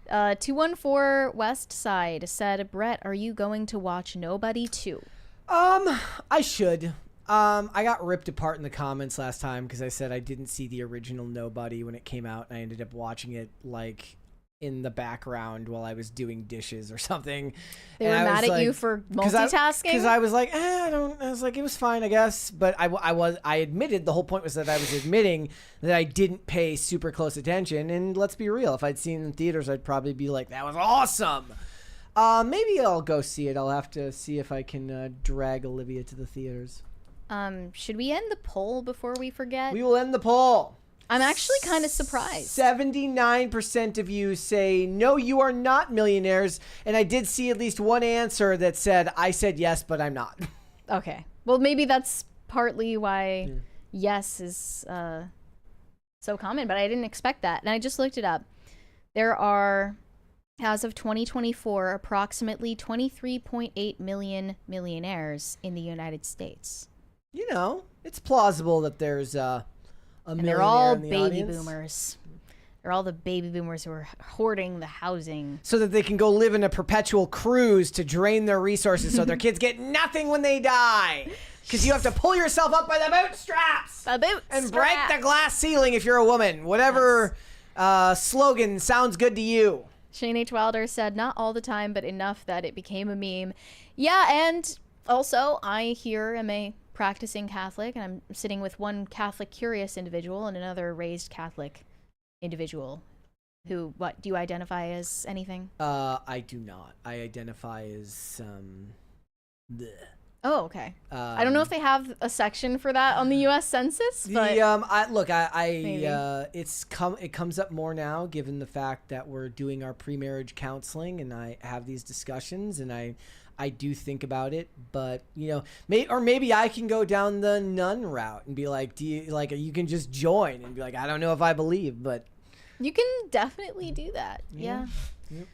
214 West Side said, Brett, are you going to watch Nobody 2? I should. I got ripped apart in the comments last time because I said I didn't see the original Nobody when it came out, and I ended up watching it like in the background while I was doing dishes or something. They were mad at you for multitasking? Because I was like, I was like, it was fine, I guess. But I admitted, the whole point was that I was admitting that I didn't pay super close attention. And let's be real, if I'd seen it in theaters, I'd probably be like, that was awesome. Maybe I'll go see it. I'll have to see if I can drag Olivia to the theaters. Should we end the poll before we forget? We will end the poll. I'm actually kind of surprised. 79% of you say, no, you are not millionaires. And I did see at least one answer that said, I said yes, but I'm not. Okay. Well, maybe that's partly why yes is so common, but I didn't expect that. And I just looked it up. There are, as of 2024, approximately 23.8 million millionaires in the United States. You know, it's plausible that there's and they're all in the baby audience. Boomers. They're all the baby boomers who are hoarding the housing. So that they can go live in a perpetual cruise to drain their resources so their kids get nothing when they die. Because you have to pull yourself up by the bootstraps. And break the glass ceiling if you're a woman. Whatever slogan sounds good to you. Shane H. Wilder said, not all the time, but enough that it became a meme. Yeah, and also I here am a practicing Catholic, and I'm sitting with one Catholic curious individual and another raised Catholic individual. Who, what, do you identify as anything? I do not. I identify as bleh. Oh, okay. I don't know if they have a section for that on the U.S. Census, but it comes up more now, given the fact that we're doing our pre-marriage counseling, and I have these discussions, and I do think about it, but you know, maybe I can go down the nun route and be like, you can just join and be like, I don't know if I believe, but you can definitely do that. Yeah. Yep.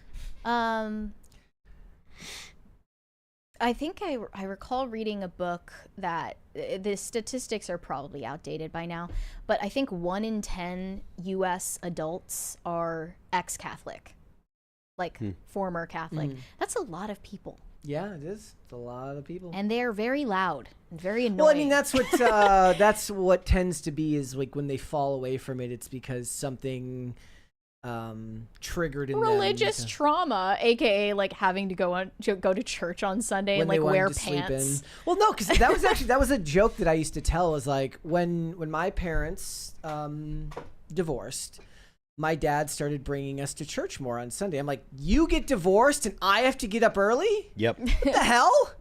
I think I recall reading a book that the statistics are probably outdated by now, but I think 1 in 10 U.S. adults are ex-Catholic, like former Catholic. That's a lot of people. Yeah, it is. It's a lot of people. And they're very loud and very annoying. Well, I mean, that's what that's what tends to be is like when they fall away from it, it's because something triggered in religious trauma, aka like having to go to church on Sunday and like wear pants. Well, no, because that was a joke that I used to tell. Was like when my parents divorced, my dad started bringing us to church more on Sunday. I'm like, you get divorced and I have to get up early? Yep. What the hell?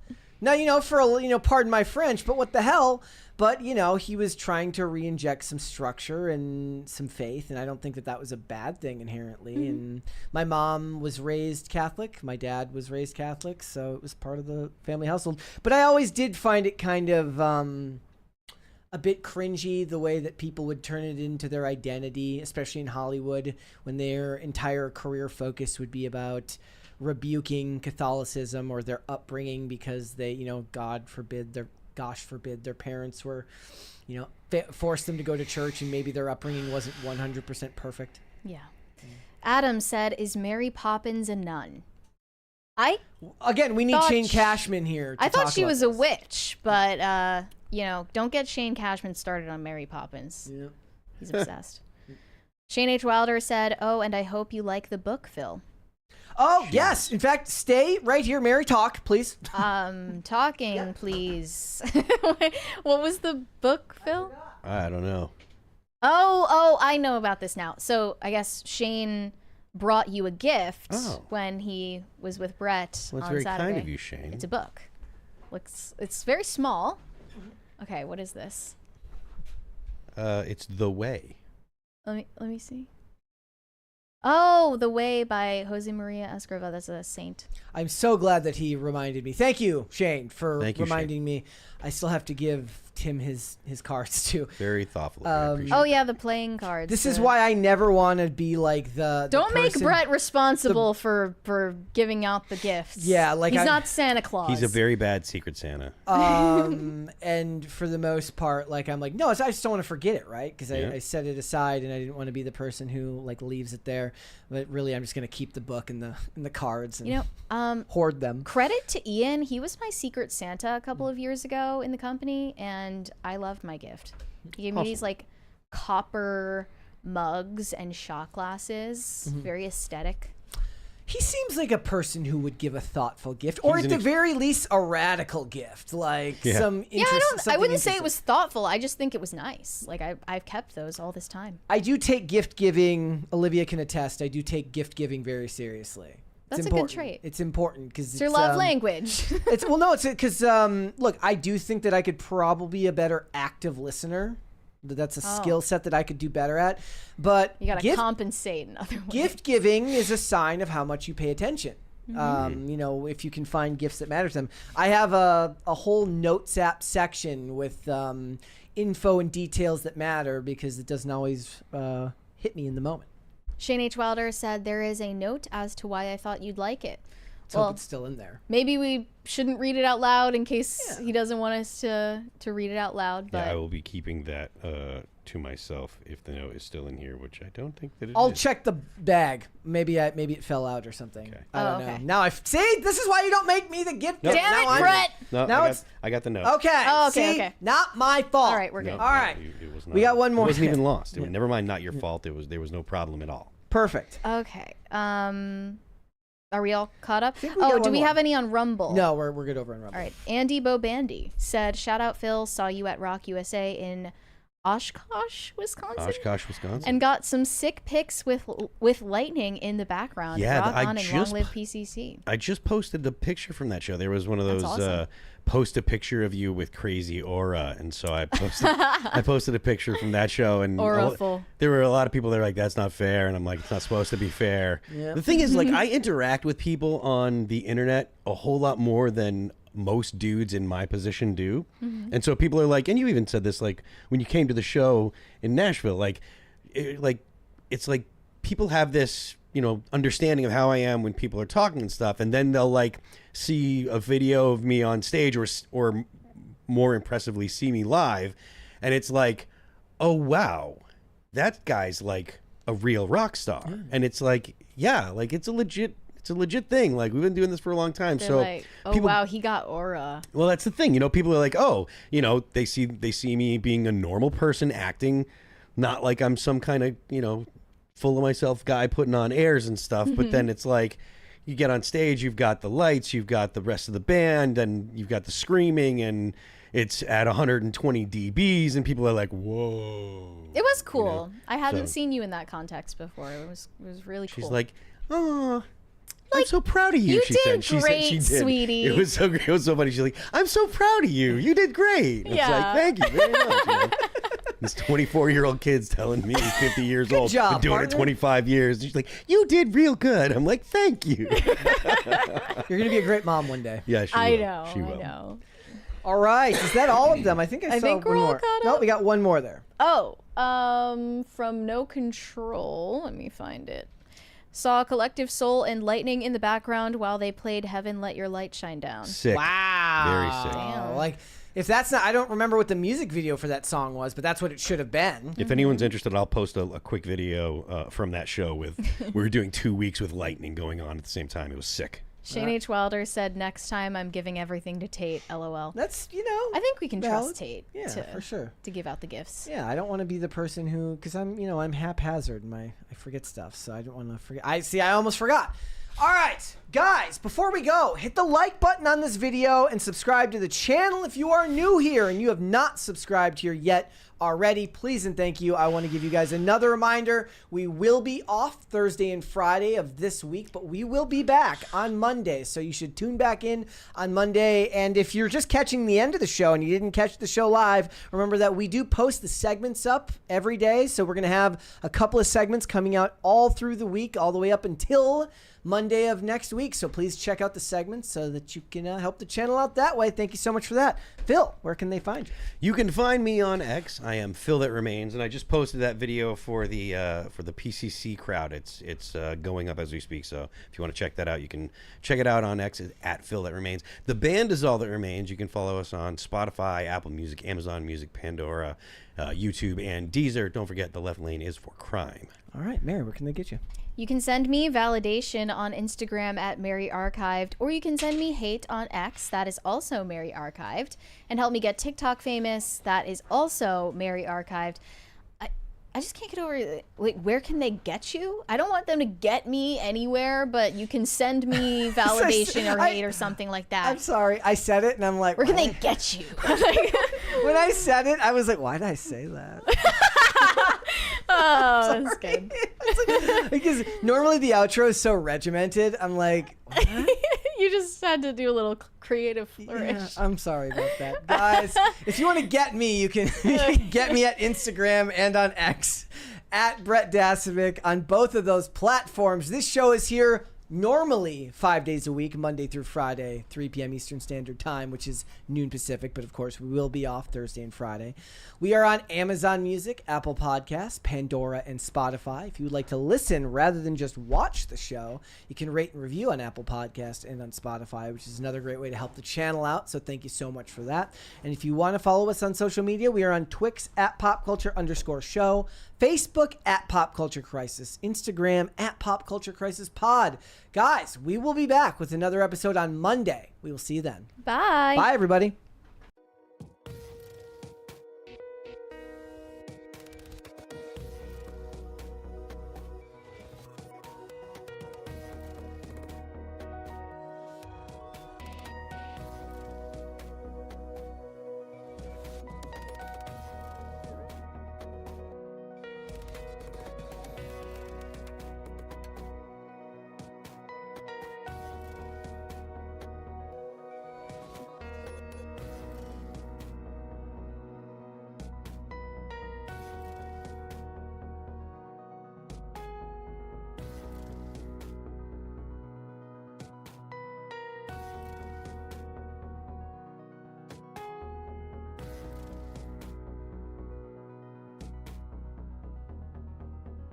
Now, pardon my French, but what the hell? But, he was trying to re-inject some structure and some faith, and I don't think that was a bad thing inherently. Mm-hmm. And my mom was raised Catholic. My dad was raised Catholic, so it was part of the family household. But I always did find it kind of a bit cringy the way that people would turn it into their identity, especially in Hollywood, when their entire career focus would be about rebuking Catholicism or their upbringing because they, gosh forbid, their parents were, forced them to go to church and maybe their upbringing wasn't 100% perfect. Yeah. Adam said, is Mary Poppins a nun? Again, we need Shane Cashman here. I thought she was a witch, but you know, don't get Shane Cashman started on Mary Poppins. Yeah. He's obsessed. Shane H. Wilder said, "Oh, and I hope you like the book, Phil." Oh, yes. In fact, stay right here. Mary, talk, please. Talking, please. What was the book, Phil? I don't know. Oh, I know about this now. So I guess Shane brought you a gift when he was with Brett Well, it's on very Saturday. kind of you, Shane. It's a book. It's very small. Okay, what is this? It's The Way. Let me see. Oh, The Way by Jose Maria Escriva. That's a saint. I'm so glad that he reminded me. Thank you, Shane, for reminding Shane. me. I still have to give Tim his cards too. Very thoughtful. Oh yeah, the playing cards. This is why I never want to be like the Don't make person- Brett responsible for giving out the gifts. Yeah, like he's not Santa Claus. He's a very bad Secret Santa. And for the most part, like I'm like, no, I just don't want to forget it, right? Because Yeah. I set it aside, and I didn't want to be the person who like leaves it there. But really, I'm just gonna keep the book and the cards and hoard them. Credit to Ian. He was my Secret Santa a couple of years ago in the company, and I loved my gift. He gave me these like copper mugs and shot glasses, very aesthetic. He seems like a person who would give a thoughtful gift, or at the very least, a radical gift, like some. I wouldn't say it was thoughtful. I just think it was nice. Like I've kept those all this time. I do take gift giving. Olivia can attest. I do take gift giving very seriously. That's a good trait. It's important because It's your love language. It's because look, I do think that I could probably be a better active listener. That's a skill set that I could do better at. But You gotta compensate in other ways. gift giving is a sign of how much you pay attention. You know, if you can find gifts that matter to them. I have a whole notes app section with info and details that matter because it doesn't always hit me in the moment. Shane H. Wilder said there is a note as to why I thought you'd like it. Let's hope it's still in there. Maybe we shouldn't read it out loud in case he doesn't want us to read it out loud. But Yeah, I will be keeping that to myself if the note is still in here, which I don't think that it is. I'll check the bag. Maybe it fell out or something. Okay. I don't know. Now see, this is why you don't make me the gift. Nope. Damn it, Brett! No, now I got the note. Okay. Oh, okay, See? okay. Not my fault. All right, we're good. No, All right. it was not, We got one more. It wasn't even lost. Never mind, not your fault. There was no problem at all. Perfect. Okay. Are we all caught up? we Oh, got do one we more. have any on Rumble? No, we're good over on Rumble. All right. Andy Bobandy said, "Shout out Phil. Saw you at Rock USA in Oshkosh, Wisconsin. Oshkosh, Wisconsin. And got some sick pics with lightning in the background. Yeah, Rock I on and long live PCC. I just posted the picture from that show. There was one of That's those awesome. post a picture of you with crazy aura, and so I posted a picture from that show, and Auraful. there were a lot of people that were like, "That's not fair," and I'm like, "It's not supposed to be fair." Yep. The thing is, like, I interact with people on the internet a whole lot more than most dudes in my position do, and so people are like, and you even said this, like when you came to the show in Nashville, it's like people have this, you know, understanding of how I am when people are talking and stuff, and then they'll like see a video of me on stage, or more impressively see me live, and it's like, oh wow, that guy's like a real rock star. And it's like, yeah, like it's a legit thing. Like, we've been doing this for a long time. They're So like, oh people, wow, he got aura. well, that's the thing. You know, people are like, oh, you know, they see me being a normal person acting, not like I'm some kind of, you know, full of myself guy putting on airs and stuff. But then it's like, you get on stage, you've got the lights, you've got the rest of the band, and you've got the screaming, and it's at 120 dBs, and people are like, whoa. It was cool. You know? I hadn't So- seen you in that context before. It was really cool. She's like, oh, I'm so proud of you. you She did said. She said great, she did. sweetie. It was so great. It was so funny. She's like, I'm so proud of you. You did great. It's Yeah. like, thank you very much. You know? This 24-year-old kid's telling me he's 50 years Good old, job, been doing partner. it 25 years. And she's like, you did real good. I'm like, thank you. You're gonna be a great mom one day. Yeah, she I will. know. She will. I know. All right. Is that all of them? I think I saw think we're one all more. caught No, up. we got one more there. Oh, from No Control. Let me find it. Saw Collective Soul and Lightning in the background while they played Heaven Let Your Light Shine Down. Sick. Wow. Very sick. Damn. Like, if that's not, I don't remember what the music video for that song was, but that's what it should have been. If anyone's interested, I'll post a quick video from that show with, we were doing 2 weeks with lightning going on at the same time. It was sick. Shane H. Wilder said, next time I'm giving everything to Tate, LOL. That's, I think we can valid. trust Tate for sure. to give out the gifts. Yeah, I don't want to be the person who, because I'm haphazard and I forget stuff, so I don't want to forget. I almost forgot. All right, guys, before we go, hit the like button on this video and subscribe to the channel if you are new here and you have not subscribed here yet already. Please and thank you. I want to give you guys another reminder. We will be off Thursday and Friday of this week, but we will be back on Monday, so you should tune back in on Monday. And if you're just catching the end of the show and you didn't catch the show live, remember that we do post the segments up every day, so we're going to have a couple of segments coming out all through the week, all the way up until Monday of next week. So please check out the segments so that you can help the channel out that way. Thank you so much for that. Phil, where can they find you? You can find me on X. I am Phil That Remains, and I just posted that video for the PCC crowd. It's going up as we speak. So if you want to check that out, you can check it out on X at Phil That Remains. The band is All That Remains. You can follow us on Spotify, Apple Music, Amazon Music, Pandora, YouTube, and Deezer. Don't forget, the left lane is for crime. All right, Mary, where can they get you? You can send me validation on Instagram at Mary Archived, or you can send me hate on X, that is also Mary Archived, and help me get TikTok famous, that is also Mary Archived. I just can't get over, like, where can they get you? I don't want them to get me anywhere, but you can send me validation or hate or something like that. I'm sorry, I said it and I'm like, where can they get you? When I said it, I was like, why did I say that? Oh, that's good. Because normally the outro is so regimented. I'm like, what? You just had to do a little creative flourish. Yeah, I'm sorry about that. Guys, if you want to get me, you can get me at Instagram and on X at Brett Dasovic on both of those platforms. This show is here normally 5 days a week, Monday through Friday, 3 p.m. Eastern Standard Time, which is noon Pacific, but of course we will be off Thursday and Friday. We are on Amazon Music, Apple Podcasts, Pandora, and Spotify. If you would like to listen rather than just watch the show, you can rate and review on Apple Podcasts and on Spotify, which is another great way to help the channel out, so thank you so much for that. And if you want to follow us on social media, we are on Twix at popculture_show, Facebook at Pop Culture Crisis, Instagram at Pop Culture Crisis Pod. Guys, we will be back with another episode on Monday. We will see you then. Bye. Bye, everybody.